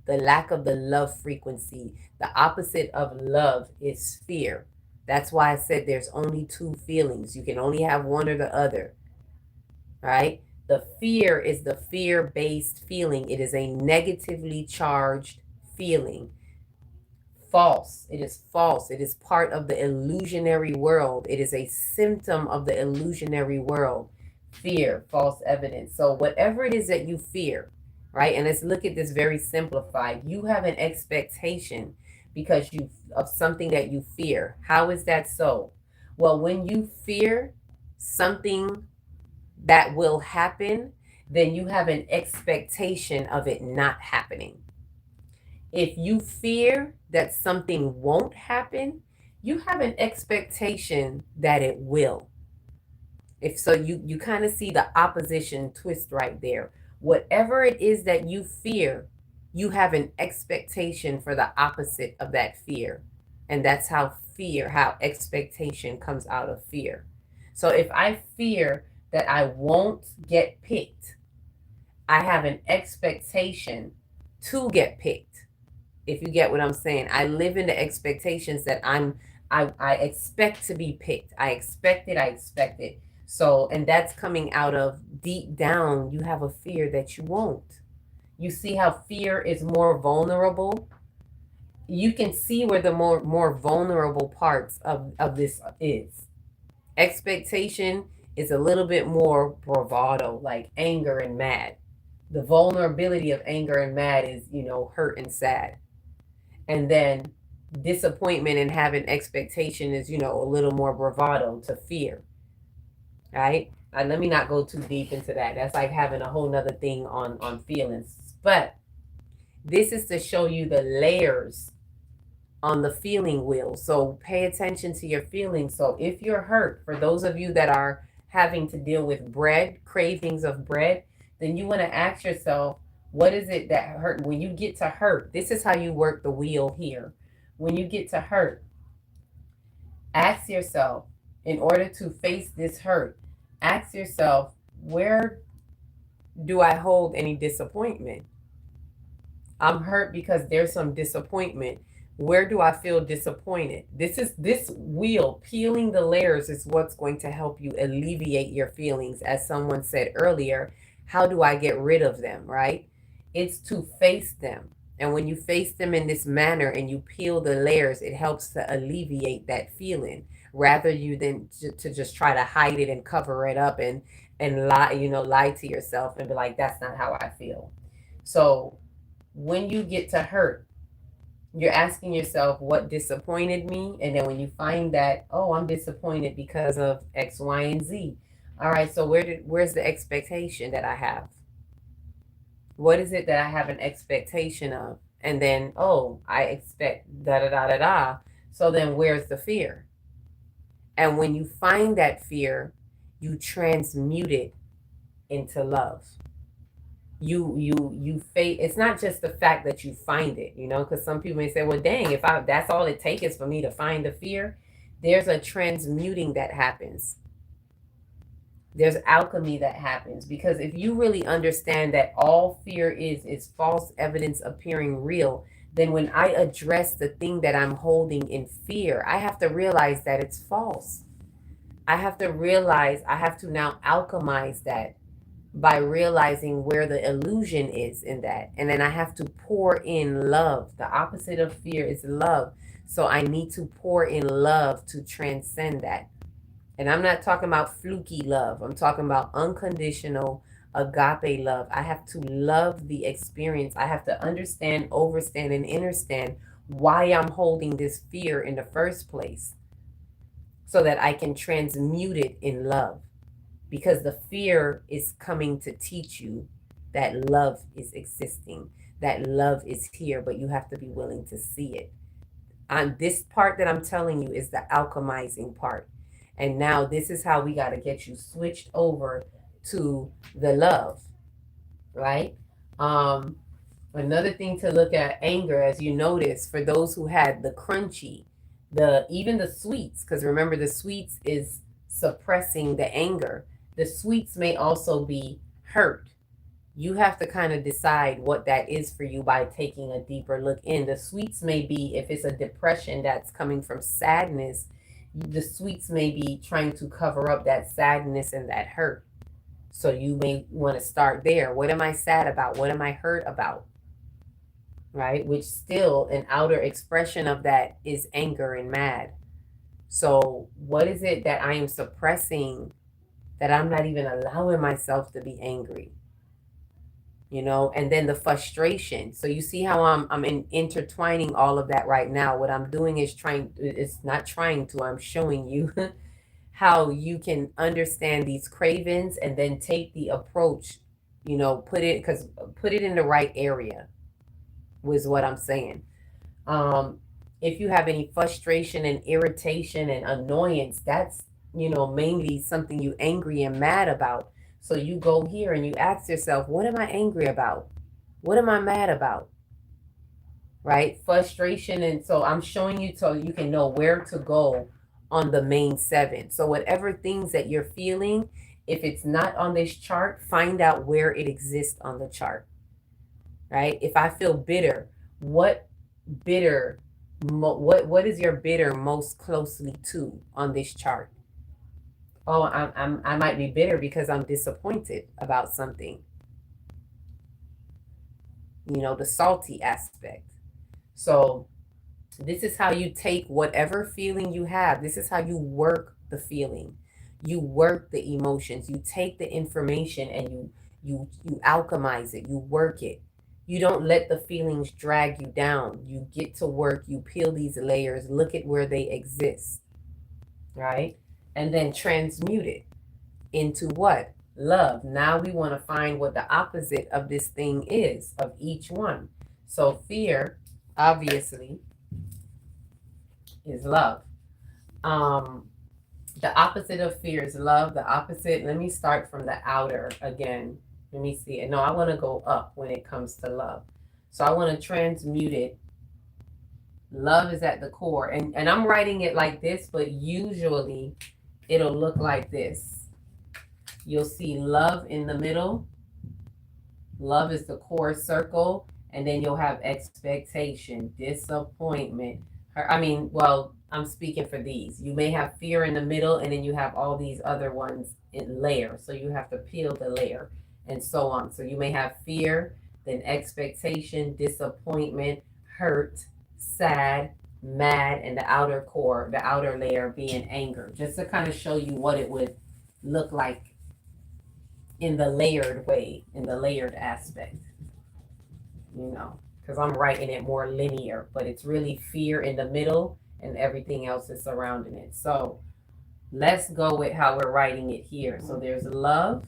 the lack of the love frequency. The opposite of love is fear. That's why I said there's only two feelings. You can only have one or the other, right? The fear is the fear-based feeling. It is a negatively charged feeling. False. It is false. It is part of the illusionary world. It is a symptom of the illusionary world. Fear, false evidence. So whatever it is that you fear, right? And let's look at this very simplified. You have an expectation because you of something that you fear. How is that so? Well, when you fear something that will happen, then you have an expectation of it not happening. If you fear that something won't happen, you have an expectation that it will. If so, you kind of see the opposition twist right there. Whatever it is that you fear, you have an expectation for the opposite of that fear. And that's how expectation comes out of fear. So if I fear that I won't get picked, I have an expectation to get picked. If you get what I'm saying, I live in the expectations that I expect to be picked. I expect it. I expect it. So, and that's coming out of deep down, you have a fear that you won't. You see how fear is more vulnerable. You can see where the more vulnerable parts of this is. Expectation is a little bit more bravado, like anger and mad. The vulnerability of anger and mad is, hurt and sad. And then disappointment and having expectation is, a little more bravado to fear, right? Let me not go too deep into that. That's like having a whole nother thing on feelings. But this is to show you the layers on the feeling wheel. So pay attention to your feelings. So if you're hurt, for those of you that are having to deal with bread, cravings of bread, then you want to ask yourself, what is it that hurt? When you get to hurt, this is how you work the wheel here. When you get to hurt, ask yourself, in order to face this hurt, ask yourself, where do I hold any disappointment? I'm hurt because there's some disappointment. Where do I feel disappointed? This wheel, peeling the layers, is what's going to help you alleviate your feelings. As someone said earlier, how do I get rid of them, right? It's to face them. And when you face them in this manner and you peel the layers, it helps to alleviate that feeling rather you than to just try to hide it and cover it up and lie, lie to yourself and be like, that's not how I feel. So when you get to hurt, you're asking yourself what disappointed me. And then when you find that, oh, I'm disappointed because of X, Y, and Z. All right, so where's the expectation that I have? What is it that I have an expectation of? And then, oh, I expect da da da da da. So then where's the fear? And when you find that fear, you transmute it into love. You face, it's not just the fact that you find it, because some people may say, well, dang, if I that's all it takes is for me to find the fear. There's a transmuting that happens. There's alchemy that happens, because if you really understand that all fear is false evidence appearing real, then when I address the thing that I'm holding in fear, I have to realize that it's false. I have to realize, I have to now alchemize that by realizing where the illusion is in that. And then I have to pour in love. The opposite of fear is love. So I need to pour in love to transcend that. And I'm not talking about fluky love. I'm talking about unconditional agape love. I have to love the experience. I have to understand, overstand, and understand why I'm holding this fear in the first place so that I can transmute it in love. Because the fear is coming to teach you that love is existing, that love is here, but you have to be willing to see it. This part that I'm telling you is the alchemizing part. And now this is how we got to get you switched over to the love, right? Another thing to look at anger, as you notice, for those who had the crunchy, even the sweets, because remember the sweets is suppressing the anger. The sweets may also be hurt. You have to kind of decide what that is for you by taking a deeper look in. The sweets may be, if it's a depression that's coming from sadness, the sweets may be trying to cover up that sadness and that hurt. So you may want to start there. What am I sad about? What am I hurt about? Right? Which still an outer expression of that is anger and mad. So what is it that I am suppressing, that I'm not even allowing myself to be angry? And then the frustration. So you see how I'm intertwining all of that right now. What I'm doing is I'm showing you how you can understand these cravings and then take the approach, put it in the right area, was what I'm saying. If you have any frustration and irritation and annoyance, that's, mainly something you angry and mad about. So you go here and you ask yourself, what am I angry about? What am I mad about? Right? Frustration. And so I'm showing you so you can know where to go on the main 7. So whatever things that you're feeling, if it's not on this chart, find out where it exists on the chart. Right? If I feel bitter, what bitter What is your bitter most closely to on this chart? Oh, I might be bitter because I'm disappointed about something. You know, the salty aspect. So this is how you take whatever feeling you have. This is how you work the feeling. You work the emotions. You take the information and you alchemize it. You work it. You don't let the feelings drag you down. You get to work. You peel these layers. Look at where they exist, right? And then transmute it into what? Love. Now we want to find what the opposite of this thing is, of each one. So fear, obviously, is love. Um, the opposite of fear is love. The opposite, let me start from the outer again. Let me see. No, I want to go up when it comes to love. So I want to transmute it. Love is at the core. And I'm writing it like this, but usually it'll look like this. You'll see love in the middle. Love is the core circle. And then you'll have expectation, disappointment. Well, I'm speaking for these. You may have fear in the middle, and then you have all these other ones in layer. So you have to peel the layer and so on. So you may have fear, then expectation, disappointment, hurt, sad, mad, and the outer core, the outer layer being anger. Just to kind of show you what it would look like in the layered way, in the layered aspect, you know, because I'm writing it more linear, but it's really fear in the middle and everything else is surrounding it. So let's go with how we're writing it here. So there's love.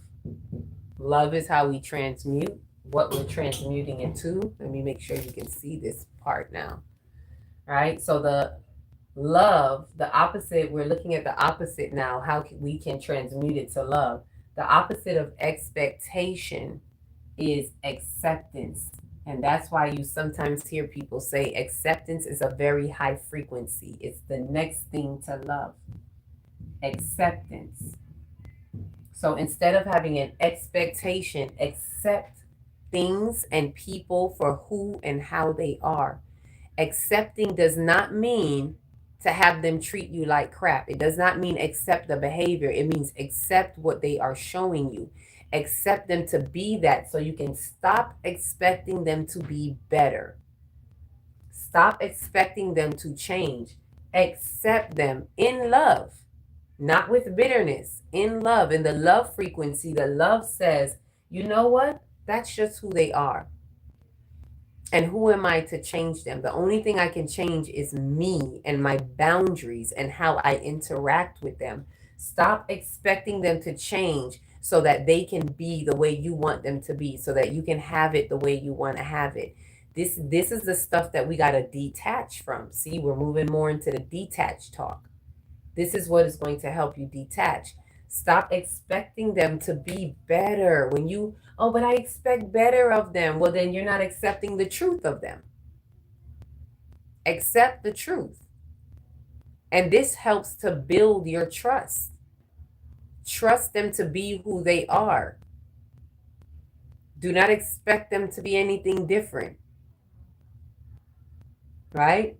Love is how we transmute what we're transmuting it to. Let me make sure you can see this part now. All right. So the love, the opposite, we're looking at the opposite now, how we can transmute it to love. The opposite of expectation is acceptance. And that's why you sometimes hear people say acceptance is a very high frequency. It's the next thing to love. Acceptance. So instead of having an expectation, accept things and people for who and how they are. Accepting does not mean to have them treat you like crap. It does not mean accept the behavior. It means accept what they are showing you. Accept them to be that so you can stop expecting them to be better. Stop expecting them to change. Accept them in love, not with bitterness, in love. In the love frequency, the love says, you know what? That's just who they are. And who am I to change them? The only thing I can change is me and my boundaries and how I interact with them. Stop expecting them to change so that they can be the way you want them to be, so that you can have it the way you want to have it. This is the stuff that we got to detach from. See, we're moving more into the detached talk. This is what is going to help you detach. Stop expecting them to be better. When you, oh, but I expect better of them. Well, then you're not accepting the truth of them. Accept the truth. And this helps to build your trust. Trust them to be who they are. Do not expect them to be anything different. Right?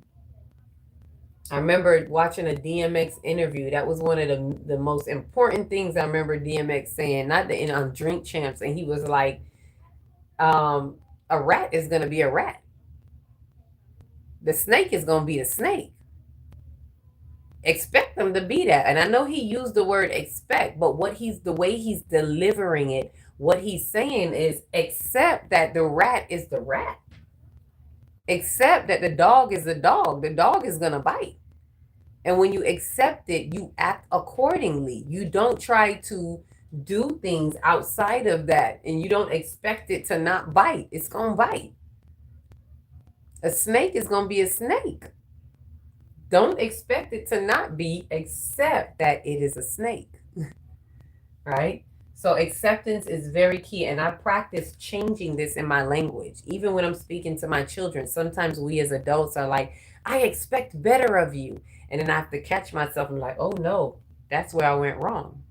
I remember watching a DMX interview. That was one of the most important things I remember DMX saying, not the on Drink Champs, and he was like, a rat is gonna be a rat. The snake is gonna be a snake. Expect them to be that. And I know he used the word expect, but the way he's delivering it, what he's saying is accept that the rat is the rat. Accept that the dog is the dog. The dog is gonna bite. And when you accept it, you act accordingly. You don't try to do things outside of that, and you don't expect it to not bite. It's going to bite. A snake is going to be a snake. Don't expect it to not be, except that it is a snake. Right? So acceptance is very key. And I practice changing this in my language. Even when I'm speaking to my children, sometimes we as adults are like, I expect better of you. And then I have to catch myself and like, oh no, that's where I went wrong.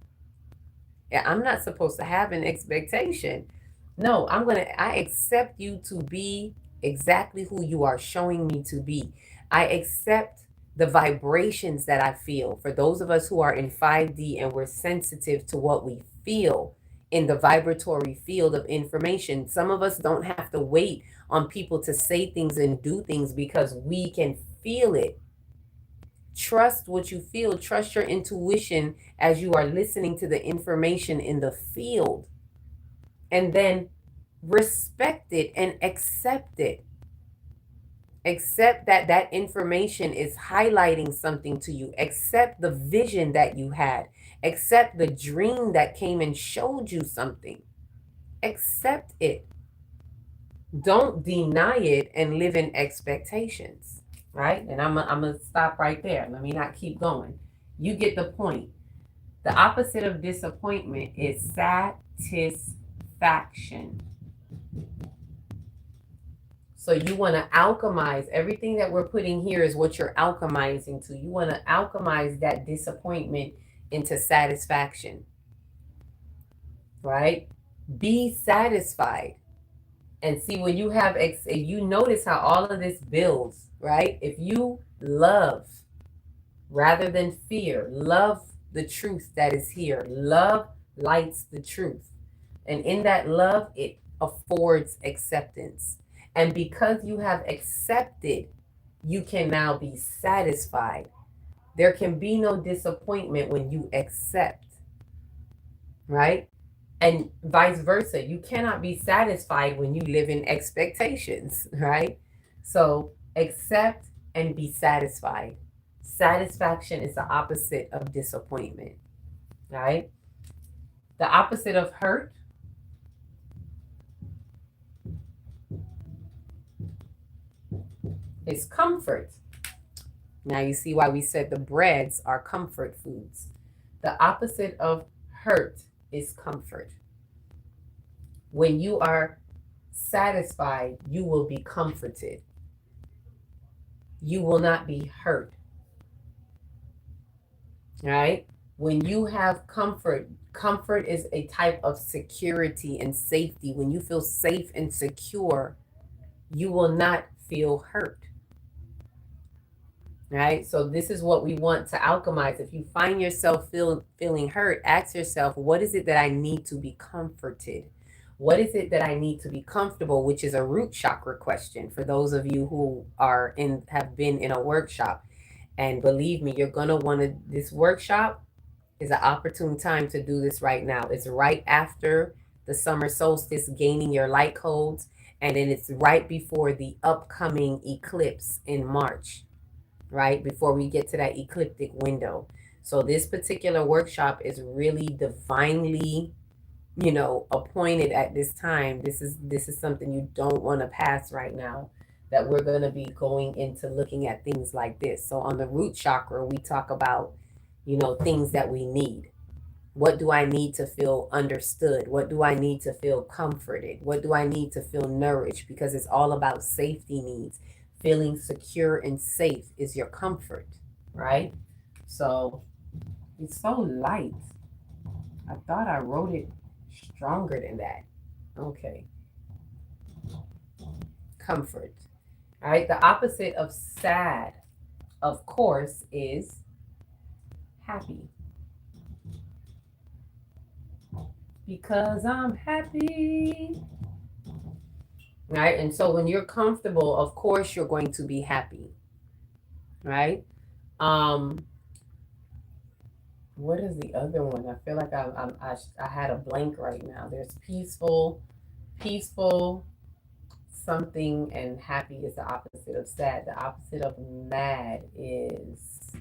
Yeah, I'm not supposed to have an expectation. No, I accept you to be exactly who you are showing me to be. I accept the vibrations that I feel. For those of us who are in 5D and we're sensitive to what we feel in the vibratory field of information, some of us don't have to wait on people to say things and do things because we can feel it. Trust what you feel, trust your intuition as you are listening to the information in the field, and then respect it and accept it. Accept that that information is highlighting something to you. Accept the vision that you had. Accept the dream that came and showed you something. Accept it. Don't deny it and live in expectations, right? And I'm going to stop right there. Let me not keep going. You get the point. The opposite of disappointment is satisfaction. So you want to alchemize everything that we're putting here is what you're alchemizing to. You want to alchemize that disappointment into satisfaction, right? Be satisfied. And see, when you have, you notice how all of this builds, right? If you love rather than fear, love the truth that is here. Love lights the truth. And in that love, it affords acceptance. And because you have accepted, you can now be satisfied. There can be no disappointment when you accept, right? And vice versa. You cannot be satisfied when you live in expectations, right? So accept and be satisfied. Satisfaction is the opposite of disappointment, right? The opposite of hurt is comfort. Now you see why we said the breads are comfort foods. The opposite of hurt is comfort. When you are satisfied, you will be comforted. You will not be hurt. Right? When you have comfort, comfort is a type of security and safety. When you feel safe and secure, you will not feel hurt. Right? So this is what we want to alchemize. If you find yourself feeling hurt, ask yourself, what is it that I need to be comforted? What is it that I need to be comfortable, which is a root chakra question for those of you who have been in a workshop. And believe me, you're going to want to, this workshop is an opportune time to do this right now. It's right after the summer solstice, gaining your light codes. And then it's right before the upcoming eclipse in March, right? Before we get to that ecliptic window. So this particular workshop is really divinely, appointed at this time. This is something you don't want to pass right now, that we're going to be going into looking at things like this. So on the root chakra, we talk about, things that we need. What do I need to feel understood? What do I need to feel comforted? What do I need to feel nourished? Because it's all about safety needs. Feeling secure and safe is your comfort, right? So it's so light. I thought I wrote it stronger than that. Okay. Comfort. All right. The opposite of sad, of course, is happy. Because I'm happy. Right? And so when you're comfortable, of course you're going to be happy. Right? What is the other one? I feel like I had a blank right now. There's peaceful, something, and happy is the opposite of sad. The opposite of mad is,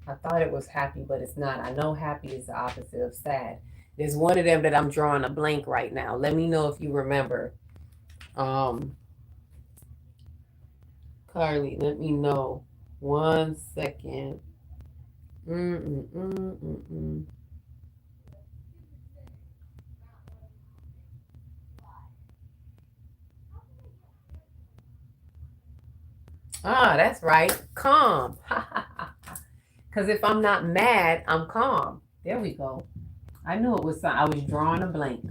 I thought it was happy, but it's not. I know happy is the opposite of sad. There's one of them that I'm drawing a blank right now. Let me know if you remember. Carly, let me know. 1 second. Ah, that's right. Calm. Because if I'm not mad, I'm calm. There we go. I knew it was something. I was drawing a blank.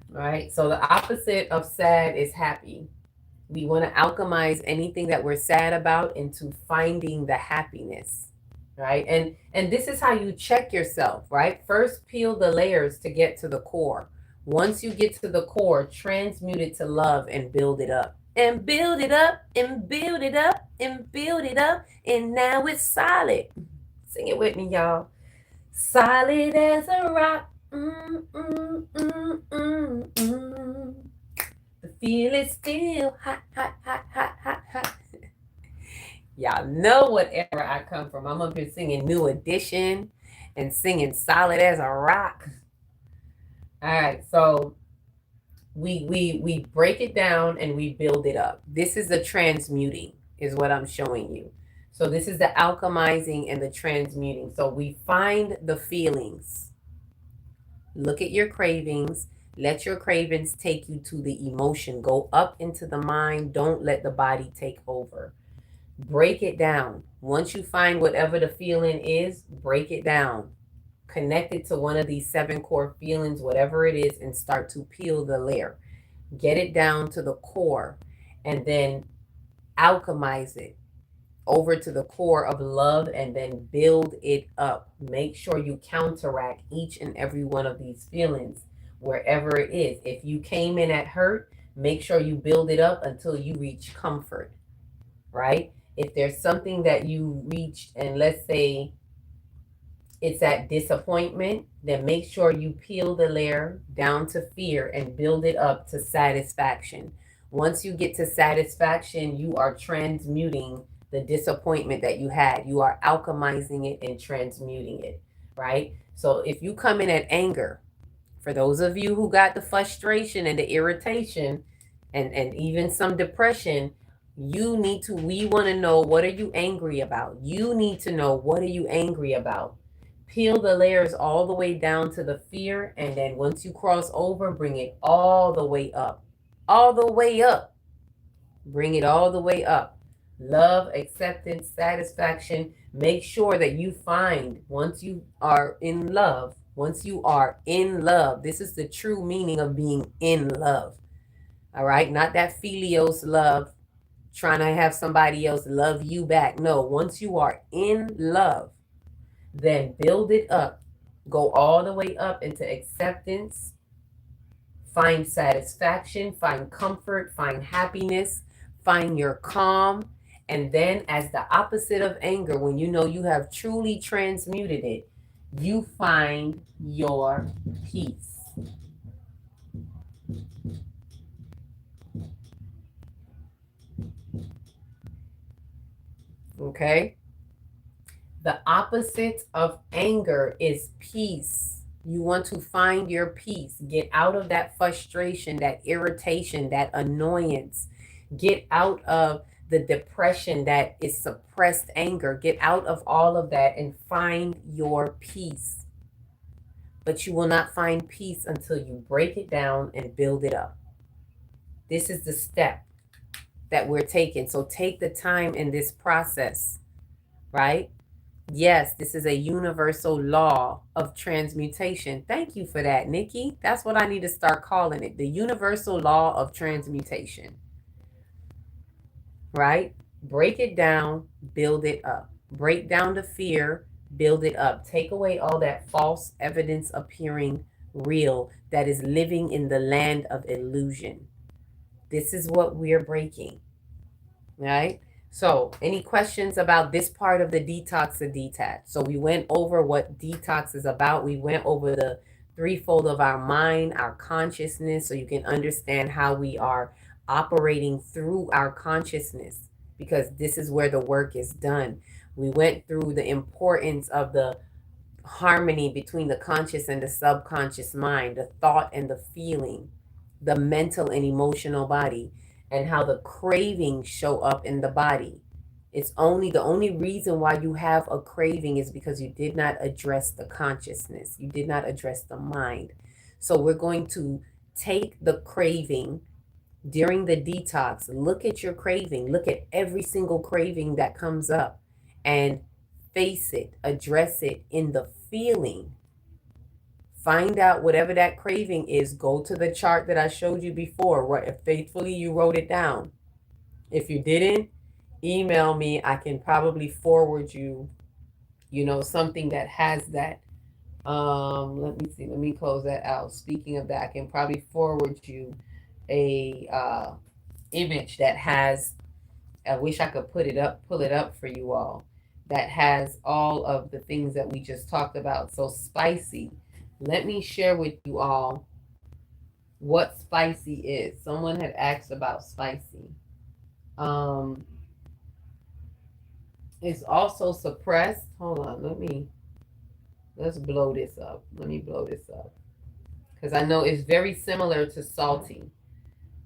Right? So the opposite of sad is happy. We want to alchemize anything that we're sad about into finding the happiness, right? And this is how you check yourself, right? First, peel the layers to get to the core. Once you get to the core, transmute it to love and build it up. And build it up and build it up and build it up. And now it's solid. Sing it with me, y'all. Solid as a rock. Mm, mm, mm, mm, mm. The feel is still hot, hot, hot, hot, hot, hot. Y'all know what era I come from. I'm up here singing New Edition and singing Solid as a Rock. All right, so we break it down and we build it up. This is the transmuting, is what I'm showing you. So this is the alchemizing and the transmuting. So we find the feelings. Look at your cravings. Let your cravings take you to the emotion. Go up into the mind. Don't let the body take over. Break it down. Once you find whatever the feeling is, break it down. Connect it to one of these 7 core feelings, whatever it is, and start to peel the layer. Get it down to the core and then alchemize it over to the core of love and then build it up. Make sure you counteract each and every one of these feelings wherever it is. If you came in at hurt, make sure you build it up until you reach comfort, right? If there's something that you reached and let's say it's at disappointment, then make sure you peel the layer down to fear and build it up to satisfaction. Once you get to satisfaction, you are transmuting the disappointment that you had. You are alchemizing it and transmuting it, right? So if you come in at anger, for those of you who got the frustration and the irritation and even some depression, we want to know, what are you angry about? You need to know, what are you angry about? Peel the layers all the way down to the fear, and then once you cross over, bring it all the way up. All the way up. Bring it all the way up. Love, acceptance, satisfaction. Make sure that you find, once you are in love, this is the true meaning of being in love. All right? Not that Philios love, trying to have somebody else love you back. No, once you are in love, then build it up. Go all the way up into acceptance. Find satisfaction, find comfort, find happiness, find your calm. And then, as the opposite of anger, when you know you have truly transmuted it, you find your peace. Okay? The opposite of anger is peace. You want to find your peace. Get out of that frustration, that irritation, that annoyance. Get out of the depression that is suppressed anger. Get out of all of that and find your peace. But you will not find peace until you break it down and build it up. This is the step that we're taking. So take the time in this process, right? Yes, this is a universal law of transmutation. Thank you for that, Nikki. That's what I need to start calling it, the universal law of transmutation. Right? Break it down, build it up. Break down the fear, build it up. Take away all that false evidence appearing real that is living in the land of illusion. This is what we're breaking, right? So, any questions about this part of the detox or detach? So, we went over what detox is about. We went over the threefold of our mind, our consciousness, so you can understand how we are operating through our consciousness, because this is where the work is done. We went through the importance of the harmony between the conscious and the subconscious mind, the thought and the feeling, the mental and emotional body, and how the cravings show up in the body. It's only the only reason why you have a craving is because you did not address the consciousness. You did not address the mind. So we're going to take the craving during the detox. Look at your craving. Look at every single craving that comes up and face it, address it in the feeling. Find out whatever that craving is. Go to the chart that I showed you before. Right, faithfully, you wrote it down. If you didn't, email me. I can probably forward you, something that has that. Let me see. Let me close that out. Speaking of that, I can probably forward you a image that has. I wish I could pull it up for you all. That has all of the things that we just talked about. So spicy. Let me share with you all what spicy is. Someone had asked about spicy. Um, it's also suppressed. Hold on, let's blow this up. Let me blow this up. Because I know it's very similar to salty.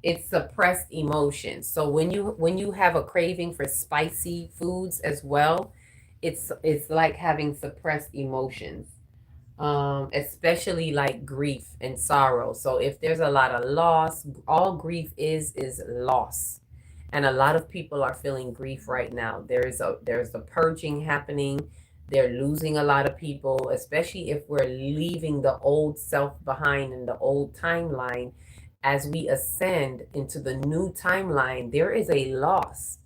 It's suppressed emotions. So when you have a craving for spicy foods as well, it's like having suppressed emotions. Especially like grief and sorrow. So if there's a lot of loss, all grief is loss. And a lot of people are feeling grief right now. There's a purging happening. They're losing a lot of people, especially if we're leaving the old self behind in the old timeline. As we ascend into the new timeline, there is a loss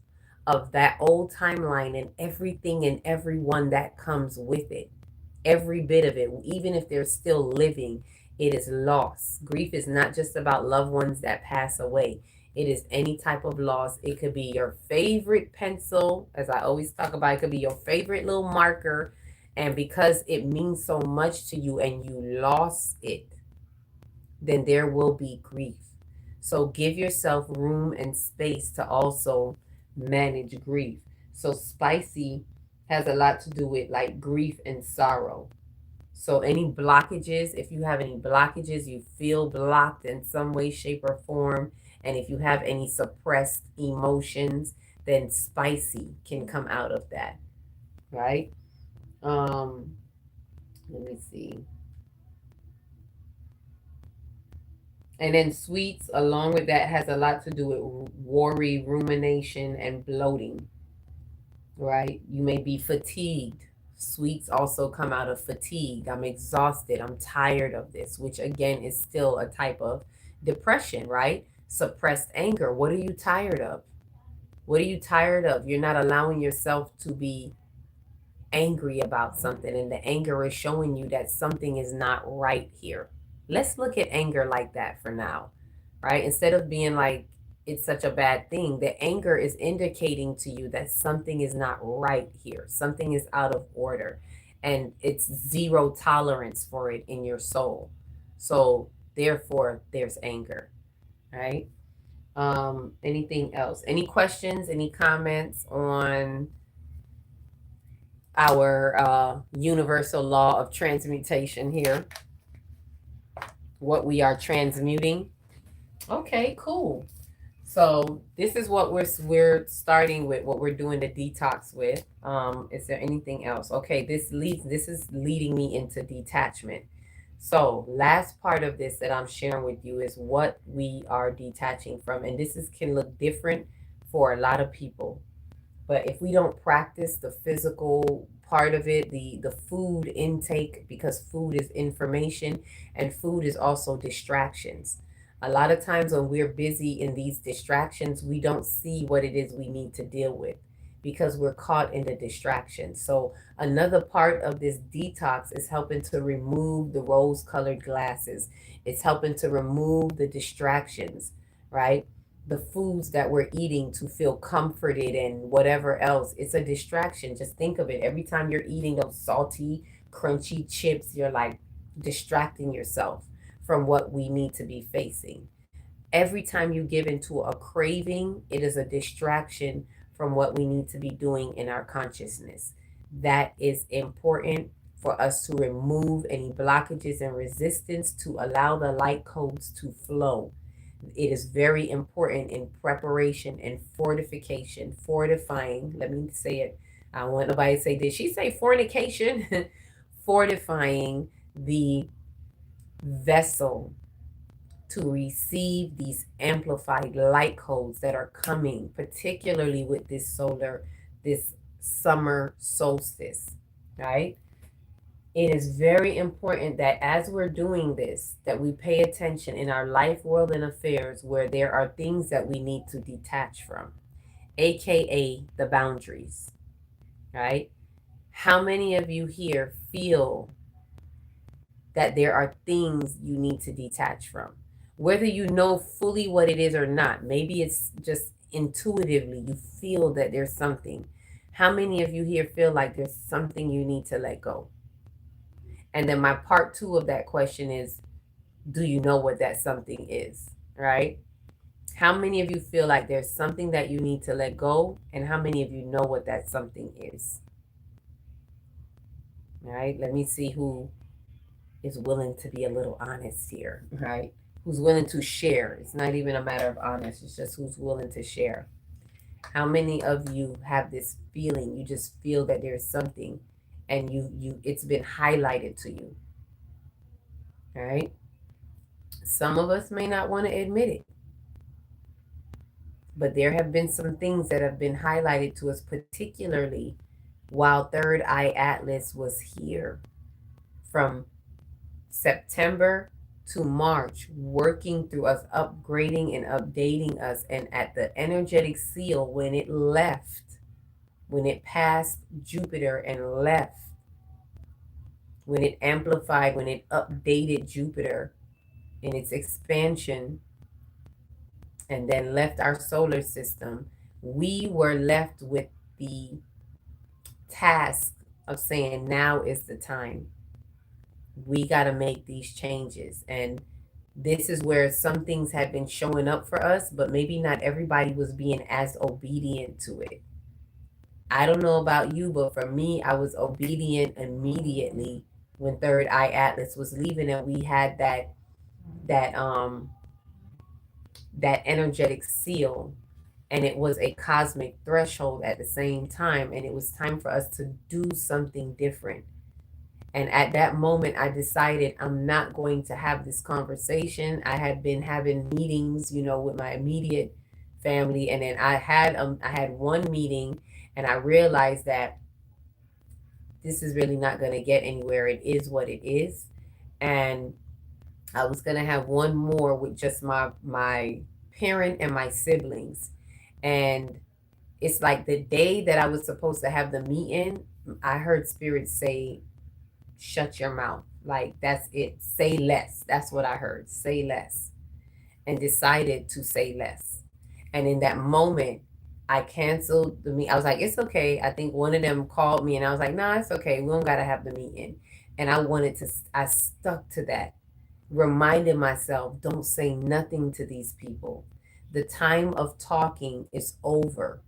of that old timeline and everything and everyone that comes with it. Every bit of it, even if they're still living, it is loss. Grief is not just about loved ones that pass away. It is any type of loss. It could be your favorite pencil, as I always talk about, it could be your favorite little marker. And because it means so much to you and you lost it, then there will be grief. So give yourself room and space to also manage grief. So spicy has a lot to do with like grief and sorrow. So any blockages, if you have any blockages, you feel blocked in some way, shape, or form, and if you have any suppressed emotions, then spicy can come out of that, right? Let me see. And then sweets, along with that, has a lot to do with worry, rumination, and bloating, right? You may be fatigued. Sweets also come out of fatigue. I'm exhausted. I'm tired of this, which again is still a type of depression, right? Suppressed anger. What are you tired of? What are you tired of? You're not allowing yourself to be angry about something, and the anger is showing you that something is not right here. Let's look at anger like that for now, right? Instead of being like, it's such a bad thing, the anger is indicating to you that something is not right here. Something is out of order, and it's zero tolerance for it in your soul. So, therefore, there's anger, right? Anything else? Any questions? Any comments on our universal law of transmutation here? What we are transmuting. Okay, cool. So this is what we're starting with, what we're doing the detox with. Is there anything else? Okay, this is leading me into detachment. So last part of this that I'm sharing with you is what we are detaching from, and this is can look different for a lot of people. But if we don't practice the physical part of it, the food intake, because food is information and food is also distractions. A lot of times when we're busy in these distractions, we don't see what it is we need to deal with because we're caught in the distractions. So another part of this detox is helping to remove the rose-colored glasses. It's helping to remove the distractions, right? The foods that we're eating to feel comforted and whatever else. It's a distraction. Just think of it. Every time you're eating those salty, crunchy chips, you're like distracting yourself from what we need to be facing. Every time you give into a craving, it is a distraction from what we need to be doing in our consciousness. That is important for us to remove any blockages and resistance to allow the light codes to flow. It is very important in preparation and fortification, fortifying. Let me say it. I don't want nobody to say, did she say fornication? Fortifying the vessel to receive these amplified light codes that are coming, particularly with this summer solstice, right? It is very important that as we're doing this, that we pay attention in our life, world, and affairs where there are things that we need to detach from, aka the boundaries, right? How many of you here feel that there are things you need to detach from? Whether you know fully what it is or not, maybe it's just intuitively you feel that there's something. How many of you here feel like there's something you need to let go? And then my part two of that question is, do you know what that something is, right? How many of you feel like there's something that you need to let go? And how many of you know what that something is? All right, let me see who is willing to be a little honest here, right? Who's willing to share. It's not even a matter of honest, it's just who's willing to share. How many of you have this feeling? You just feel that there's something and it's been highlighted to you. All right. Some of us may not want to admit it, but there have been some things that have been highlighted to us, particularly while Third Eye Atlas was here from September to March, working through us, upgrading and updating us. And at the energetic seal, when it left, when it passed Jupiter and left, when it amplified, when it updated Jupiter in its expansion, and then left our solar system, we were left with the task of saying, now is the time. We got to make these changes. And this is where some things had been showing up for us, but maybe not everybody was being as obedient to it. I don't know about you, but for me, I was obedient immediately when Third Eye Atlas was leaving, and we had that that energetic seal, and it was a cosmic threshold at the same time, and it was time for us to do something different. And at that moment, I decided I'm not going to have this conversation. I had been having meetings, with my immediate family, and then I had one meeting, and I realized that this is really not going to get anywhere. It is what it is, and I was going to have one more with just my parent and my siblings, and it's like the day that I was supposed to have the meeting, I heard Spirit say, shut your mouth. Like, that's it. Say less. That's what I heard. Say less. And decided to say less. And in that moment, I canceled the meeting. I was like, it's okay. I think one of them called me and I was like, nah, it's okay. We don't got to have the meeting. And I stuck to that, reminding myself, don't say nothing to these people. The time of talking is over.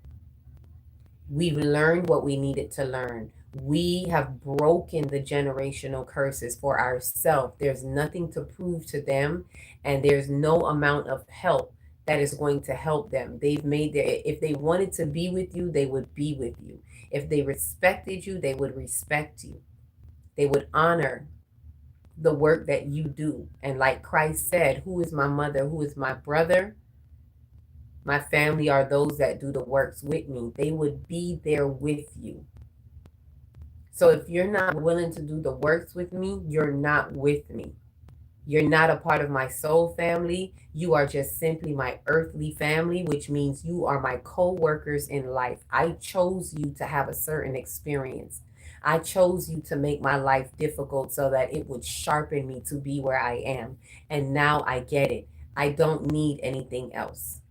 We've learned what we needed to learn. We have broken the generational curses for ourselves. There's nothing to prove to them, and there's no amount of help that is going to help them. They've made if they wanted to be with you, they would be with you. If they respected you, they would respect you. They would honor the work that you do. And like Christ said, who is my mother? Who is my brother? My family are those that do the works with me. They would be there with you. So if you're not willing to do the works with me, you're not with me. You're not a part of my soul family. You are just simply my earthly family, which means you are my co-workers in life. I chose you to have a certain experience. I chose you to make my life difficult so that it would sharpen me to be where I am. And now I get it. I don't need anything else.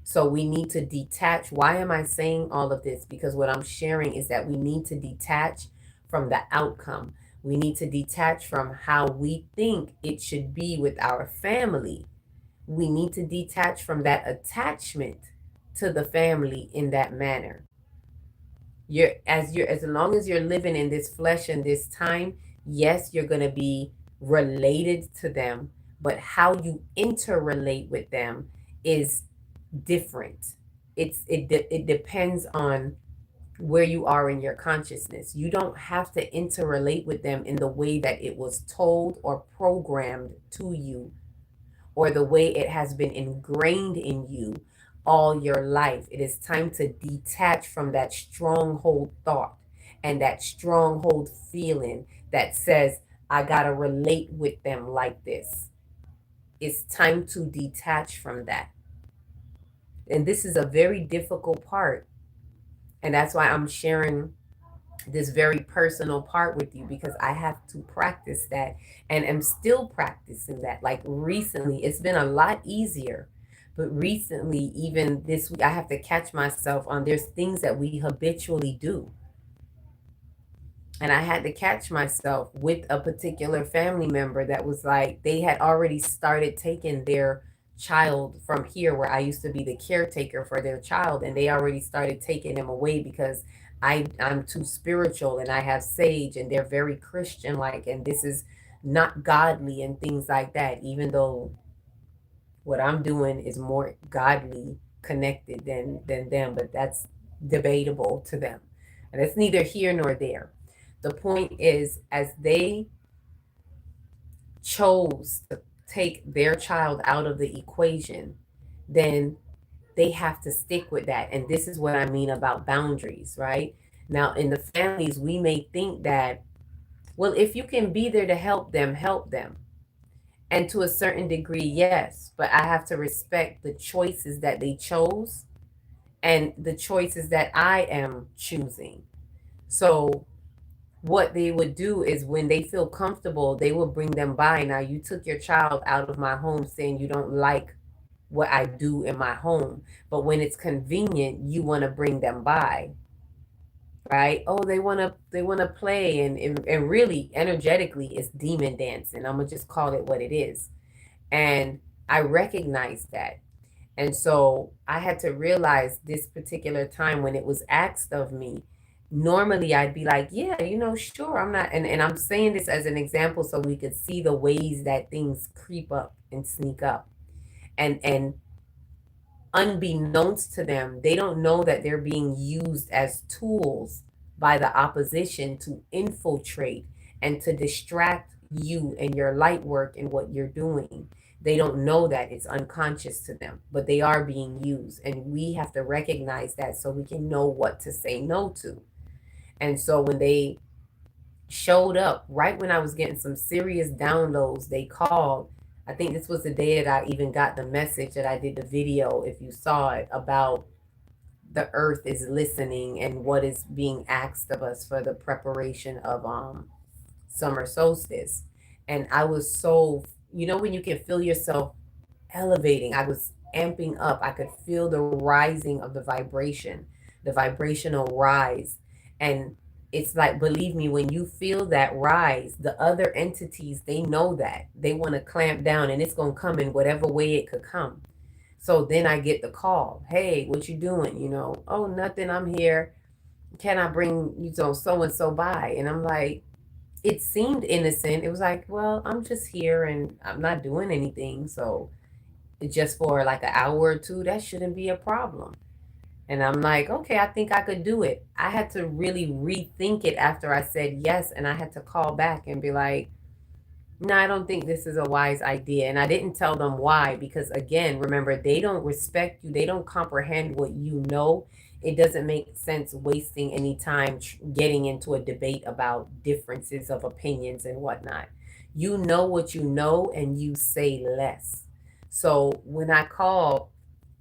So we need to detach. Why am I saying all of this? Because what I'm sharing is that we need to detach from the outcome. We need to detach from how we think it should be with our family. We need to detach from that attachment to the family in that manner. As long as you're living in this flesh and this time, yes, you're going to be related to them, but how you interrelate with them is different. It depends on where you are in your consciousness. You don't have to interrelate with them in the way that it was told or programmed to you, or the way it has been ingrained in you all your life. It is time to detach from that stronghold thought and that stronghold feeling that says, I gotta relate with them like this. It's time to detach from that. And this is a very difficult part. And that's why I'm sharing this very personal part with you, because I have to practice that and am still practicing that. Like recently, it's been a lot easier. But recently, even this week, I have to catch myself on there's things that we habitually do. And I had to catch myself with a particular family member that was like, they had already started taking their child from here where I used to be the caretaker for their child, and they already started taking them away because I'm too spiritual and I have sage and they're very Christian like, and this is not godly and things like that, even though what I'm doing is more godly connected than them, but that's debatable to them. And it's neither here nor there. The point is, as they chose to take their child out of the equation, then they have to stick with that. And this is what I mean about boundaries, right? Now, in the families, we may think that, well, if you can be there to help them, help them. And to a certain degree, yes, but I have to respect the choices that they chose and the choices that I am choosing. So what they would do is when they feel comfortable, they will bring them by. Now, you took your child out of my home saying you don't like what I do in my home, but when it's convenient, you want to bring them by, right? Oh, they want to play, and really energetically it's demon dancing. I'm gonna just call it what it is. And I recognize that. And so I had to realize this particular time when it was asked of me. Normally I'd be like, yeah, sure, I'm not. And I'm saying this as an example so we could see the ways that things creep up and sneak up. And unbeknownst to them, they don't know that they're being used as tools by the opposition to infiltrate and to distract you and your light work and what you're doing. They don't know that, it's unconscious to them, but they are being used. And we have to recognize that so we can know what to say no to. And so when they showed up, right when I was getting some serious downloads, they called. I think this was the day that I even got the message that I did the video, if you saw it, about the earth is listening and what is being asked of us for the preparation of summer solstice. And I was so, when you can feel yourself elevating, I was amping up. I could feel the rising of the vibration, the vibrational rise. And it's like, believe me, when you feel that rise, the other entities, they know that. They want to clamp down, and it's going to come in whatever way it could come. So then I get the call. Hey, what you doing? Oh, nothing. I'm here. Can I bring, so and so by? And I'm like, it seemed innocent. It was like, well, I'm just here and I'm not doing anything. So just for like an hour or two, that shouldn't be a problem. And I'm like, okay, I think I could do it. I had to really rethink it after I said yes. And I had to call back and be like, no, I don't think this is a wise idea. And I didn't tell them why, because again, remember, they don't respect you. They don't comprehend what you know. It doesn't make sense wasting any time getting into a debate about differences of opinions and whatnot. You know what you know, and you say less. So when I called,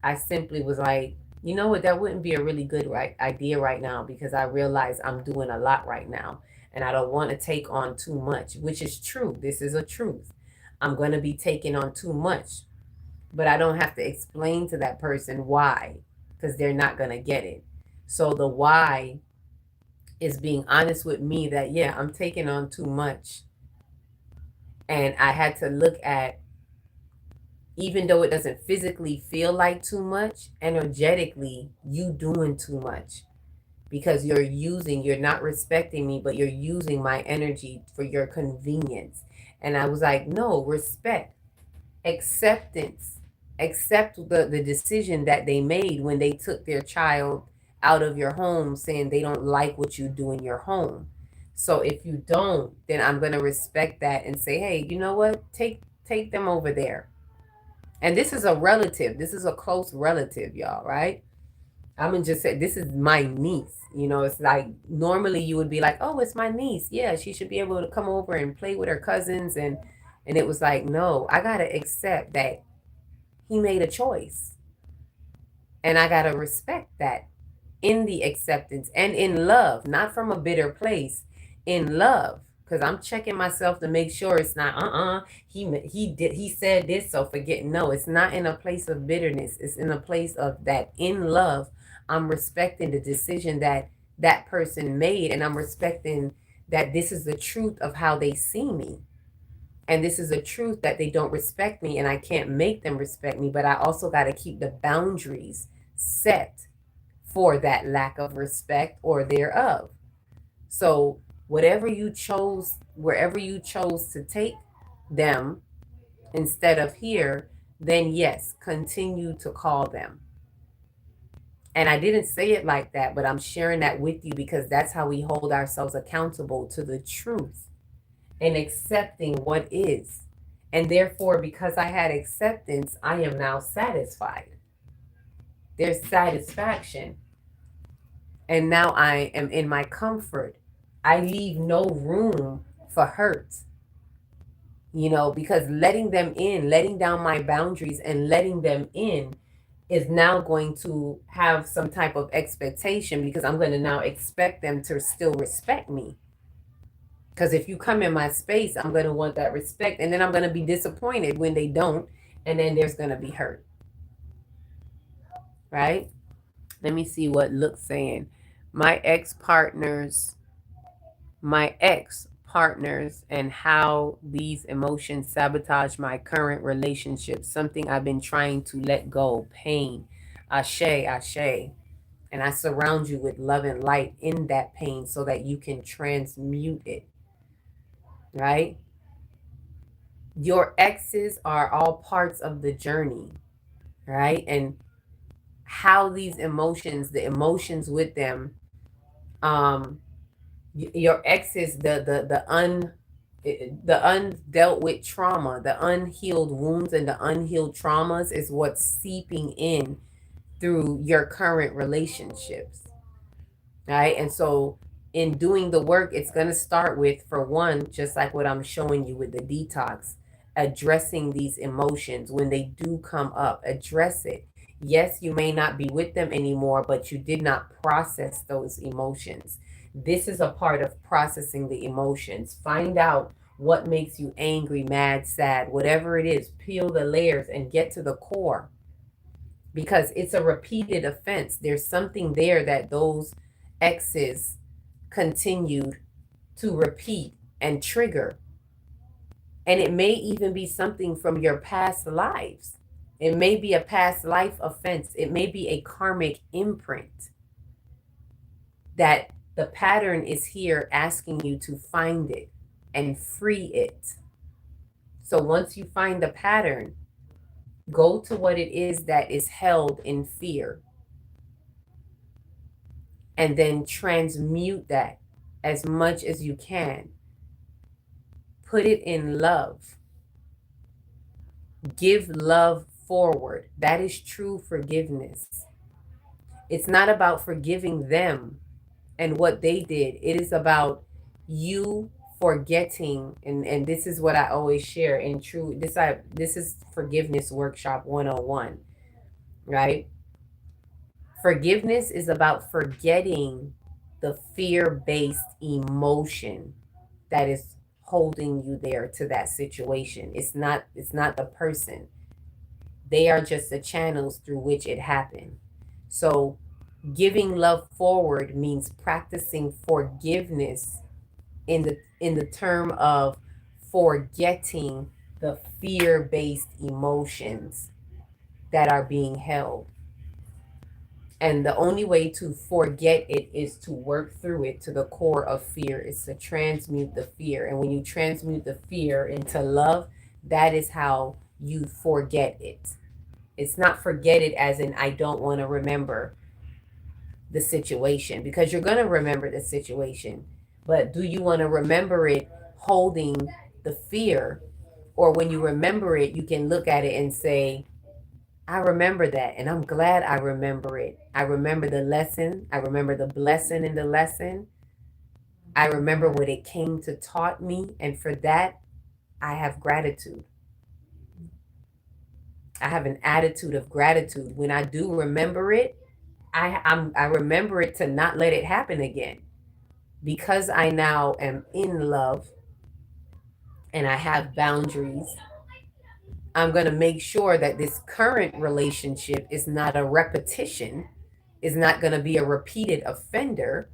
I simply was like, you know what, that wouldn't be a really good idea right now, because I realize I'm doing a lot right now and I don't want to take on too much, which is true. This is a truth. I'm going to be taking on too much, but I don't have to explain to that person why, because they're not going to get it. So the why is being honest with me that, yeah, I'm taking on too much. And I had to look at, even though it doesn't physically feel like too much, energetically, you doing too much, because you're not respecting me, but you're using my energy for your convenience. And I was like, no, respect, acceptance, accept the decision that they made when they took their child out of your home, saying they don't like what you do in your home. So if you don't, then I'm going to respect that and say, hey, you know what, take them over there. And this is a relative, this is a close relative, y'all, right? I'm gonna just say this is my niece. You know, it's like normally you would be like, "Oh, it's my niece. Yeah, she should be able to come over and play with her cousins." And it was like, no, I gotta accept that he made a choice, and I gotta respect that in the acceptance and in love, not from a bitter place, in love. Because I'm checking myself to make sure it's not he said this, so forget. No, it's not in a place of bitterness. It's in a place of that in love. I'm respecting the decision that that person made, and I'm respecting that this is the truth of how they see me. And this is a truth that they don't respect me, and I can't make them respect me, but I also got to keep the boundaries set for that lack of respect or thereof. So, whatever you chose, wherever you chose to take them instead of here, then yes, continue to call them. And I didn't say it like that, but I'm sharing that with you because that's how we hold ourselves accountable to the truth and accepting what is. And therefore, because I had acceptance, I am now satisfied. There's satisfaction. And now I am in my comfort. I leave no room for hurt, you know, because letting them in, letting down my boundaries and letting them in is now going to have some type of expectation because I'm going to now expect them to still respect me. Because if you come in my space, I'm going to want that respect. And then I'm going to be disappointed when they don't. And then there's going to be hurt. Right? Let me see what Look's saying. My ex partners and how these emotions sabotage my current relationship. Something I've been trying to let go. Pain. Ashe, ashe. And I surround you with love and light in that pain so that you can transmute it. Right? Your exes are all parts of the journey. Right? And how these emotions, the emotions with them, your exes, the undealt with trauma, the unhealed wounds and the unhealed traumas is what's seeping in through your current relationships. Right? And so in doing the work, it's going to start with, for one, just like what I'm showing you with the detox, addressing these emotions when they do come up. Address it. Yes, you may not be with them anymore, but you did not process those emotions. This is a part of processing the emotions. Find out what makes you angry, mad, sad, whatever it is. Peel the layers and get to the core, because it's a repeated offense. There's something there that those exes continued to repeat and trigger. And it may even be something from your past lives. It may be a past life offense. It may be a karmic imprint that the pattern is here asking you to find it and free it. So once you find the pattern, go to what it is that is held in fear and then transmute that as much as you can. Put it in love. Give love forward. That is true forgiveness. It's not about forgiving them and what they did. It is about you forgetting, and this is what I always share in true this is Forgiveness Workshop 101, right? Forgiveness is about forgetting the fear-based emotion that is holding you there to that situation. It's not the person. They are just the channels through which it happened. So giving love forward means practicing forgiveness in the term of forgetting the fear-based emotions that are being held. And the only way to forget it is to work through it to the core of fear. It's to transmute the fear. And when you transmute the fear into love, that is how you forget it. It's not forget it as in I don't want to remember the situation, because you're going to remember the situation. But do you want to remember it holding the fear? Or when you remember it, you can look at it and say, I remember that, and I'm glad I remember it. I remember the lesson. I remember the blessing in the lesson. I remember what it came to taught me, and for that, I have gratitude. I have an attitude of gratitude. When I do remember it, I remember it to not let it happen again. Because I now am in love and I have boundaries, I'm going to make sure that this current relationship is not a repetition, is not going to be a repeated offender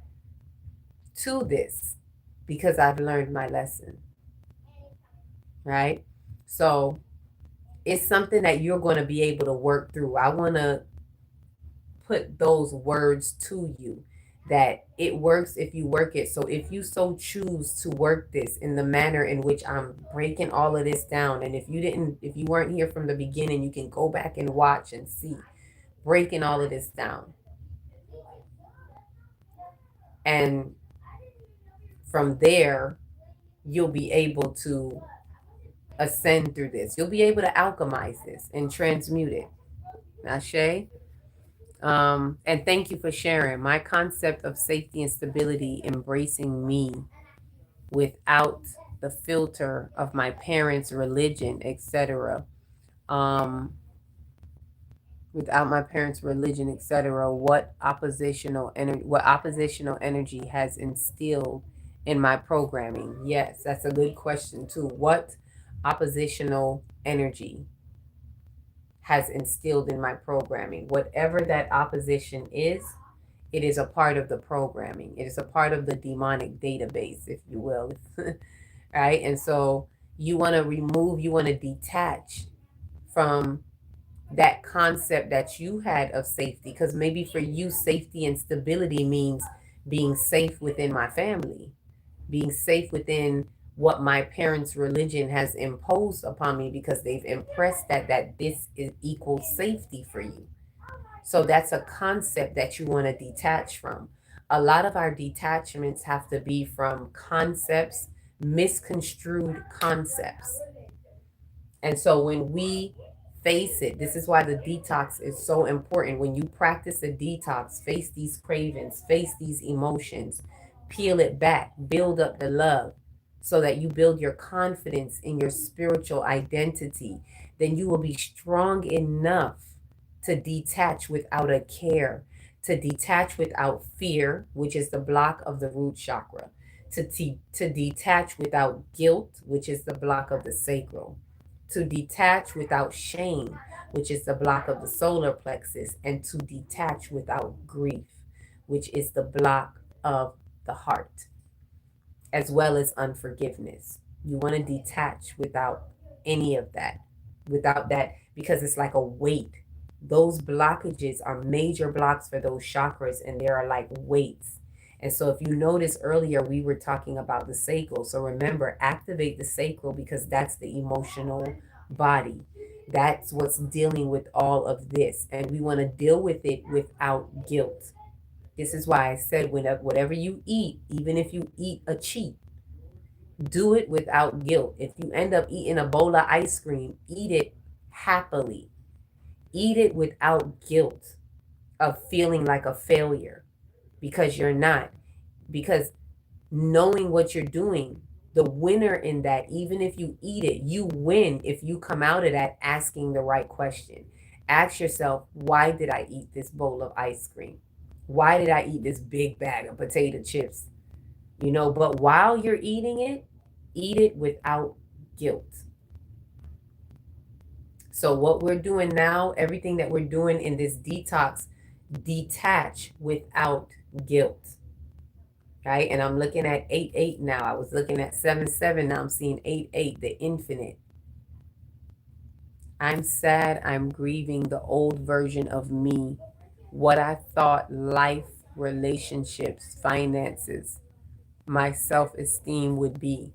to this, because I've learned my lesson, right? So it's something that you're going to be able to work through. I want to put those words to you that it works if you work it. So if you so choose to work this in the manner in which I'm breaking all of this down, and if you weren't here from the beginning, you can go back and watch and see breaking all of this down. And from there, you'll be able to ascend through this. You'll be able to alchemize this and transmute it. Ashe. And thank you for sharing. My concept of safety and stability, embracing me without the filter of my parents' religion, etc. Without my parents' religion, etc. What oppositional energy has instilled in my programming? Yes, that's a good question too. What oppositional energy has instilled in my programming? Whatever that opposition is, it is a part of the programming. It is a part of the demonic database, if you will. Right? And so you want to detach from that concept that you had of safety, because maybe for you, safety and stability means being safe within my family, being safe within what my parents' religion has imposed upon me, because they've impressed that this is equal safety for you. So that's a concept that you want to detach from. A lot of our detachments have to be from concepts, misconstrued concepts. And so when we face it, this is why the detox is so important. When you practice a detox, face these cravings, face these emotions, peel it back, build up the love so that you build your confidence in your spiritual identity, then you will be strong enough to detach without a care, to detach without fear, which is the block of the root chakra, to detach without guilt, which is the block of the sacral, to detach without shame, which is the block of the solar plexus, and to detach without grief, which is the block of the heart, as well as unforgiveness. You want to detach without any of that, because it's like a weight. Those blockages are major blocks for those chakras, and they are like weights. And so if you notice earlier, we were talking about the sacral. So remember, activate the sacral, because that's the emotional body. That's what's dealing with all of this. And we want to deal with it without guilt. This is why I said, whatever you eat, even if you eat a cheat, do it without guilt. If you end up eating a bowl of ice cream, eat it happily. Eat it without guilt of feeling like a failure, because you're not. Because knowing what you're doing, the winner in that, even if you eat it, you win if you come out of that asking the right question. Ask yourself, why did I eat this bowl of ice cream? Why did I eat this big bag of potato chips? But while you're eating it, eat it without guilt. So what we're doing now, everything that we're doing in this detox, detach without guilt. Right? And I'm looking at 8-8 now. I was looking at 7-7. Now I'm seeing 8-8, the infinite. I'm sad. I'm grieving the old version of me. What I thought life, relationships, finances, my self-esteem would be.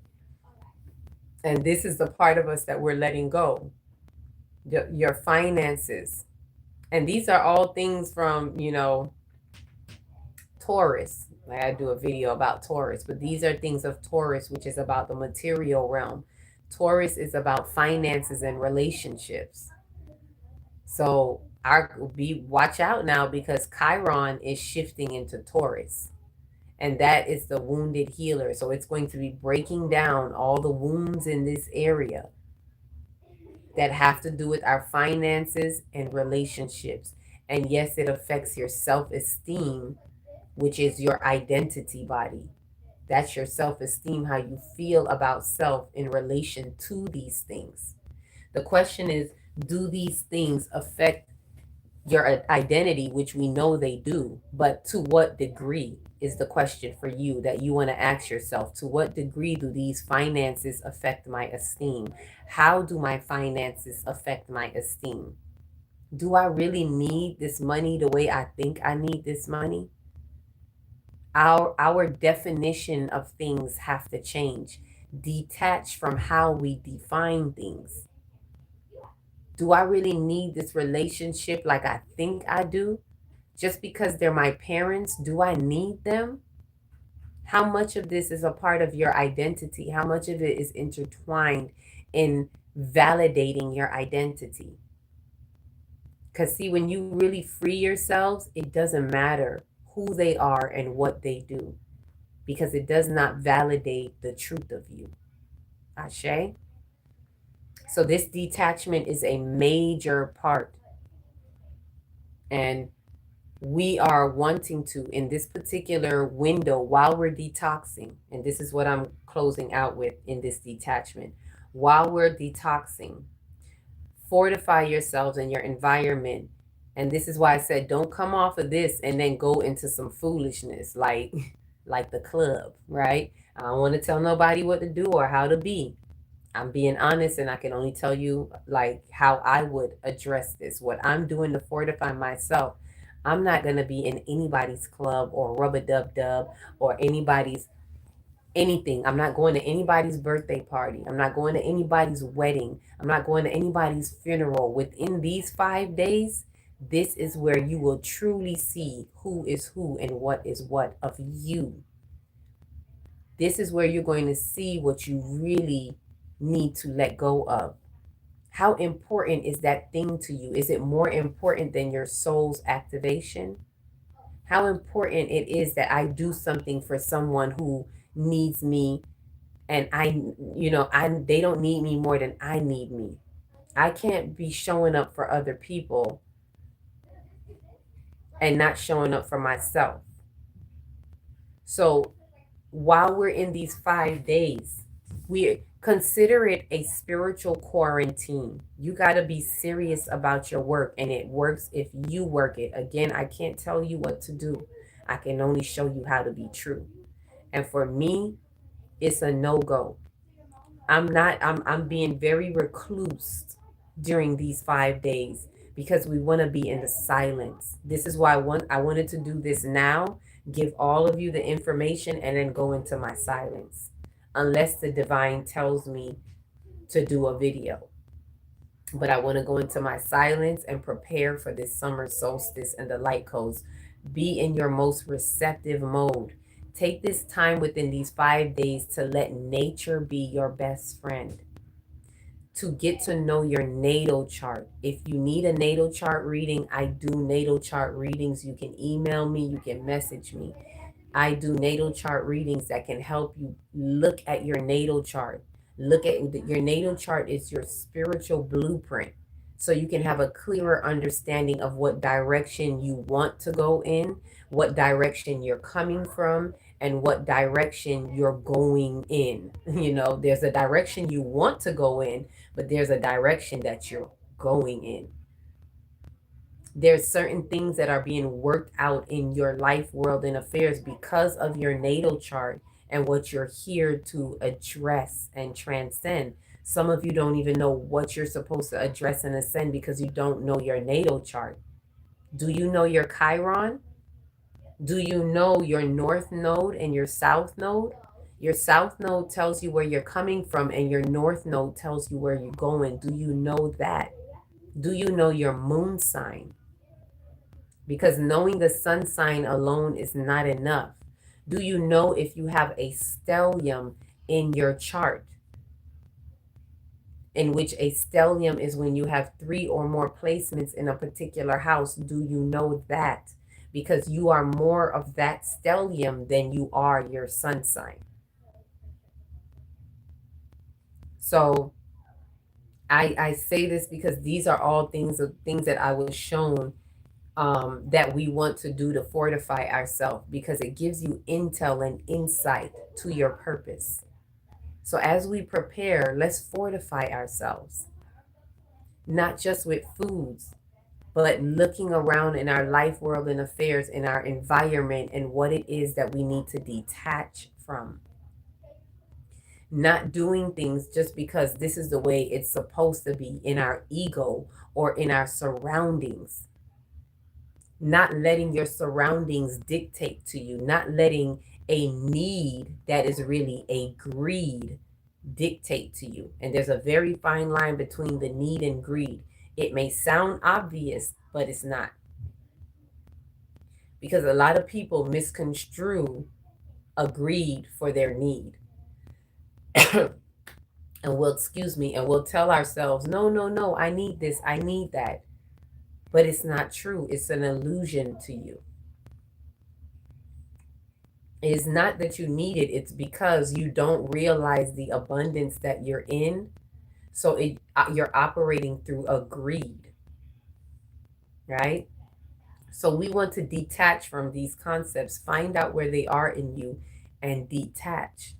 And this is the part of us that we're letting go. Your finances. And these are all things from, Taurus. Like, I do a video about Taurus, but these are things of Taurus, which is about the material realm. Taurus is about finances and relationships. So watch out now, because Chiron is shifting into Taurus. And that is the wounded healer. So it's going to be breaking down all the wounds in this area that have to do with our finances and relationships. And yes, it affects your self esteem, which is your identity body. That's your self esteem, how you feel about self in relation to these things. The question is, do these things affect your identity, which we know they do, but to what degree is the question for you that you want to ask yourself. To what degree do these finances affect my esteem? How do my finances affect my esteem? Do I really need this money the way I think I need this money? Our definition of things have to change, detach from how we define things. Do I really need this relationship like I think I do? Just because they're my parents, do I need them? How much of this is a part of your identity? How much of it is intertwined in validating your identity? Because, see, when you really free yourselves, it doesn't matter who they are and what they do, because it does not validate the truth of you. Ashe? So, this detachment is a major part. And we are wanting to, in this particular window, while we're detoxing, and this is what I'm closing out with in this detachment, while we're detoxing, fortify yourselves and your environment. And this is why I said, don't come off of this and then go into some foolishness like like the club, right? I don't want to tell nobody what to do or how to be. I'm being honest, and I can only tell you like how I would address this. What I'm doing to fortify myself, I'm not going to be in anybody's club or rubber dub dub or anybody's anything. I'm not going to anybody's birthday party. I'm not going to anybody's wedding. I'm not going to anybody's funeral. Within these 5 days, this is where you will truly see who is who and what is what of you. This is where you're going to see what you really need to let go of. How important is that thing to you? Is it more important than your soul's activation? How important it is that I do something for someone who needs me, and they don't need me more than I need me. I can't be showing up for other people and not showing up for myself. So while we're in these 5 days, we consider it a spiritual quarantine. You got to be serious about your work, and it works if you work it. Again, I can't tell you what to do. I can only show you how to be true. And for me, it's a no-go. I'm being very recluse during these 5 days because we want to be in the silence. This is why I wanted to do this now, give all of you the information, and then go into my silence. Unless the divine tells me to do a video. But I want to go into my silence and prepare for this summer solstice and the light codes. Be in your most receptive mode. Take this time within these 5 days to let nature be your best friend. To get to know your natal chart. If you need a natal chart reading, I do natal chart readings. You can email me, you can message me. I do natal chart readings that can help you look at your natal chart. Look at your natal chart is your spiritual blueprint. So you can have a clearer understanding of what direction you want to go in, what direction you're coming from, and what direction you're going in. There's a direction you want to go in, but there's a direction that you're going in. There's certain things that are being worked out in your life, world, and affairs because of your natal chart and what you're here to address and transcend. Some of you don't even know what you're supposed to address and ascend because you don't know your natal chart. Do you know your Chiron? Do you know your north node and your south node? Your south node tells you where you're coming from, and your north node tells you where you're going. Do you know that? Do you know your moon sign? Because knowing the sun sign alone is not enough. Do you know if you have a stellium in your chart? in which a stellium is when you have 3 or more placements in a particular house. Do you know that? Because you are more of that stellium than you are your sun sign. So I say this because these are all things that I was shown that we want to do to fortify ourselves, because it gives you intel and insight to your purpose. So as we prepare, let's fortify ourselves, not just with foods, but looking around in our life, world, and affairs, in our environment, and what it is that we need to detach from. Not doing things just because this is the way it's supposed to be in our ego or in our surroundings. Not letting your surroundings dictate to you, not letting a need that is really a greed dictate to you. And there's a very fine line between the need and greed. It may sound obvious, but it's not. Because a lot of people misconstrue a greed for their need. And we'll tell ourselves, no, no, no, I need this, I need that. But it's not true. It's an illusion to you. It is not that you need it, it's because you don't realize the abundance that you're in. So you're operating through a greed, right? So we want to detach from these concepts, find out where they are in you, and detach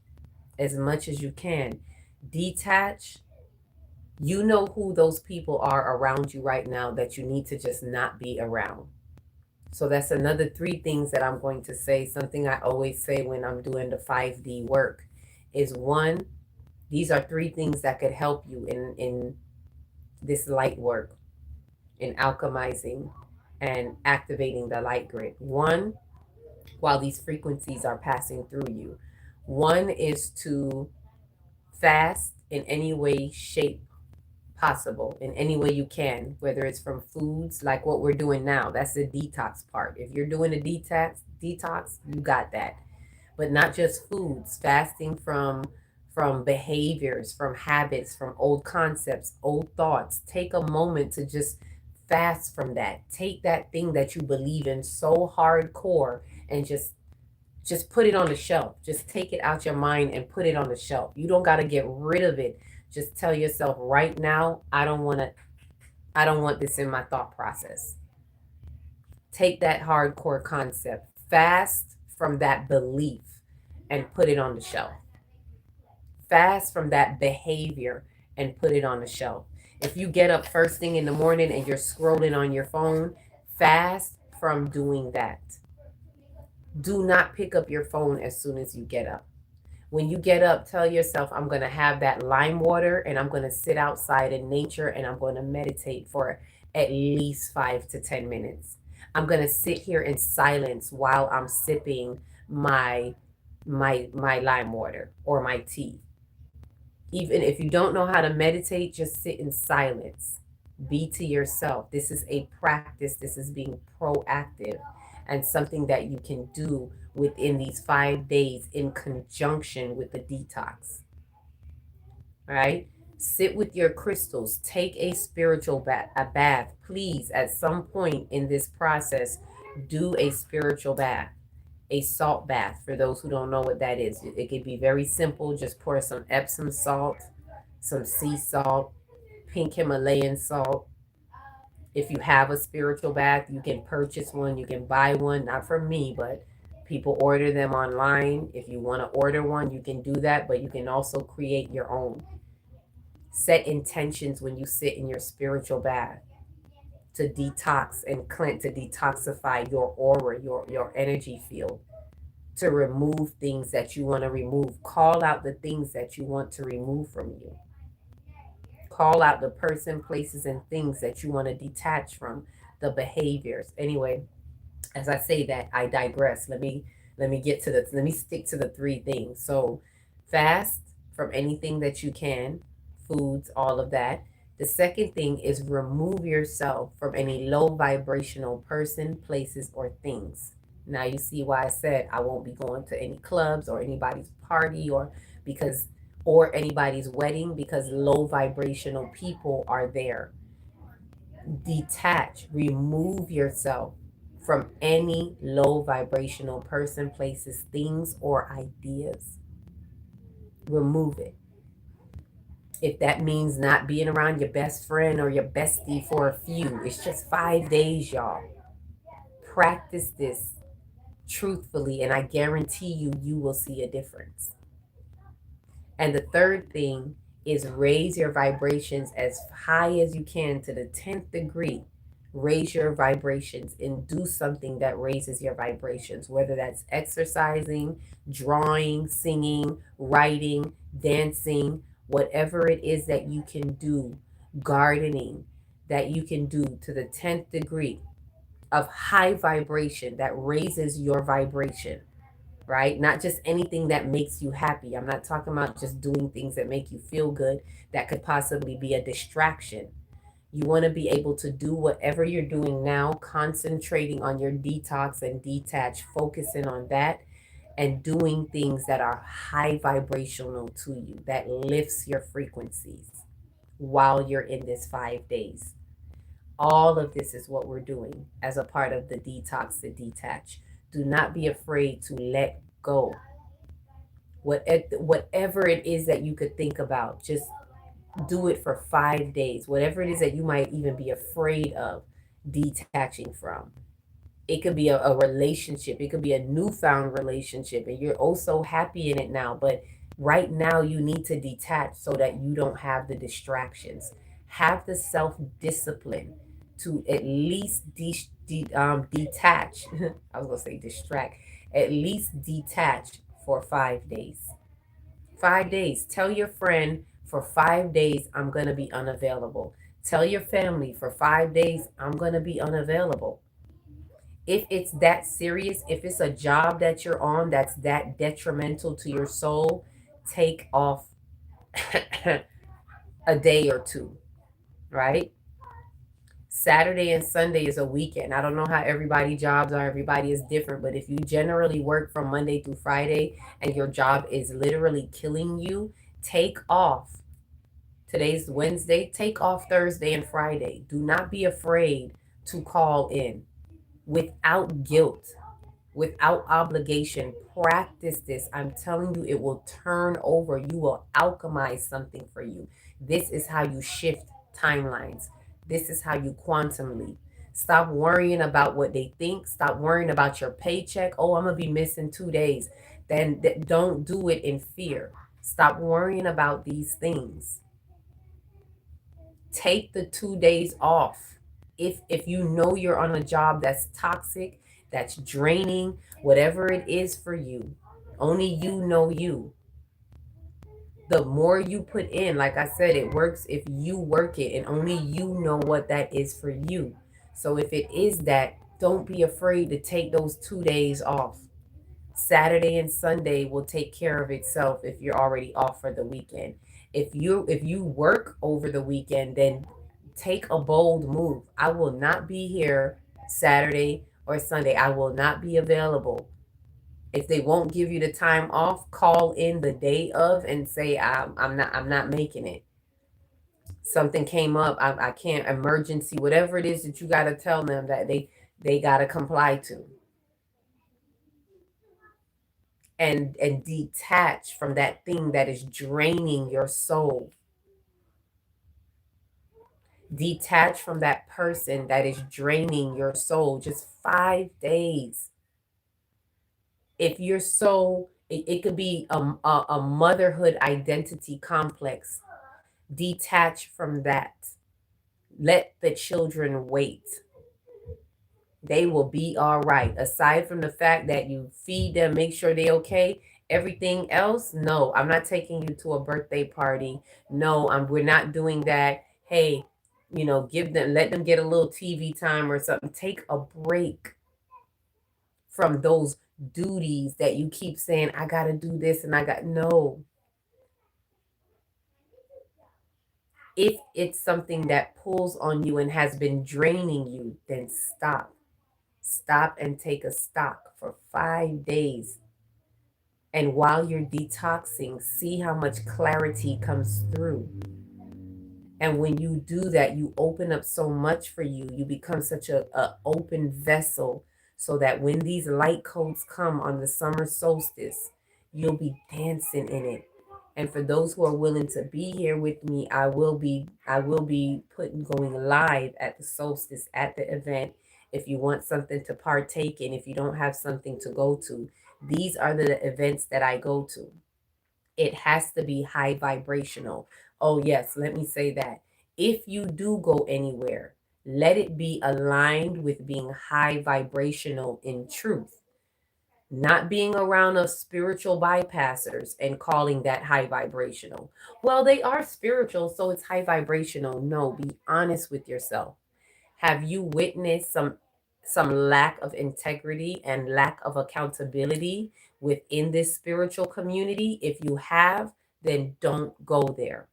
as much as you can. Detach. You know who those people are around you right now that you need to just not be around. So that's another 3 things that I'm going to say. Something I always say when I'm doing the 5D work is, 1, these are 3 things that could help you in this light work, in alchemizing and activating the light grid. 1, while these frequencies are passing through you. 1 is to fast in any way, shape possible, in any way you can, whether it's from foods like what we're doing now. That's the detox part. If you're doing a detox, you got that. But not just foods, fasting from behaviors, from habits, from old concepts, old thoughts. Take a moment to just fast from that. Take that thing that you believe in so hardcore and just put it on the shelf. Just take it out your mind and put it on the shelf. You don't got to get rid of it. Just tell yourself right now, I don't want this in my thought process. Take that hardcore concept, fast from that belief, and put it on the shelf. Fast from that behavior and put it on the shelf. If you get up first thing in the morning and you're scrolling on your phone, fast from doing that. Do not pick up your phone as soon as you get up. When you get up, tell yourself, I'm going to have that lime water and I'm going to sit outside in nature and I'm going to meditate for at least 5 to 10 minutes. I'm going to sit here in silence while I'm sipping my lime water or my tea. Even if you don't know how to meditate, just sit in silence. Be to yourself. This is a practice. This is being proactive and something that you can do within these 5 days in conjunction with the detox. Right? Sit with your crystals. Take a spiritual bath. Please, at some point in this process, do a spiritual bath. A salt bath, for those who don't know what that is. It could be very simple. Just pour some Epsom salt, some sea salt, pink Himalayan salt. If you have a spiritual bath, you can purchase one. You can buy one, not from me, but people order them online. If you want to order one, you can do that, but you can also create your own. Set intentions when you sit in your spiritual bath to detox and cleanse, to detoxify your aura, your energy field, to remove things that you want to remove. Call out the things that you want to remove from you. Call out the person, places, and things that you want to detach from, the behaviors. Anyway, as I say that, I digress. Let me stick to the 3 things. So fast from anything that you can, foods, all of that. The second thing is remove yourself from any low vibrational person, places, or things. Now you see why I said I won't be going to any clubs or anybody's party, or because or anybody's wedding, because low vibrational people are there. Detach, remove yourself from any low vibrational person, places, things, or ideas. Remove it. If that means not being around your best friend or your bestie for a few, it's just 5 days, y'all. Practice this truthfully, and I guarantee you, you will see a difference. And the third thing is raise your vibrations as high as you can to the 10th degree. Raise your vibrations and do something that raises your vibrations, whether that's exercising, drawing, singing, writing, dancing, whatever it is that you can do, gardening, that you can do to the 10th degree of high vibration that raises your vibration, right? Not just anything that makes you happy. I'm not talking about just doing things that make you feel good that could possibly be a distraction. You want to be able to do whatever you're doing now, concentrating on your detox and detach, focusing on that, and doing things that are high vibrational to you, that lifts your frequencies while you're in this 5 days. All of this is what we're doing as a part of the detox, the detach. Do not be afraid to let go. Whatever it is that you could think about, just do it for 5 days. Whatever it is that you might even be afraid of detaching from. It could be a relationship. It could be a newfound relationship, and you're oh so happy in it now. But right now, you need to detach so that you don't have the distractions. Have the self discipline to at least detach. I was going to say distract. At least detach for 5 days. 5 days. Tell your friend for 5 days, I'm going to be unavailable. Tell your family for 5 days, I'm going to be unavailable. If it's that serious, if it's a job that you're on that's that detrimental to your soul, take off a day or two, right? Saturday and Sunday is a weekend. I don't know how everybody's jobs are. Everybody is different. But if you generally work from Monday through Friday and your job is literally killing you, take off. Today's Wednesday. Take off Thursday and Friday. Do not be afraid to call in without guilt, without obligation. Practice this. I'm telling you, it will turn over. You will alchemize something for you. This is how you shift timelines. This is how you quantum leap. Stop worrying about what they think. Stop worrying about your paycheck. Oh, I'm going to be missing 2 days. Then don't do it in fear. Stop worrying about these things. Take the 2 days off. If you know you're on a job that's toxic, that's draining, whatever it is for you, only you know you. The more you put in, like I said, it works if you work it, and only you know what that is for you. So if it is that, don't be afraid to take those 2 days off. Saturday and Sunday will take care of itself if you're already off for the weekend. If you work over the weekend, then take a bold move. I will not be here Saturday or Sunday. I will not be available. If they won't give you the time off, call in the day of and say I'm not making it. Something came up. I can't, emergency, whatever it is that you got to tell them that they got to comply to. And detach from that thing that is draining your soul. Detach from that person that is draining your soul. Just 5 days. If your soul, it could be a motherhood identity complex. Detach from that. Let the children wait. They will be all right. Aside from the fact that you feed them, make sure they're okay. Everything else, no, I'm not taking you to a birthday party. No, we're not doing that. Hey, let them get a little TV time or something. Take a break from those duties that you keep saying, I got to do this and no. If it's something that pulls on you and has been draining you, then stop. Stop and take a stock for 5 days. And while you're detoxing, see how much clarity comes through. And when you do that, you open up so much for you. You become such a open vessel so that when these light codes come on the summer solstice, you'll be dancing in it. And for those who are willing to be here with me, I will be putting going live at the solstice at the event. If you want something to partake in, if you don't have something to go to, these are the events that I go to. It has to be high vibrational. Oh, yes, let me say that. If you do go anywhere, let it be aligned with being high vibrational in truth, not being around us spiritual bypassers and calling that high vibrational. Well, they are spiritual, so it's high vibrational. No, be honest with yourself. Have you witnessed some lack of integrity and lack of accountability within this spiritual community? If you have, then don't go there.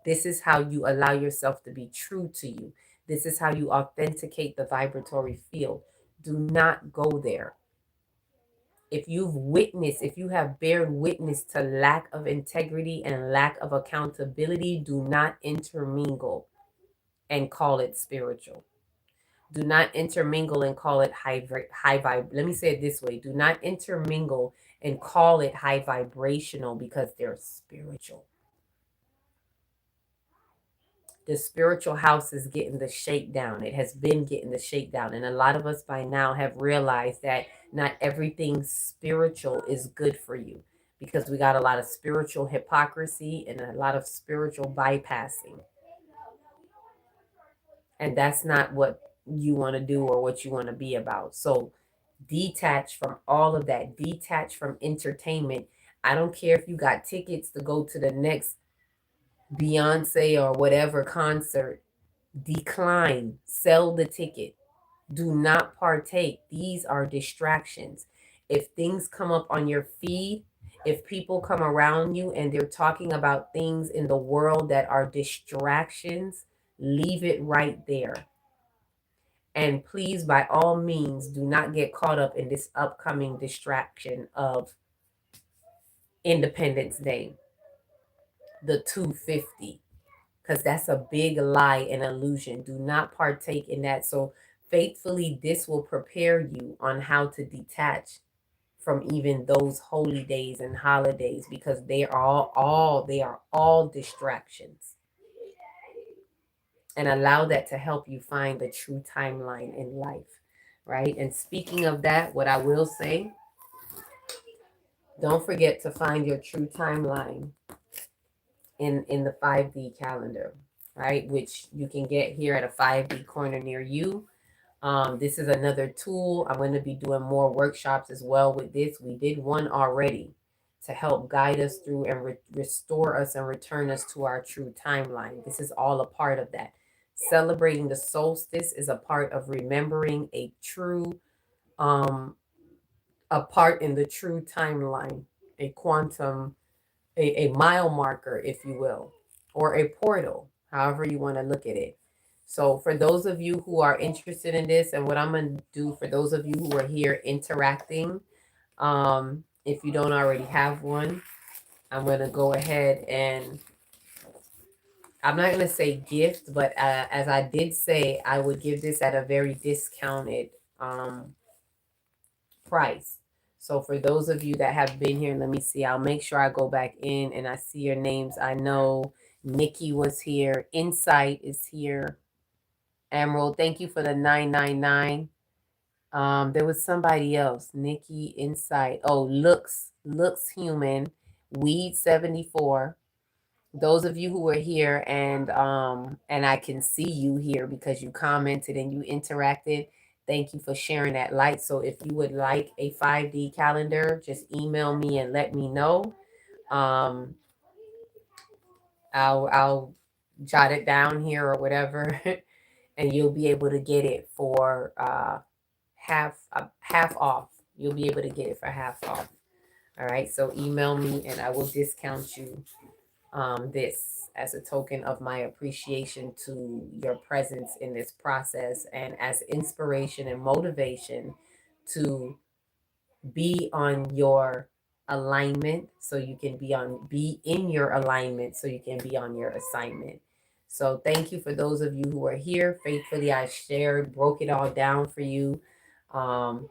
This is how you allow yourself to be true to you. This is how you authenticate the vibratory field. Do not go there. If you've witnessed, if you have bared witness to lack of integrity and lack of accountability, do not intermingle and call it spiritual. Do not intermingle and call it high vibe. Let me say it this way. Do not intermingle and call it high vibrational because they're spiritual. The spiritual house is getting the shakedown. It has been getting the shakedown. And a lot of us by now have realized that not everything spiritual is good for you, because we got a lot of spiritual hypocrisy and a lot of spiritual bypassing. And that's not what you want to do or what you want to be about. So detach from all of that, detach from entertainment. I don't care if you got tickets to go to the next Beyonce or whatever concert, decline, sell the ticket, do not partake. These are distractions. If things come up on your feed, if people come around you and they're talking about things in the world that are distractions, leave it right there. And please, by all means, do not get caught up in this upcoming distraction of Independence Day, the 250, because that's a big lie and illusion. Do not partake in that. So, faithfully, this will prepare you on how to detach from even those holy days and holidays, because they are all distractions. And allow that to help you find the true timeline in life, right? And speaking of that, what I will say, don't forget to find your true timeline in the 5D calendar, right? Which you can get here at a 5D corner near you. This is another tool. I'm going to be doing more workshops as well with this. We did one already to help guide us through and restore us and return us to our true timeline. This is all a part of that. Celebrating the solstice is a part of remembering um, a part in the true timeline, a quantum, a mile marker, if you will, or a portal, however you want to look at it. So, for those of you who are interested in this, and what I'm going to do for those of you who are here interacting, if you don't already have one, I'm going to go ahead and I'm not going to say gift, but as I did say, I would give this at a very discounted um, price. So for those of you that have been here, let me see. I'll make sure I go back in and I see your names. I know Nikki was here. Insight is here. Emerald, thank you for the 999. There was somebody else. Nikki, Insight. Oh, looks human. Weed 74. Those of you who are here and I can see you here because you commented and you interacted. Thank you for sharing that light. So if you would like a 5D calendar, just email me and let me know. Um, I'll jot it down here or whatever, and you'll be able to get it for half off. You'll be able to get it for half off. All right. So email me and I will discount you this as a token of my appreciation to your presence in this process and as inspiration and motivation to be on your alignment so you can be in your alignment so you can be on your assignment. So thank you for those of you who are here faithfully. I shared, broke it all down for you. um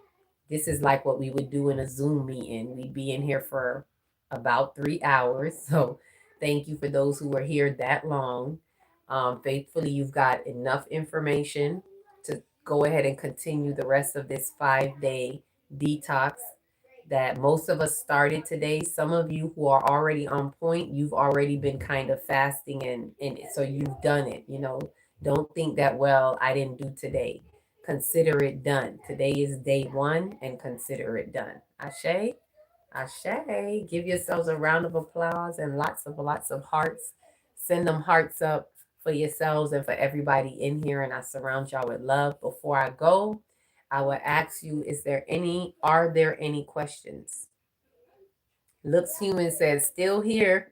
this is like what we would do in a Zoom meeting. We'd be in here for about 3 hours. So thank you for those who are here that long. Faithfully, you've got enough information to go ahead and continue the rest of this 5 day detox that most of us started today. Some of you who are already on point, you've already been kind of fasting and so you've done it. Don't think that, well, I didn't do today. Consider it done. Today is day one and consider it done. Ashe, Ashe. Give yourselves a round of applause and lots of hearts. Send them hearts up for yourselves and for everybody in here. And I surround y'all with love. Before I go, I will ask you, are there any questions? Looks Human says, still here.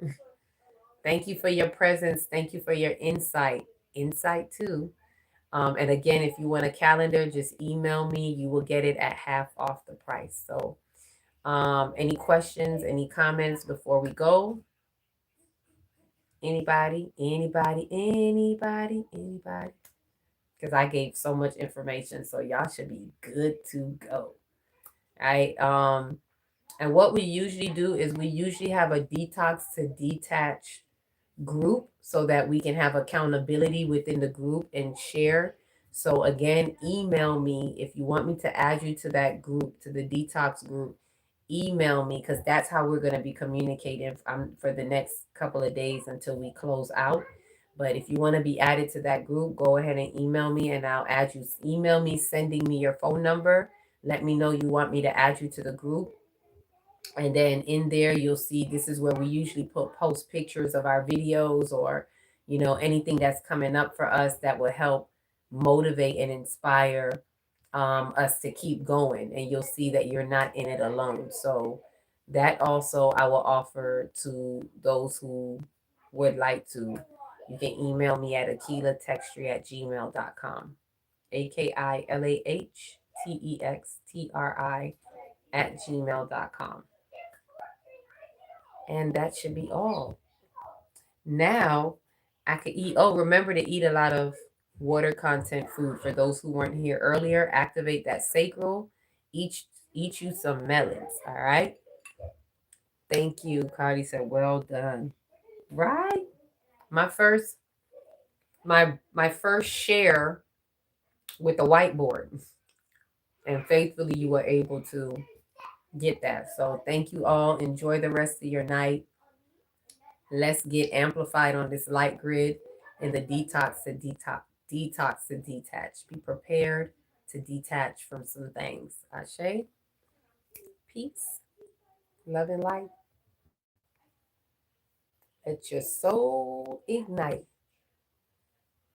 Thank you for your presence. Thank you for your insight. Insight too. And again, if you want a calendar, just email me. You will get it at half off the price. So, any questions, any comments before we go? Anybody, anybody, anybody, anybody? Because I gave so much information, so y'all should be good to go. All right. And what we usually do is we usually have a detox to detach group so that we can have accountability within the group and share. So again, email me if you want me to add you to that group, to the detox group. Email me because that's how we're going to be communicating for the next couple of days until we close out. But if you want to be added to that group, go ahead and email me and I'll add you. Email me sending me your phone number. Let me know you want me to add you to the group, and then in there you'll see this is where we usually post pictures of our videos, or anything that's coming up for us that will help motivate and inspire us to keep going. And you'll see that you're not in it alone. So that also I will offer to those who would like to. You can email me at akilatextry@gmail.com. AKILAHTEXTRI@gmail.com. And that should be all. Now I could eat. Oh, remember to eat a lot of water content food. For those who weren't here earlier, activate that sacral. Eat you some melons. All right. Thank you. Cardi said, well done. Right? My first my first share with the whiteboard. And faithfully you were able to get that. So thank you all. Enjoy the rest of your night. Let's get amplified on this light grid in the detox to detach. Be prepared to detach from some things. Ashe, peace, love, and light. Let your soul ignite.